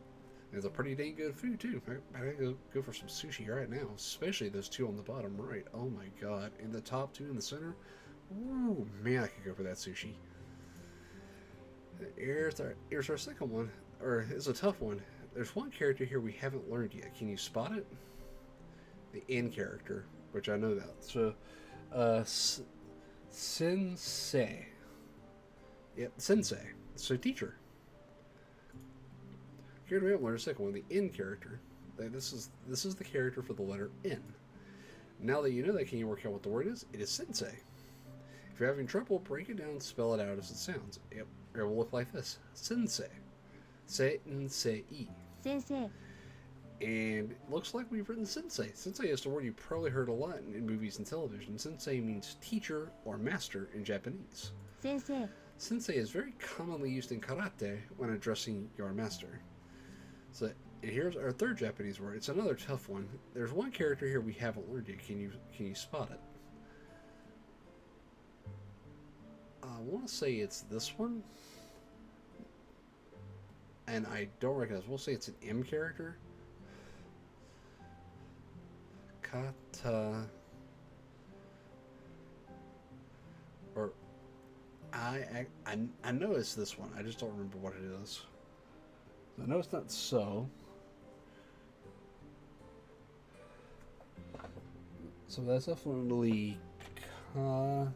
a pretty dang good food, too. I gotta go for some sushi right now, especially those two on the bottom right. Oh my god. And the top two in the center. Ooh, man, I could go for that sushi. Here's our second one. Or, it's a tough one. There's one character here we haven't learned yet. Can you spot it? The N character, which I know that. So, sensei. Yep, sensei. So teacher. Here we have learned a second one, the N character. This is the character for the letter N. Now that you know that, can you work out what the word is? It is sensei. If you're having trouble, break it down and spell it out as it sounds. Yep, it will look like this. Sensei. Sensei. 先生 And it looks like we've written sensei. Sensei is the word you probably heard a lot in movies and television. Sensei means teacher or master in Japanese. 先生 Sensei is very commonly used in karate when addressing your master. So, and here's our third Japanese word. It's another tough one. There's one character here we haven't learned yet. Can you spot it? I want to say it's this one. And I don't recognize. We'll say it's an M character. Kata. Or I know it's this one. I just don't remember what it is. I know it's not so. So that's definitely oh.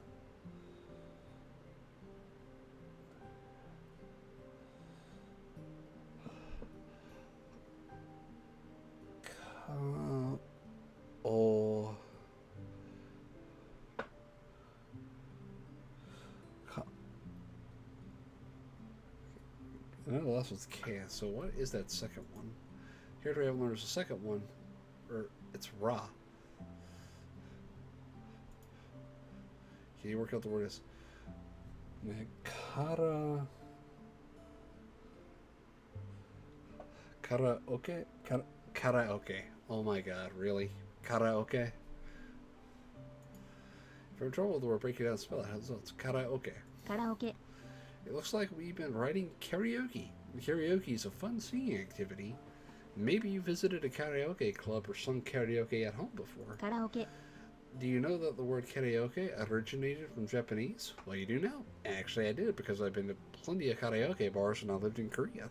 No, the last one's K. So what is that second one? Here we have learned there's a second one, or it's Ra. Can you work out the word is? Karaoke? Karaoke. Oh my god, really? Karaoke? If you're in trouble with the word, break it down and spell it. It's karaoke. カラオケ It looks like we've been writing karaoke. Karaoke is a fun singing activity. Maybe you visited a karaoke club or sung karaoke at home before. カラオケ Do you know that the word karaoke originated from Japanese? Well, you do now. Actually, I did because I've been to plenty of karaoke bars when I lived in Korea.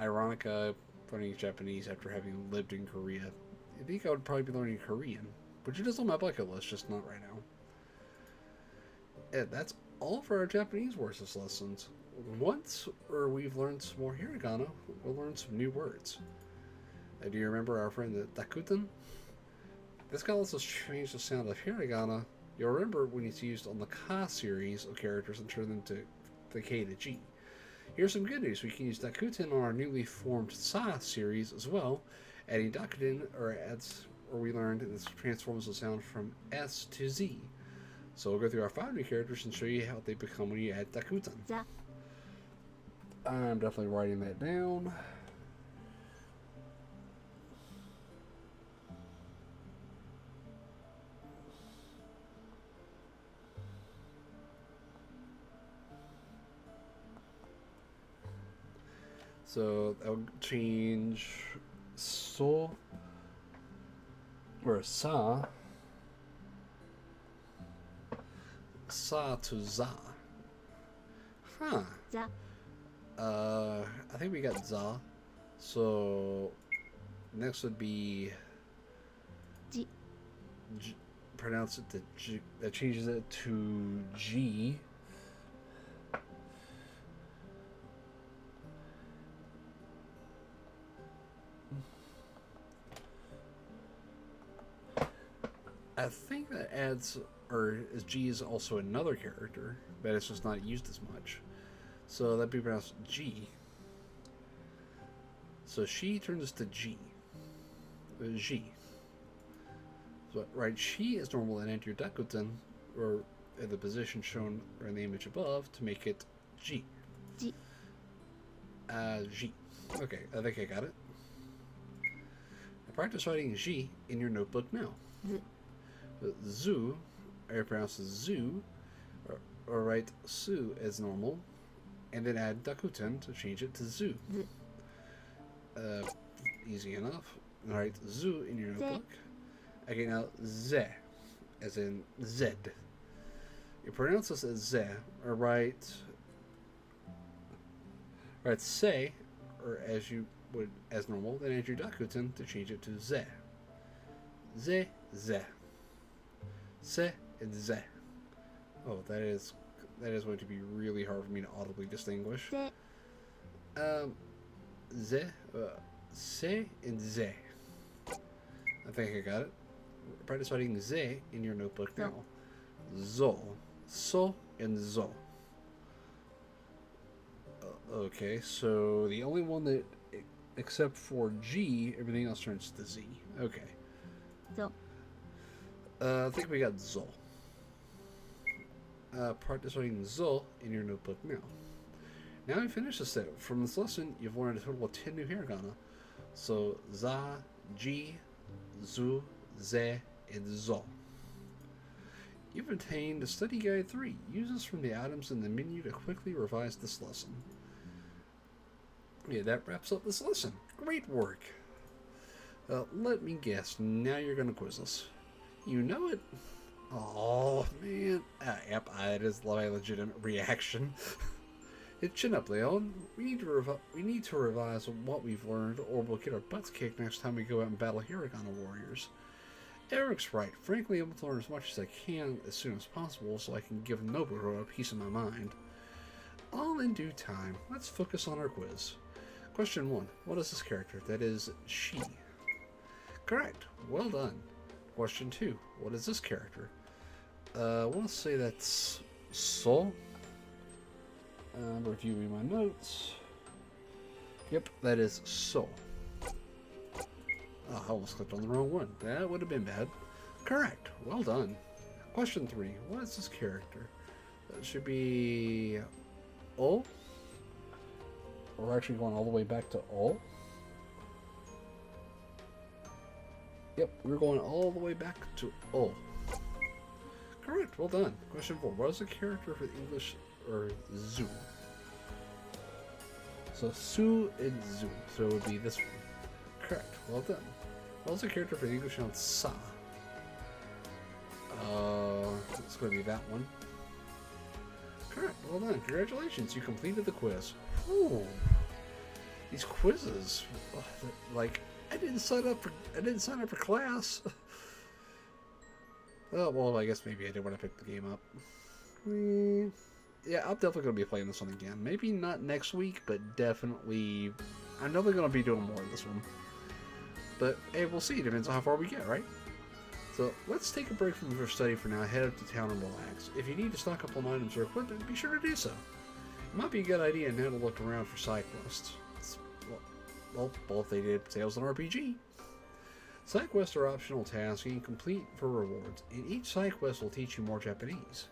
Ironic, learning Japanese after having lived in Korea. I think I would probably be learning Korean, which it is on my bucket list, just not right now. And that's all for our Japanese words this lessons. Once we've learned some more hiragana, we'll learn some new words. Do you remember our friend the Dakuten? This guy lets us change the sound of hiragana. You'll remember when it's used on the ka series of characters and turn them to the K to G. Here's some good news. We can use Dakuten on our newly formed Sa series as well. Adding Dakuten we learned this transforms the sound from S to Z. So we'll go through our 5 new characters and show you how they become when you add Dakuten. ザ I'm definitely writing that down. So that would change so or sa to za. Huh. ザ I think we got za. So next would be じ pronounce it to G. That changes it to G. I think that adds, or G is also another character, but it's just not used as much. So that'd be pronounced G. So she turns to G. G. So, right, she is normal and enter your Dakuten, or in the position shown or in the image above, to make it G. G. G. Okay, I think I got it. Now practice writing G in your notebook now. ず Zu, I pronounce Zu, or write Su as normal, And then add dakuten to change it to zu. Zu. Easy enough. Alright, zu in your Ze. notebook. Okay, now ze, as in zed. You pronounce this as ze, or write se, or as you would as normal, then add your dakuten to change it to ze. Ze, ze. Se and ze. Oh, that is going to be really hard for me to audibly distinguish. Ze. Ze, se and ze. I think I got it. Practice writing ze in your notebook now. Zo. So and zo. Okay, so the only one that, except for G, everything else turns to Z. Okay. Zo. I think we got zo. Practice writing zo in your notebook now. Now we finished this set. From this lesson, you've learned a total of 10 new hiragana. So, za, ji, zu, ze, and zo. You've obtained Study Guide 3. Use this from the items in the menu to quickly revise this lesson. Yeah, that wraps up this lesson. Great work. Let me guess. Now you're going to quiz us. You know it. Oh, man. Yep, that is my legitimate reaction. Chin up, Leon. We need to revise what we've learned, or we'll get our butts kicked next time we go out and battle Hiragana warriors. Eric's right. Frankly, I want to learn as much as I can as soon as possible so I can give Nobuo a piece of my mind. All in due time. Let's focus on our quiz. Question 1. What is this character? That is she. Correct. Well done. Question 2. What is this character? I want to say that's So. Reviewing my notes. Yep, that is So. Oh, I almost clicked on the wrong one. That would have been bad. Correct. Well done. Question 3. What is this character? That should be O. We're actually going all the way back to O. Yep, we're going all the way back to O. Correct. Well done. Question 4. What is the character for the English or Zu? So Su and Zu. So it would be this one. Correct. Well done. What is the character for the English sound Sa? It's going to be that one. Correct. Well done. Congratulations. You completed the quiz. Whew. These quizzes, like, I didn't sign up for class. Oh, well, I guess maybe I did when I picked the game up. Yeah, I'm definitely going to be playing this one again. Maybe not next week, but definitely, I'm definitely going to be doing more of this one. But, hey, we'll see. It depends on how far we get, right? So, let's take a break from your study for now, head up to town and relax. If you need to stock up on items or equipment, be sure to do so. It might be a good idea now to look around for side quests. Well, both they did sales and RPG. Side quests are optional tasks you can complete for rewards, and each side quest will teach you more Japanese.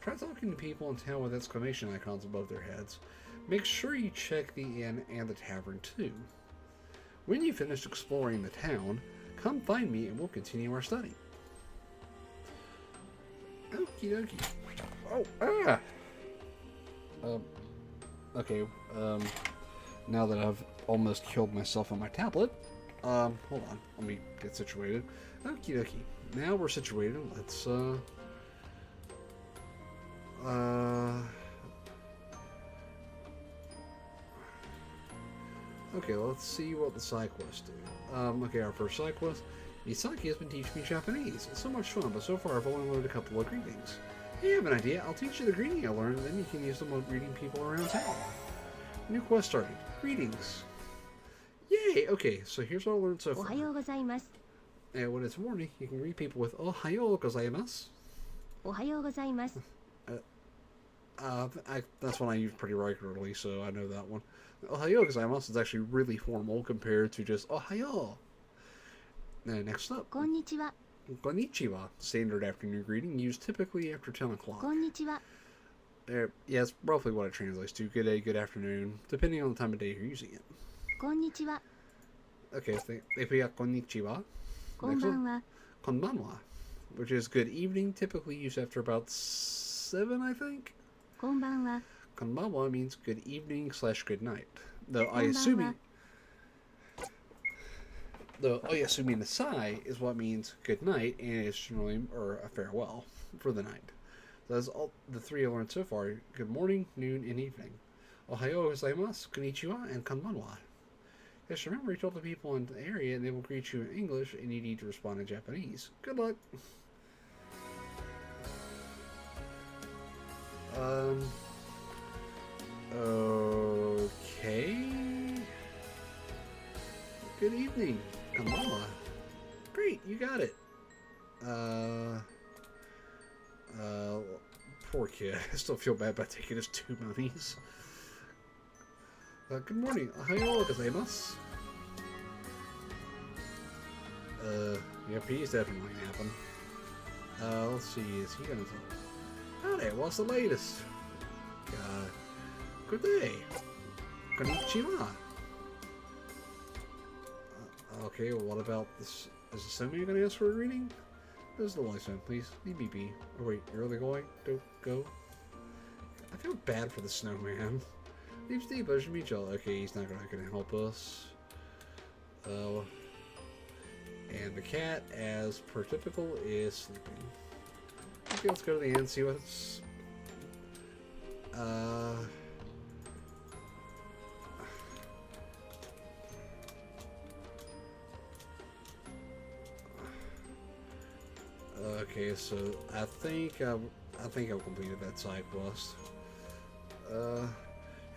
Try talking to people in town with exclamation icons above their heads. Make sure you check the inn and the tavern too. When you finish exploring the town, come find me and we'll continue our study. Okie dokie. Oh, ah! Okay, now that I've almost killed myself on my tablet, hold on, let me get situated. Okie dokie. Now we're situated, let's, okay, let's see what the side quests do. Okay, our first side quest. Misaki has been teaching me Japanese. It's so much fun, but so far I've only learned a couple of greetings. Hey, I have an idea. I'll teach you the greeting I learned, and then you can use them when greeting people around town. New quest started. Greetings. Yay! Okay, so here's what I learned so far. And when it's morning, you can greet people with Ohayo gozaimasu. That's one I use pretty regularly, so I know that one. Ohayo gozaimasu is actually really formal compared to just Ohayo. Next up. Konnichiwa. Konnichiwa. Standard afternoon greeting used typically after 10 o'clock. Konnichiwa. Yeah, it's roughly what it translates to. Good day, good afternoon, depending on the time of day you're using it. Konnichiwa. Okay, if we got konnichiwa. Konbanwa. Konbanwa, which is good evening, typically used after about 7, I think. Konbanwa. konbanwa means good evening / good night. Though こんばんは。 oyasumi nasai is what means good night and is generally or a farewell for the night. So that's all the three I learned so far. Good morning, noon, and evening. Ohayo gozaimasu, konnichiwa, and konbanwa. Just remember, you told the people in the area and they will greet you in English and you need to respond in Japanese. Good luck. Okay. Good evening, konbanwa. Great, you got it. Poor kid. I still feel bad about taking his 2 monies. Good morning. Ohayo gozaimasu. Yeah, P's definitely happen. Let's see, is he gonna talk? Howdy, what's the latest? Good day. Konnichiwa. Okay, well, what about this? Is the snowman gonna ask for a reading? This is the voice man, please. Leave me be. Oh wait, you're really going? Don't go. I feel bad for the snowman. Leave Steve, pleasure to meet y'all. Okay, he's not gonna help us. And the cat, as per typical, is sleeping. Okay, let's go to the end and see what's. Okay, so I think I've completed that side quest. Hello,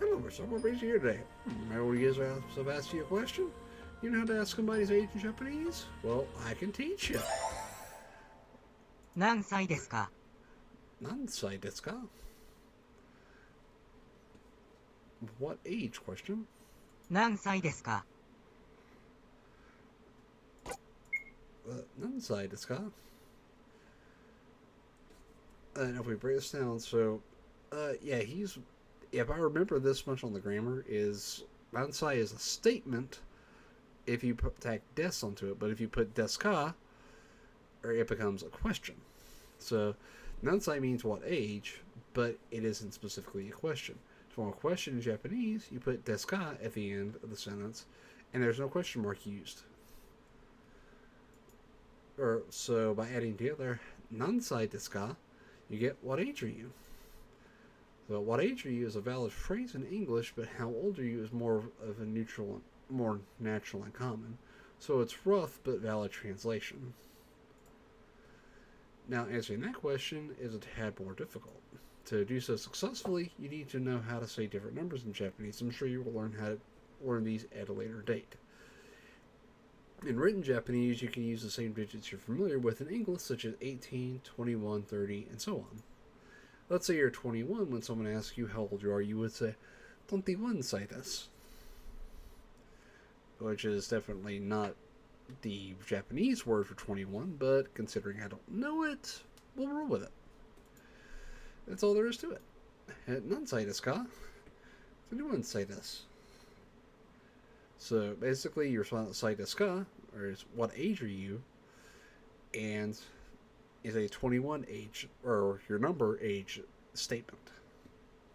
Mr. What brings you here today? Remember when you guys have asked you a question? You know how to ask somebody's age in Japanese? Well, I can teach you. 何歳ですか? 何歳ですか? What age question? 何歳ですか? 何歳ですか? And if we break this down, so, yeah, if I remember this much on the grammar, is nansai is a statement if you tack des onto it, but if you put desu ka, or it becomes a question. So, nansai means what age, but it isn't specifically a question. To form a question in Japanese, you put desu ka at the end of the sentence, and there's no question mark used. So, by adding together, nansai desu ka, you get what age are you? So, what age are you is a valid phrase in English, but how old are you is more of a neutral, more natural and common. So, it's rough but valid translation. Now, answering that question is a tad more difficult. To do so successfully, you need to know how to say different numbers in Japanese. I'm sure you will learn how to learn these at a later date. In written Japanese, you can use the same digits you're familiar with in English, such as 18, 21, 30, and so on. Let's say you're 21. When someone asks you how old you are, you would say, 21 sai desu. Which is definitely not the Japanese word for 21, but considering I don't know it, we'll roll with it. That's all there is to it. Nansai desu ka? 21 sai desu. So basically, your response sai desu ka, or is what age are you, and is a 21 age, or your number age statement.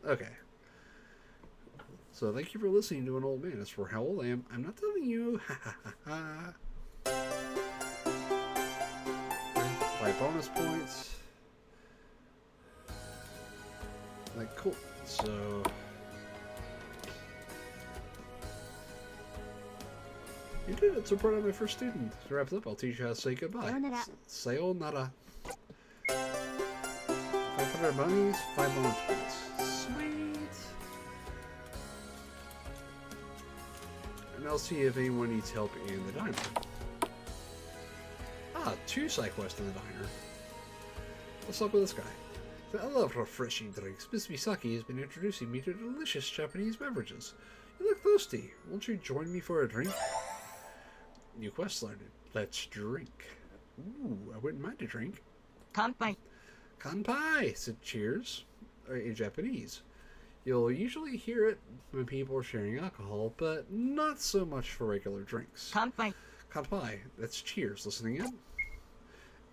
Okay. So thank you for listening to an old man. As for how old I am, I'm not telling you. Ha ha ha ha. By bonus points. Like, cool. So. You did it. So proud of my first student. To wrap it up, I'll teach you how to say goodbye. Sayonara. 500 monies, 5 bonus points. Sweet. And I'll see if anyone needs help in the diner. 2 side quests in the diner. Let's talk with this guy. I love refreshing drinks. Miss Misaki has been introducing me to delicious Japanese beverages. You look thirsty. Won't you join me for a drink? New quest learned. Let's drink. Ooh, I wouldn't mind a drink. Kanpai. Kanpai, said cheers, in Japanese. You'll usually hear it when people are sharing alcohol, but not so much for regular drinks. Kanpai. Kanpai, that's cheers. Listening in?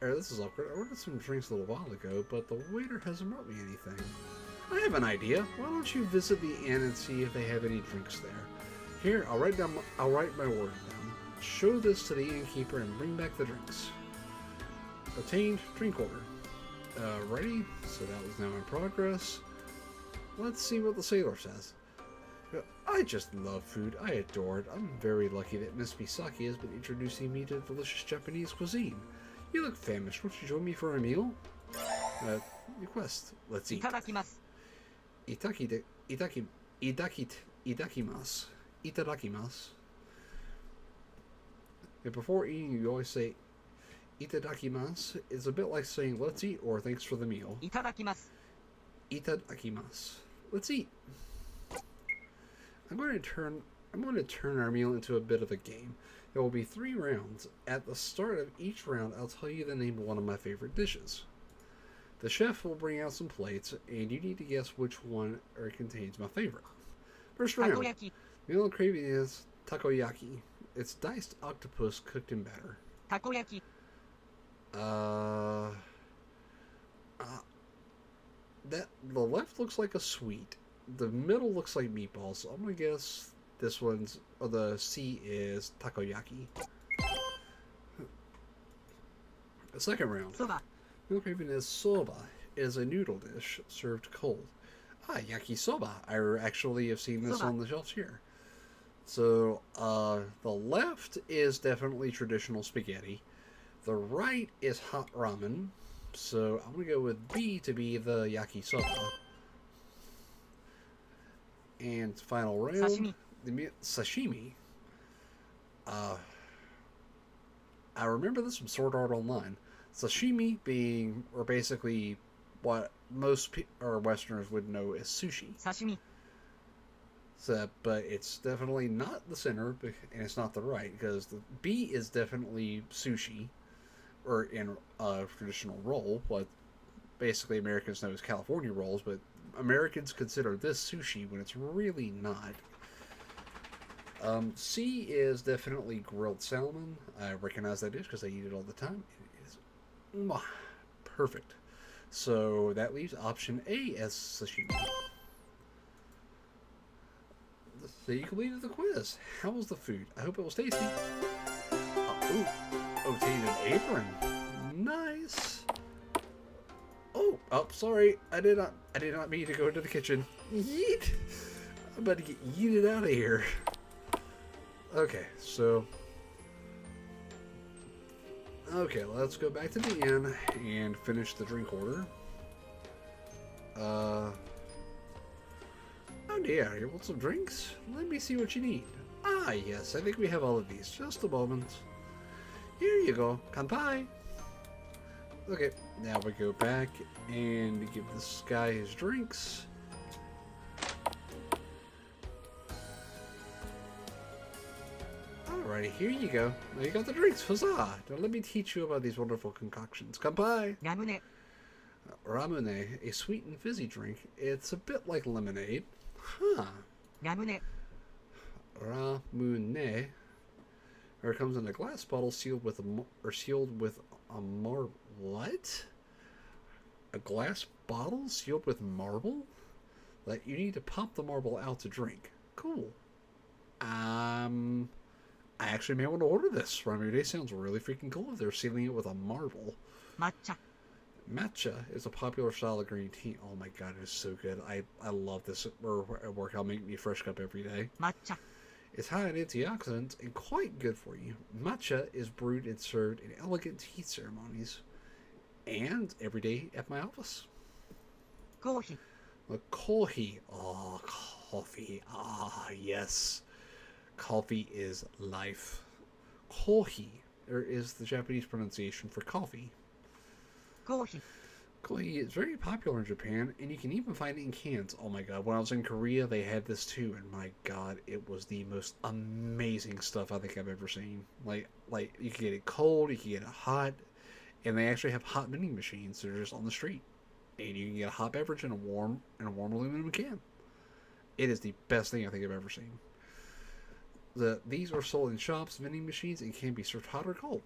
This is awkward. I ordered some drinks a little while ago, but the waiter hasn't brought me anything. I have an idea. Why don't you visit the inn and see if they have any drinks there? Here, I'll write my order down. Show this to the innkeeper and bring back the drinks. Obtained drink order. Ready? So that was now in progress. Let's see what the sailor says. I just love food. I adore it. I'm very lucky that Miss Misaki has been introducing me to delicious Japanese cuisine. You look famished. Won't you join me for a meal? Request. Let's eat. Itadakimasu. Itadakimasu. Itadakimasu. And before eating, you always say itadakimasu. It's a bit like saying let's eat or thanks for the meal. Itadakimasu. Itadakimasu. Let's eat. I'm going to turn our meal into a bit of a game. There will be 3 rounds. At the start of each round, I'll tell you the name of one of my favorite dishes. The chef will bring out some plates, and you need to guess which one contains my favorite. First round. Takoyaki. Meal I'm craving is takoyaki. It's diced octopus cooked in batter. Takoyaki. That the left looks like a sweet. The middle looks like meatballs. So I'm gonna guess this one's, or the C is takoyaki. The second round. Soba. Meal craving is soba. It is a noodle dish served cold. Yakisoba. I actually have seen this Soba. on the shelves here. So, the left is definitely traditional spaghetti. The right is hot ramen. So, I'm going to go with B to be the yakisoba. And final round. Sashimi. Sashimi. I remember this from Sword Art Online. Sashimi being, or basically, what most Westerners would know as sushi. Sashimi. So, but it's definitely not the center, and it's not the right, because the B is definitely sushi, or in a traditional roll, what basically Americans know as California rolls, but Americans consider this sushi when it's really not. C is definitely grilled salmon. I recognize that dish because I eat it all the time. It is perfect. So that leaves option A as sashimi. So you completed the quiz. How was the food? I hope it was tasty. Obtained an apron. Nice. Oh, sorry. I did not mean to go into the kitchen. Yeet. I'm about to get yeeted out of here. Okay, so... Okay, let's go back to the inn and finish the drink order. Oh dear, you want some drinks? Let me see what you need. Ah, yes, I think we have all of these. Just a moment. Here you go. Kanpai! Okay, now we go back and give this guy his drinks. Alrighty, here you go. Now you got the drinks. Huzzah! Now let me teach you about these wonderful concoctions. Kanpai! Ramune. Ramune, a sweet and fizzy drink. It's a bit like lemonade. Huh. Ramune. Ramune. Or it comes in a glass bottle sealed with a what? A glass bottle sealed with marble? Like you need to pop the marble out to drink. Cool. I actually may want to order this. Ramune sounds really freaking cool if they're sealing it with a marble. Matcha. Matcha is a popular style of green tea. Oh my god, it's so good. I love this at work. I'll make me a fresh cup every day. Matcha. It's high in antioxidants and quite good for you. Matcha is brewed and served in elegant tea ceremonies and every day at my office. Kohi. Coffee. Oh, coffee. Ah, yes. Coffee is life. Kohi is the Japanese pronunciation for coffee. Kohi. Kohi is very popular in Japan, and you can even find it in cans. Oh my god, when I was in Korea, they had this too, and my god, it was the most amazing stuff I think I've ever seen. Like you can get it cold, you can get it hot, and they actually have hot vending machines that are just on the street, and you can get a hot beverage in a warm aluminum can. It is the best thing I think I've ever seen. These are sold in shops, vending machines, and can be served hot or cold.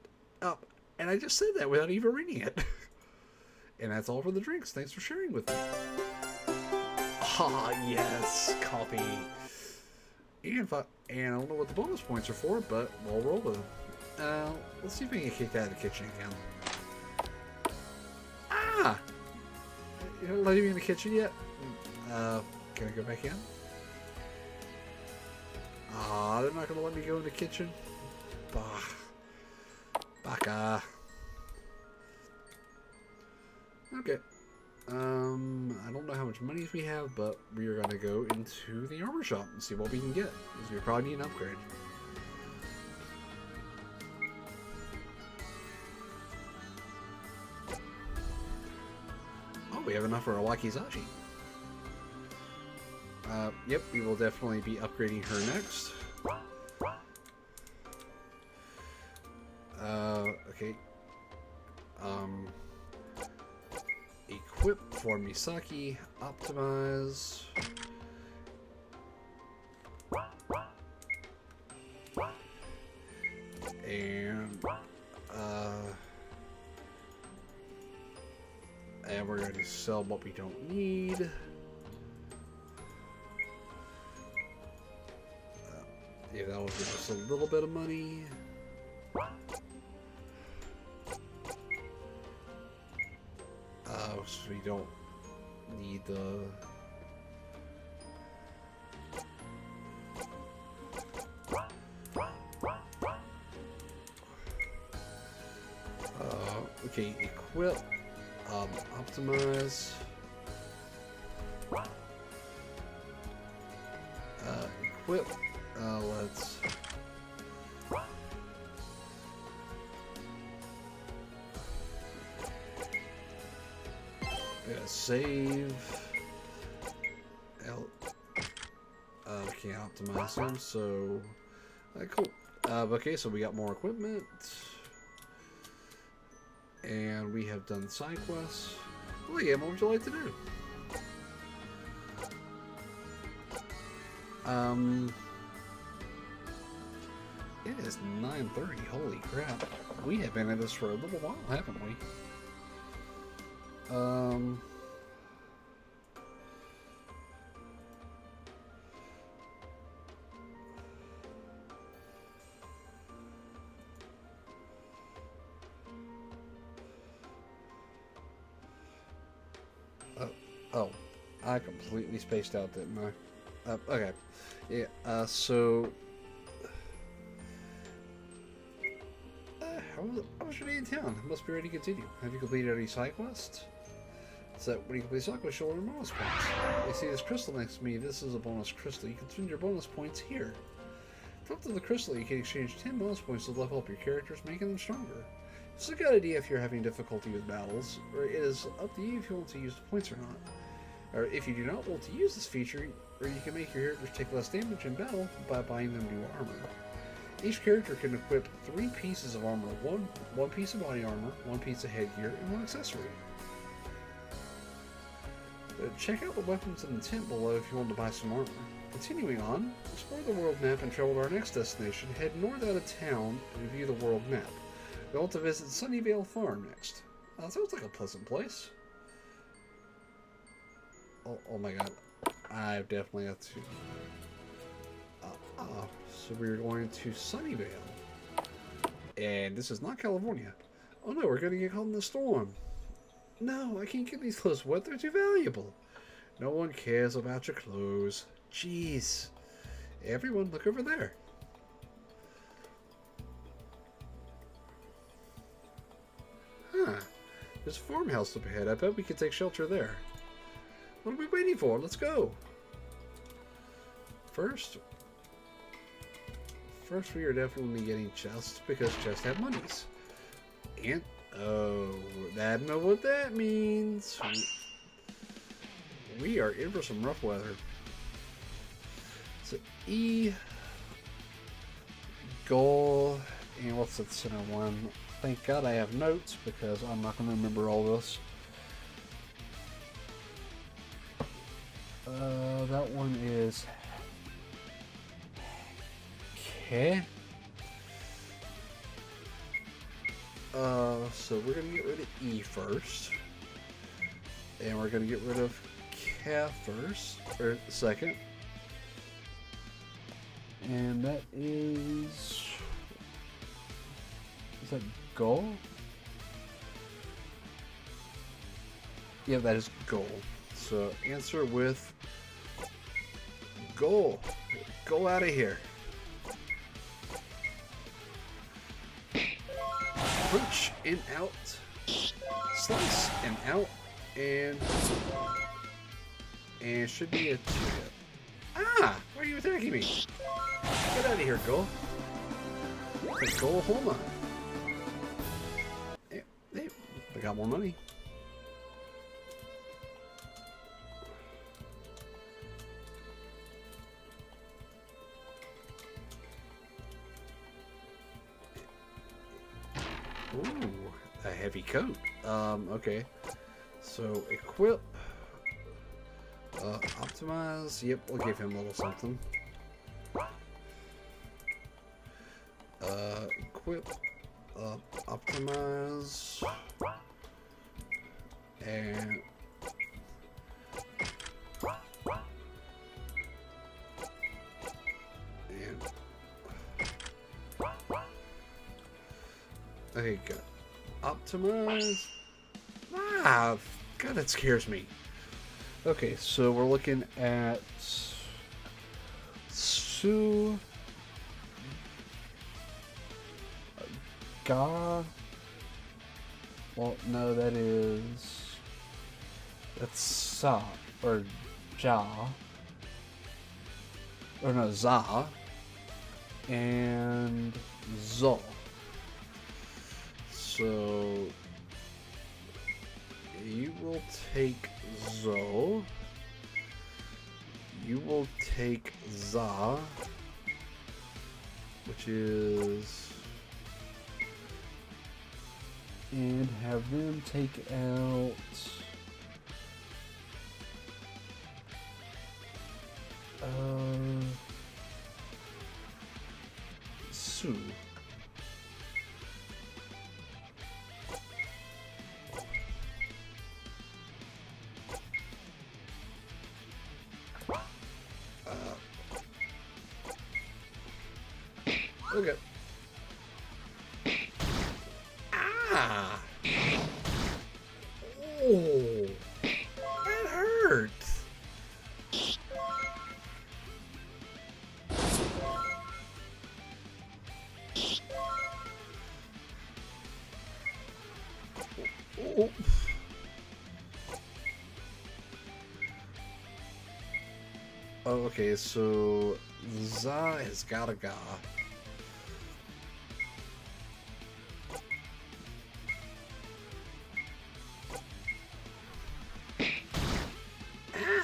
And I just said that without even reading it. And that's all for the drinks. Thanks for sharing with me. Ah, yes, coffee. And I don't know what the bonus points are for, but we'll roll with them. Let's see if we can get kicked out of the kitchen again. Ah! You haven't let me in the kitchen yet? Can I go back in? Ah, they're not gonna let me go in the kitchen? Bah. Baka. Okay. I don't know how much money we have, but we are gonna go into the armor shop and see what we can get, because we probably need an upgrade. Oh, we have enough for a wakizashi. Yep, we will definitely be upgrading her next. Okay. Equip for Misaki, optimize. And we're going to sell what we don't need. Yeah, that will give us a little bit of money. So we don't need the... okay, equip, optimize, equip, let's... save. Can't optimize him, so cool. Okay, so we got more equipment, and we have done side quests. Well, yeah, what would you like to do? It is 9:30. Holy crap! We have been at this for a little while, haven't we? Oh, I completely spaced out, didn't I? Okay. Yeah, so... how was your day in town? Must be ready to continue. Have you completed any side quests? So, when you complete side quests, you'll earn bonus points. You see this crystal next to me? This is a bonus crystal. You can spend your bonus points here. Drop to the crystal, you can exchange 10 bonus points to level up your characters, making them stronger. It's a good idea if you're having difficulty with battles, or it is up to you if you want to use the points or not. Or if you do not want to use this feature, or you can make your characters take less damage in battle by buying them new armor. Each character can equip 3 pieces of armor, one piece of body armor, 1 piece of headgear, and 1 accessory. Check out the weapons in the tent below if you want to buy some armor. Continuing on, explore the world map and travel to our next destination. Head north out of town and view the world map. We want to visit Sunnyvale Farm next. Sounds like a pleasant place. Oh my god. I definitely have to... so we're going to Sunnyvale. And this is not California. Oh no, we're going to get caught in the storm. No, I can't get these clothes wet. They're too valuable. No one cares about your clothes. Jeez. Everyone, look over there. Huh. There's a farmhouse up ahead. I bet we could take shelter there. What are we waiting for? Let's go. First we are definitely getting chests because chests have monies. And, oh, I know what that means. We are in for some rough weather. So, E, goal, and what's the center one? Thank God I have notes because I'm not going to remember all this. That one is okay. So we're gonna get rid of E first, and we're gonna get rid of have first, or second. And that is that goal? Yeah, that is goal. So answer with goal. Go out of here. Punch and out. Slice and out. And should be a 2 hit. Ah! Why are you attacking me? Get out of here, Goal. Hey, Goal, hold on. Hey, I got more money. Ooh, a heavy coat. Okay. So, equip. Optimize. Yep, we'll give him a little something. Equip. Optimize. And... Okay, good. Optimize. Ah, God, that scares me. Okay, so we're looking at Su Ga. Well, no, that's Sa or Ja, or no, Za and Zo. So you will take Zo. You will take Za, which is, and have them take out Su. Okay. Ah! Oh! That hurt! Oh. Oh, okay, so Za has got a ga.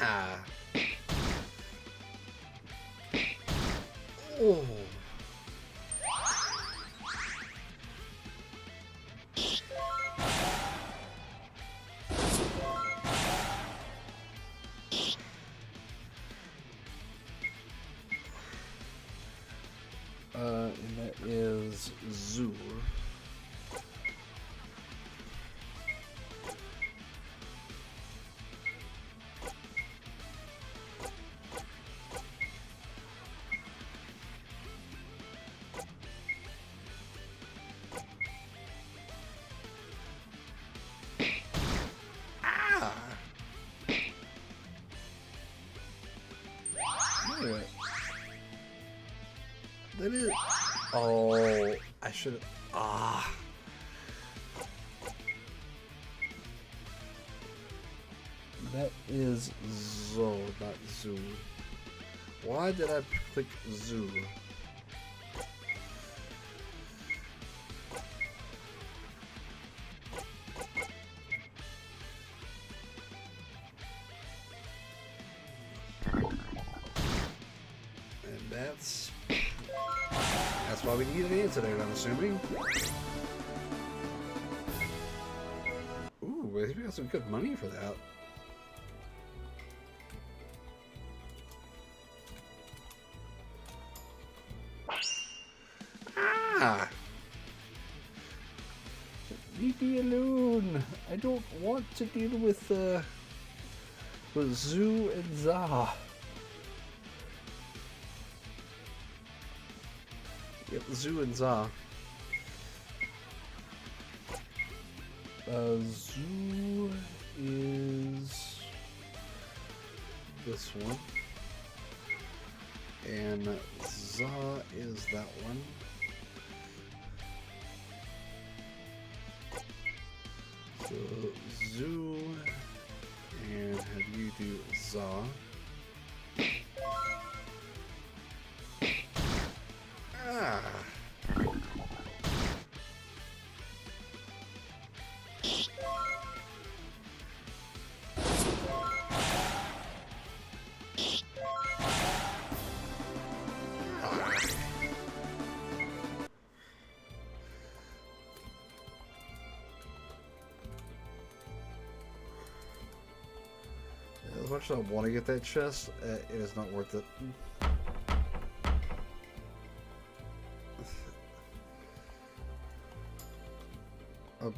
Ah! Oh! And that is Zur. Ah! Anyway. That is... Oh, I should have... Ah. That is Zo, not Zoo. Why did I click Zoo? And that's why we need an antidote, I'm assuming. Ooh, I think we got some good money for that. Ah! Leave me alone. I don't want to deal with with Zu and Za. Yep, Zu and Za. Zu is this one, and Za is that one. So Zu, and have you do Za. Ah. As much as I want to get that chest, it is not worth it.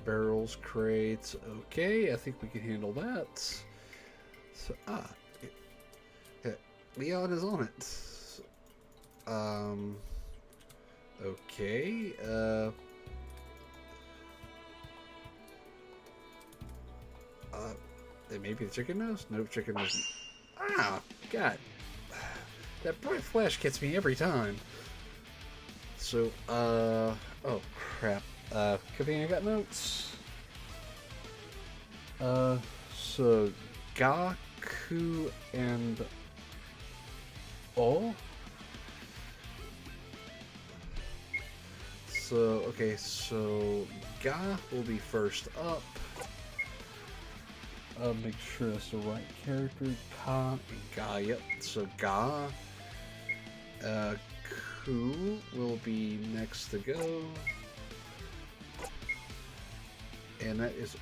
Barrels, crates, okay, I think we can handle that. So, Leon is on it. Okay, maybe the chicken nose? Nope, chicken nose. Ah, God. That bright flash gets me every time. So, oh, crap. Good thing I got notes. So, Gaku and O. So, okay, so Ga will be first up. Make sure that's the right character. Ka and Ga, yep. So Ga. Ku will be next to go. And that is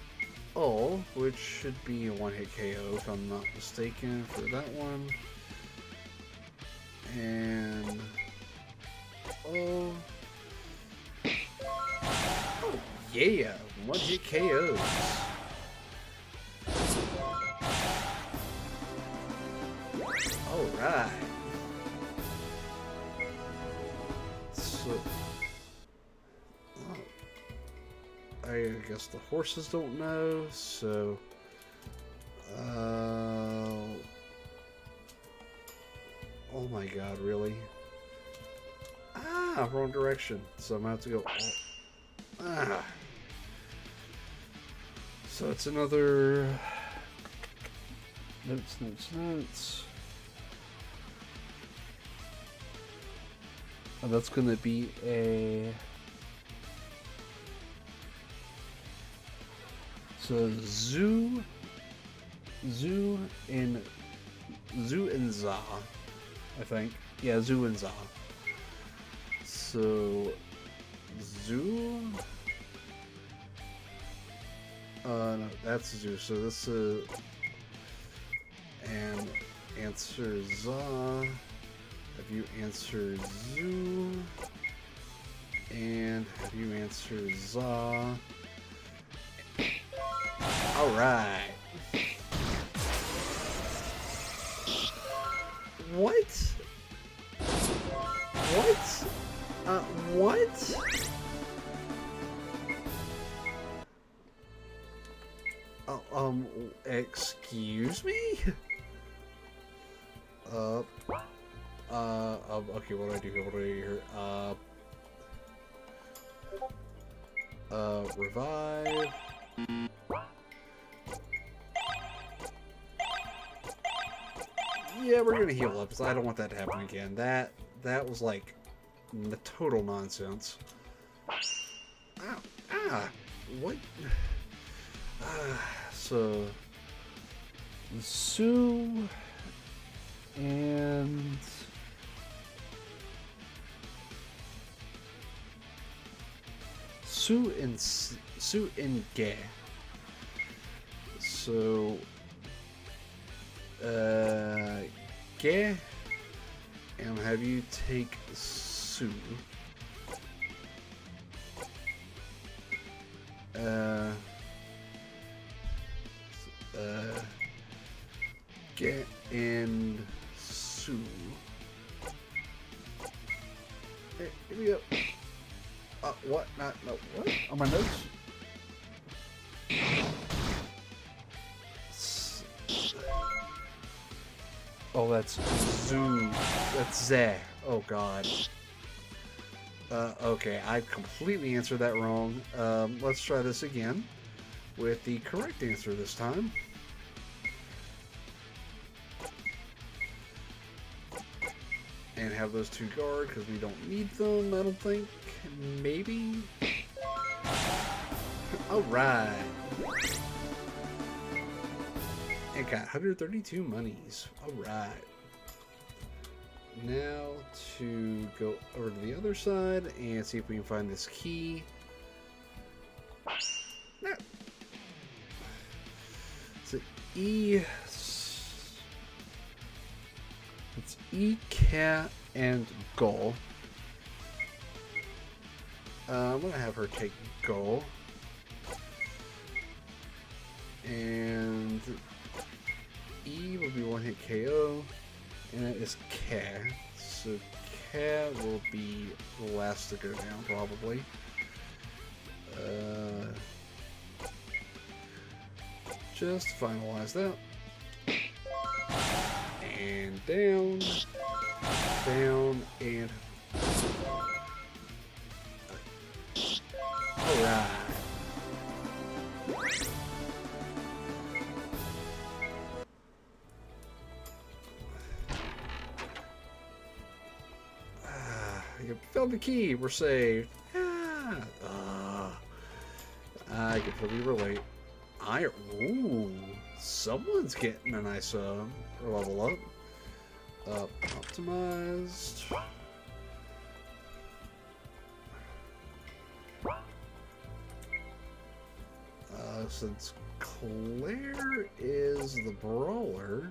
O, which should be a one-hit KO if I'm not mistaken for that one. And O. Oh yeah, one-hit KOs. Alright. So, I guess the horses don't know, so oh my god, really? Ah, wrong direction. So I'm gonna have to go. Ah. So it's another notes. Oh, that's gonna be a so Zu and Za, I think. Yeah, Zu and Za. So Zu. No, that's Zu. So this is and answer Za. Have you answer Zu, and have you answer Za. Alright. What? What? What? Excuse me? Okay, what do I do here? What do I do here? Revive. Yeah, we're gonna heal up, because I don't want that to happen again. That was like the total nonsense. Ow, ah, what? So Sue and Sue and Ge. So Ge, and have you take Sue. and Su. Hey, here we go. What? Not, no, what? On my notes? Oh, that's Zoo. That's Zeh. Oh, God. Okay, I completely answered that wrong. Let's try this again with the correct answer this time. And have those two guard because we don't need them, I don't think. Maybe? Alright. It got 132 monies. Alright. Now to go over to the other side and see if we can find this key. No. It's E, K, and Go. I'm gonna have her take Go. And E will be one hit KO. And it is K. So K will be the last to go down, probably. Just finalize that. And down. Down and... Alright. You found the key. We're saved. I can fully relate. Ooh, someone's getting a nice level up. Optimized. Since Claire is the brawler,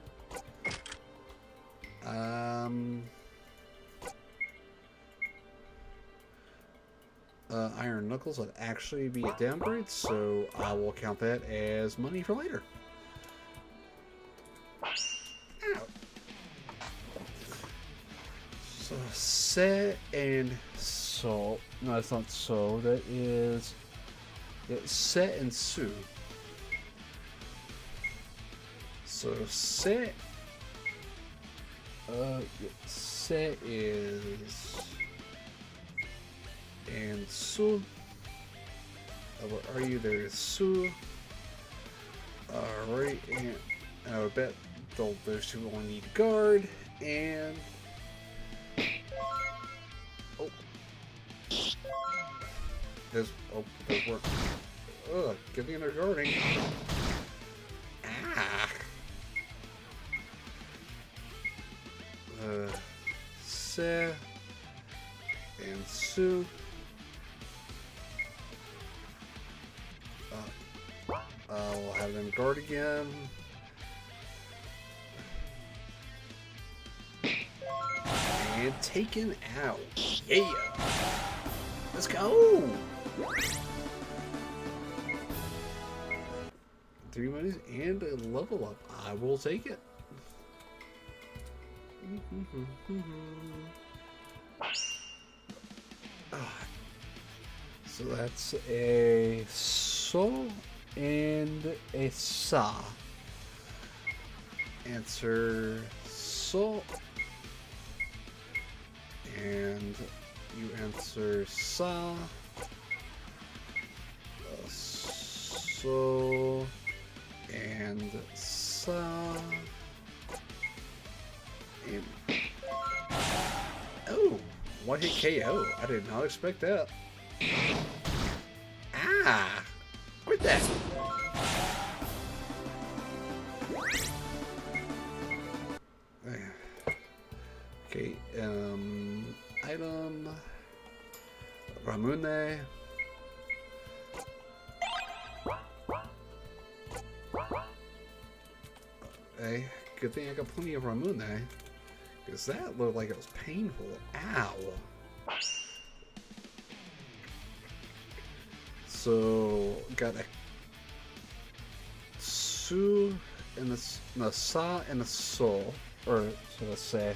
Iron Knuckles would actually be a downgrade, so I will count that as money for later. Ow. So, Se and So. No, it's not So. That is... It's Se and Su. So, Se... Se is... And Su. Where are you? There's Su. Alright, and I bet those two will need guard. And. Oh. Those work. Ugh, give me another guarding. Ah. Se. And Su. We'll have them guard again. And taken out. Yeah! Let's go! 3 monies and a level up. I will take it. So that's a So and a Sa. Answer So. And you answer Sa. So and Sa. And oh, one hit KO. I did not expect that. Ah! Quit that! Okay, item... Ramune. Okay, good thing I got plenty of Ramune. Because that looked like it was painful. Ow! So, got a Su and a Sa and a So. or so let's say,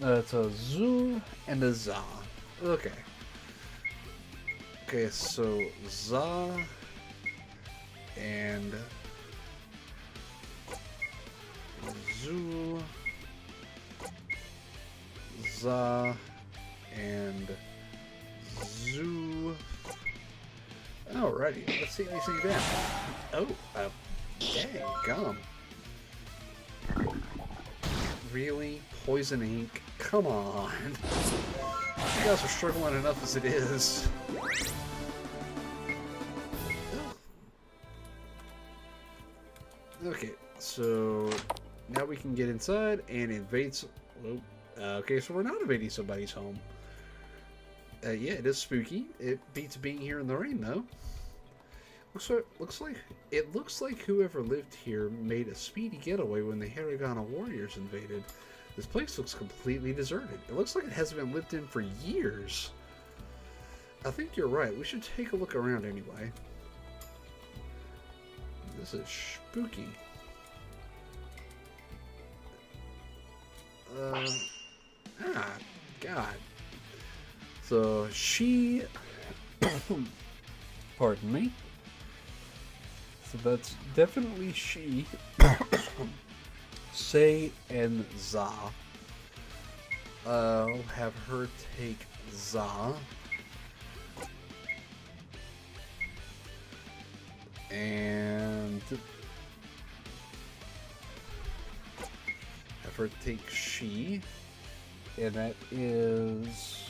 it's a zu and a za. Okay. Okay, so za and zu, za and zoo. Alrighty, let's see these things down. Oh, dang gum. Really? Poison ink? Come on. You guys are struggling enough as it is. Okay, so now we can get inside and invade. Okay, so we're not invading somebody's home. Yeah, it is spooky. It beats being here in the rain, though. Looks like whoever lived here made a speedy getaway when the Hiragana warriors invaded. This place looks completely deserted. It looks like it hasn't been lived in for years. I think you're right. We should take a look around anyway. This is spooky. God. So she, pardon me. So that's definitely she. Say and za. I'll have her take za. And have her take she. And that is...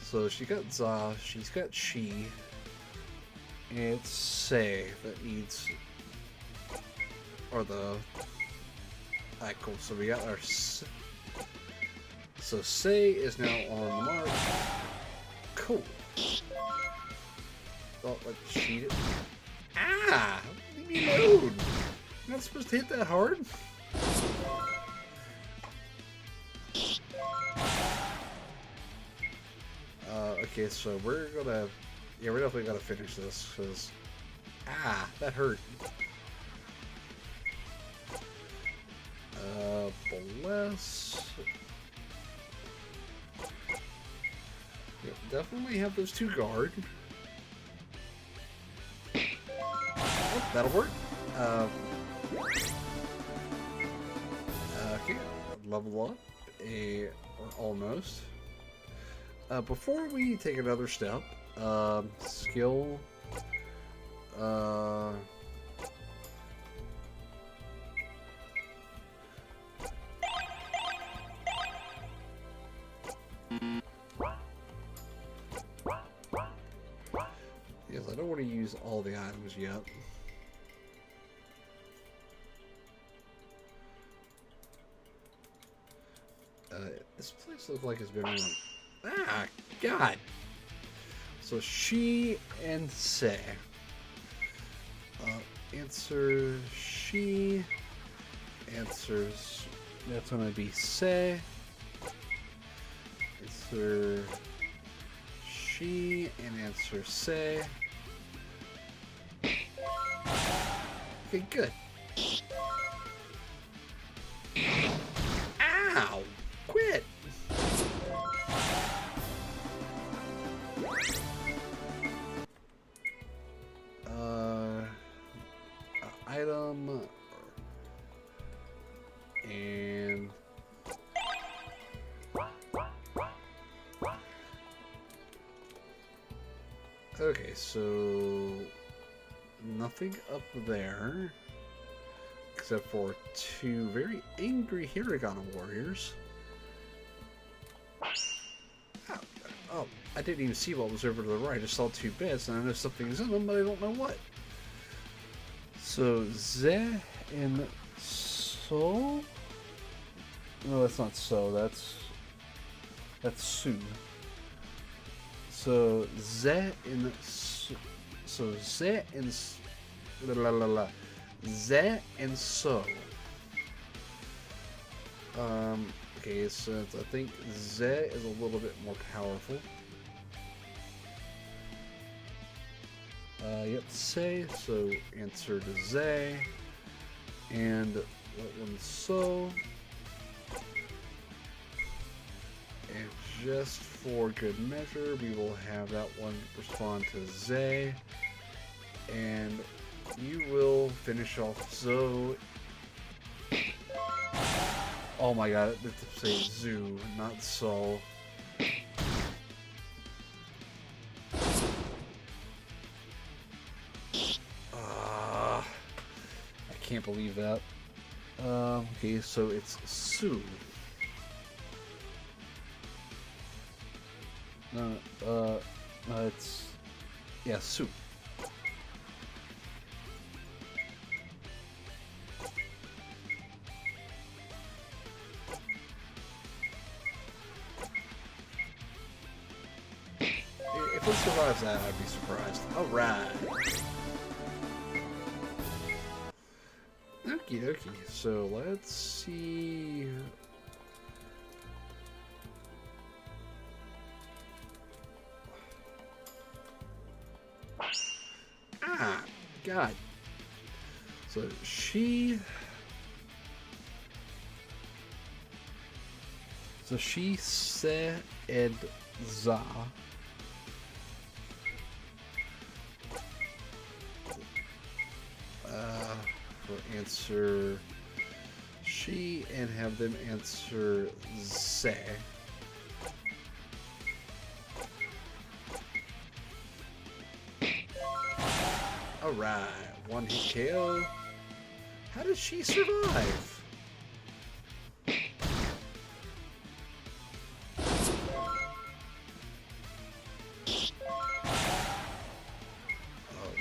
So she got za, she's got she. And it's say that needs... Or the... Alright, cool. So we got our... So say is now on the mark. Cool. Oh, like she... Ah! Leave me alone! I'm not supposed to hit that hard? Okay, so we're gonna... Yeah, we're definitely gonna finish this, because... Ah! That hurt. Bless... Yep, definitely have those two guard. Oh, that'll work. Okay, level up. Or almost. Before we take another step, skill, yes, I don't want to use all the items yet. This place looks like it's been on. Ah, God. So she and say. Answer she. Answers. That's gonna be say. Answer she and answer say. Okay, good. Ow! Quit! Item and okay, so nothing up there except for two very angry Hirigana warriors. Oh, I didn't even see what was over to the right. I just saw two beds and I know something's in them, but I don't know what. So, ze and so? No, that's not so. That's su. So, ze and so ze and ze and so. Okay, so I think ze is a little bit more powerful. Yep, say. So answer to Zay. And that one's so. And just for good measure, we will have that one respond to Zay. And you will finish off Zo. Oh my god, it's say Zoo, not So. I can't believe that. Okay, so it's Sue. No, it's, yeah, Sue. If it survives that, I'd be surprised. Alright. Okie dokie. So let's see. Ah, God. So she said za. For answer she and have them answer ze. Alright, one hit KO. How did she survive?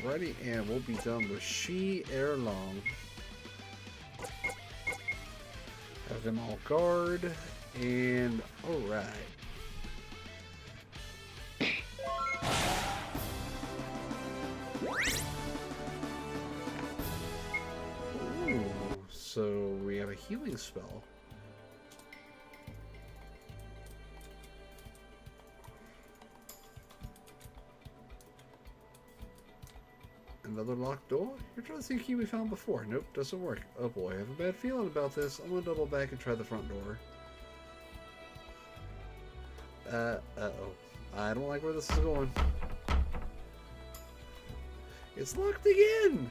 Alrighty, and we'll be done with she ere long. Have them all guard, and alright. Ooh, so we have a healing spell. Another locked door? You're trying to see a key we found before. Nope, doesn't work. Oh boy, I have a bad feeling about this. I'm gonna double back and try the front door. Uh-oh. I don't like where this is going. It's locked again!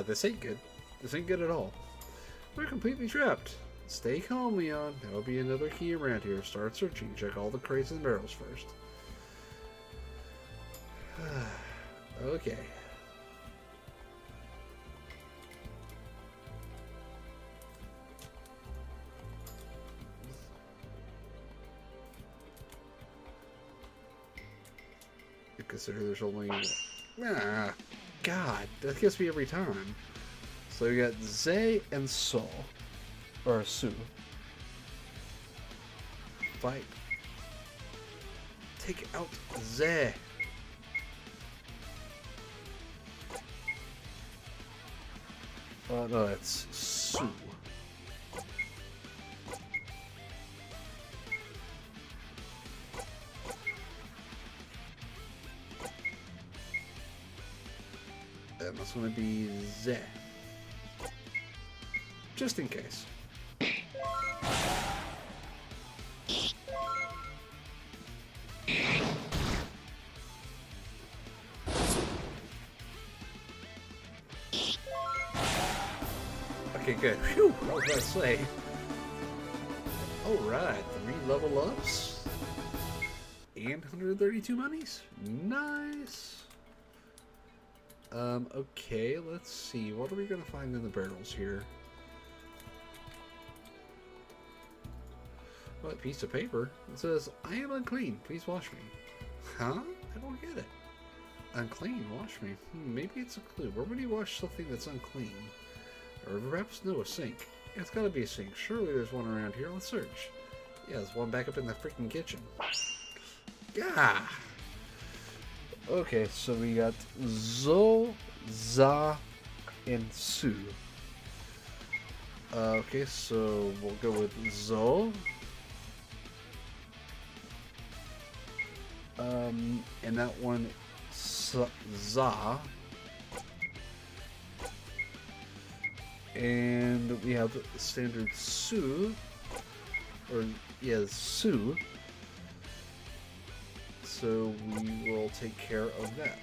This ain't good. This ain't good at all. We're completely trapped. Stay calm, Leon. There will be another key around here. Start searching. Check all the crates and barrels first. Okay. Consider there's only... Ah, God, that gets me every time. So we got Zay and So. Or Sue. Fight. Take out Zay. Oh no, it's Sue. That must want to be Z. Just in case. Okay, good. Phew, what was I say? Alright, 3 level ups. And 132 monies. Nice. Okay, let's see. What are we gonna find in the barrels here? What, piece of paper? It says, I am unclean. Please wash me. Huh? I don't get it. Unclean, wash me. Maybe it's a clue. Where would you wash something that's unclean? Or perhaps, no, a sink. It's gotta be a sink. Surely there's one around here. Let's search. Yeah, there's one back up in the freaking kitchen. Gah! Okay, so we got Zo, Za, and Su. Okay, so we'll go with Zo. And that one, za. And we have standard su, or yeah, su. So we will take care of that.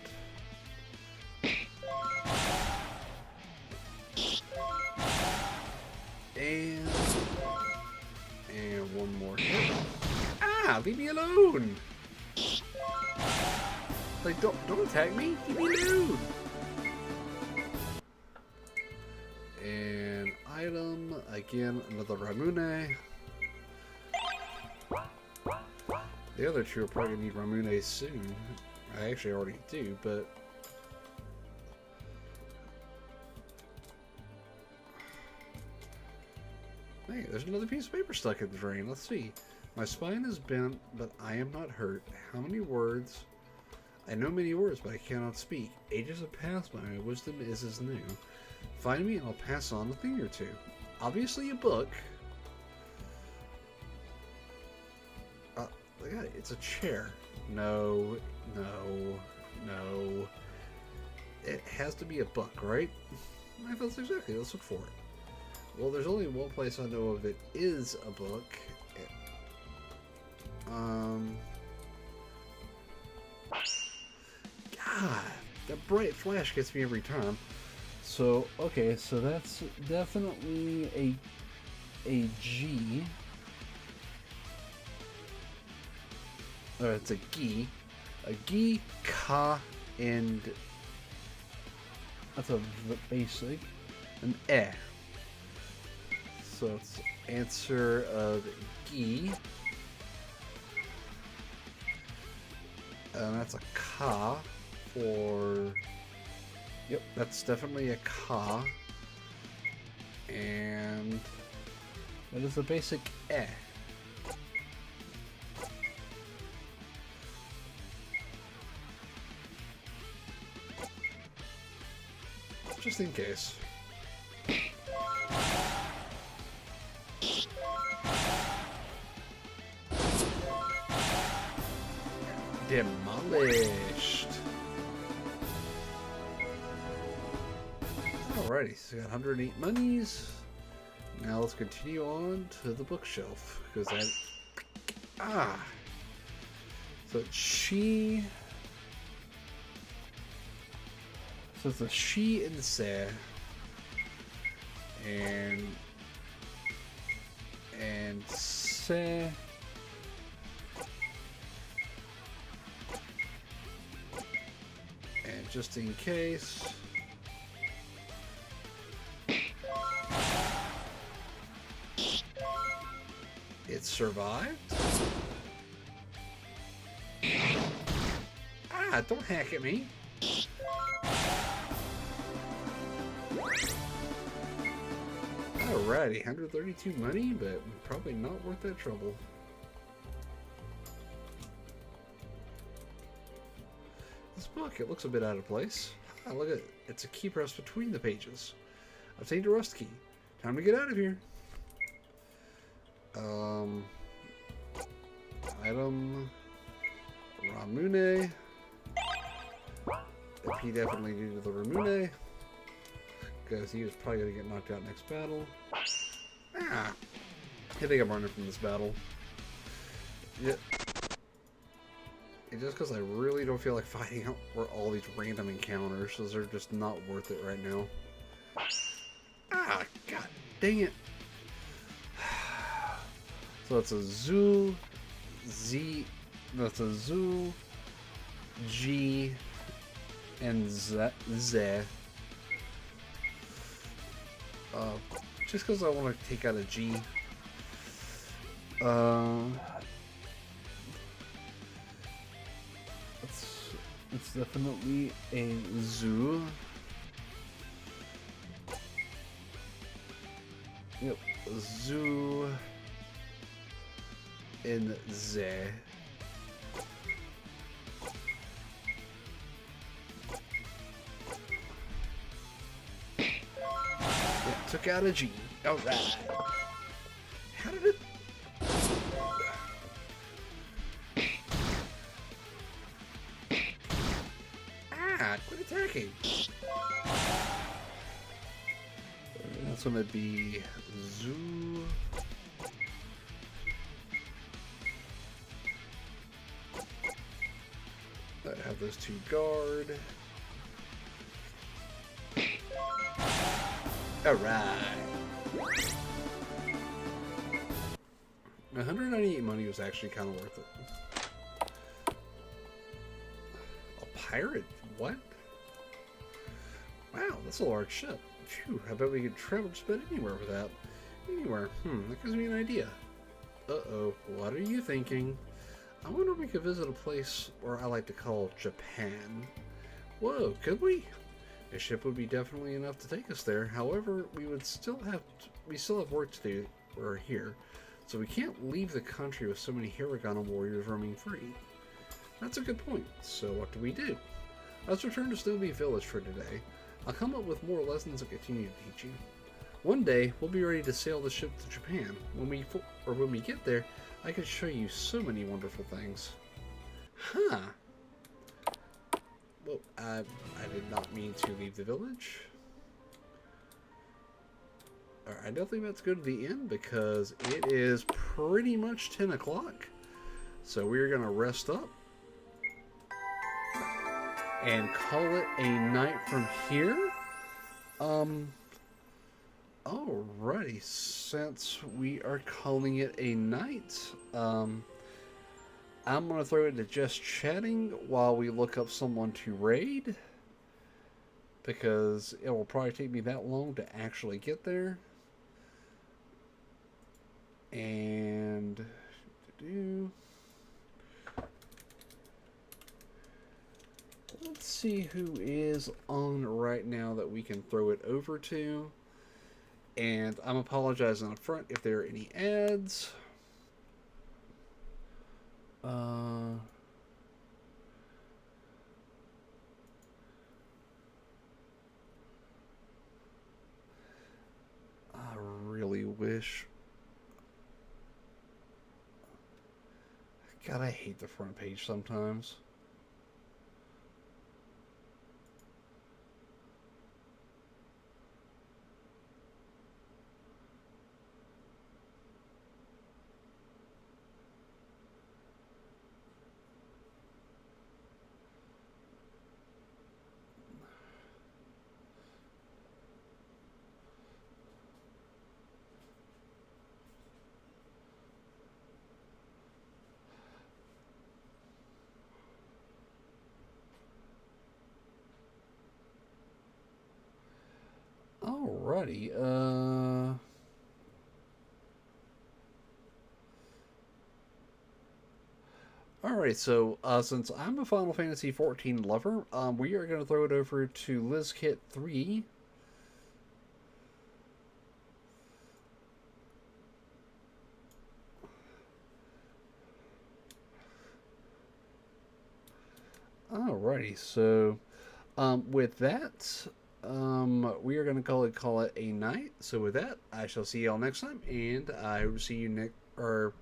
And one more hit. Ah, leave me alone! Like, don't attack me. Leave me alone. And item again, another Ramune. The other two are probably gonna need Ramune soon. I actually already do, but hey, there's another piece of paper stuck in the drain. Let's see. My spine is bent, but I am not hurt. How many words? I know many words, but I cannot speak. Ages have passed by. My wisdom is as new. Find me and I'll pass on a thing or two. Obviously a book. Look at it. It's a chair. No. It has to be a book, right? I thought so exactly. Let's look for it. Well, there's only one place I know of that is a book. God, that bright flash gets me every time. So, okay, so that's definitely a G. Or it's a Gi. A Gi, Ka, and that's a basic. An E. So it's answer of Gi. And that's a Ka for... Yep, that's definitely a Ka. And that is a basic E. Just in case. Demolished. Alrighty, so we got 108 monies. Now let's continue on to the bookshelf because that. So it's she. So it's a she and se. And se. And just in case. It survived? Don't hack at me. Alrighty, 132 money, but probably not worth that trouble. This book, it looks a bit out of place. Look at it. It's a key press between the pages. Obtained a rust key. Time to get out of here. Item Ramune. If he definitely needed the Ramune, because he was probably gonna get knocked out next battle. I think I'm running from this battle. Yeah. Just because I really don't feel like fighting out for all these random encounters, so they're just not worth it right now. God dang it. So it's a Zoo, Z, that's a Zoo, G, and Z. Just because I want to take out a G. It's definitely a Zoo. Yep, Zoo and Z. Yeah, took out a G. Alright. How did it? Quit attacking! That's gonna be Zoo. I have those two guard. Alright. 198 money was actually kind of worth it. A pirate? What? Wow, that's a large ship. Phew, I bet we could travel just about anywhere with that. Anywhere. That gives me an idea. Uh-oh, what are you thinking? I wonder if we could visit a place where I like to call Japan. Whoa, could we? A ship would be definitely enough to take us there. However, we still have work to do. We're here, so we can't leave the country with so many Hiragana warriors roaming free. That's a good point. So what do? Let's return to Snowbee Village for today. I'll come up with more lessons and continue to teach you. One day, we'll be ready to sail the ship to Japan. When we get there, I can show you so many wonderful things. Huh. Well, I did not mean to leave the village. I definitely meant to go to the inn because it is pretty much 10 o'clock. So we're going to rest up and call it a night from here. Alrighty, since we are calling it a night, I'm going to throw it to just chatting while we look up someone to raid, because it will probably take me that long to actually get there. And let's see who is on right now that we can throw it over to. And I'm apologizing up front if there are any ads. I really wish. God, I hate the front page sometimes. Alrighty, Alright, so, since I'm a Final Fantasy XIV lover, we are going to throw it over to LizKit 3. Alrighty, so, with that, we are going to call it a night. So with that, I shall see y'all next time, and I will see you next, or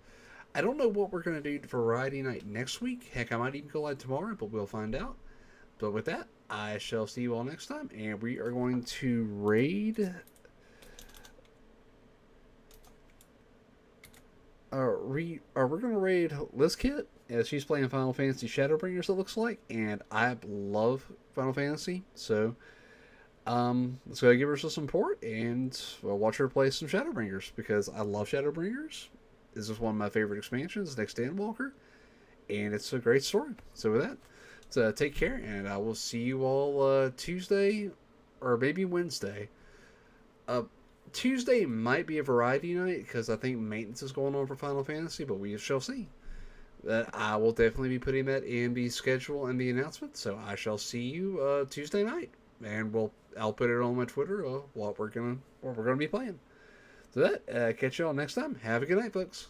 I don't know what we're going to do for variety night next week. Heck, I might even go live tomorrow, but we'll find out. But with that, I shall see you all next time, and we are going to raid we're going to raid LizKit, as she's playing Final Fantasy Shadowbringers, it looks like, and I love Final Fantasy, so let's go give her some support, and we'll watch her play some Shadowbringers, because I love Shadowbringers. This is one of my favorite expansions, next to Walker, and it's a great story. So with that, so take care, and I will see you all Tuesday, or maybe Wednesday. Tuesday might be a variety night, because I think maintenance is going on for Final Fantasy, but we shall see. I will definitely be putting that in the schedule and the announcement, so I shall see you Tuesday night, and I'll put it on my Twitter what we're gonna be playing. So that catch y'all next time. Have a good night, folks.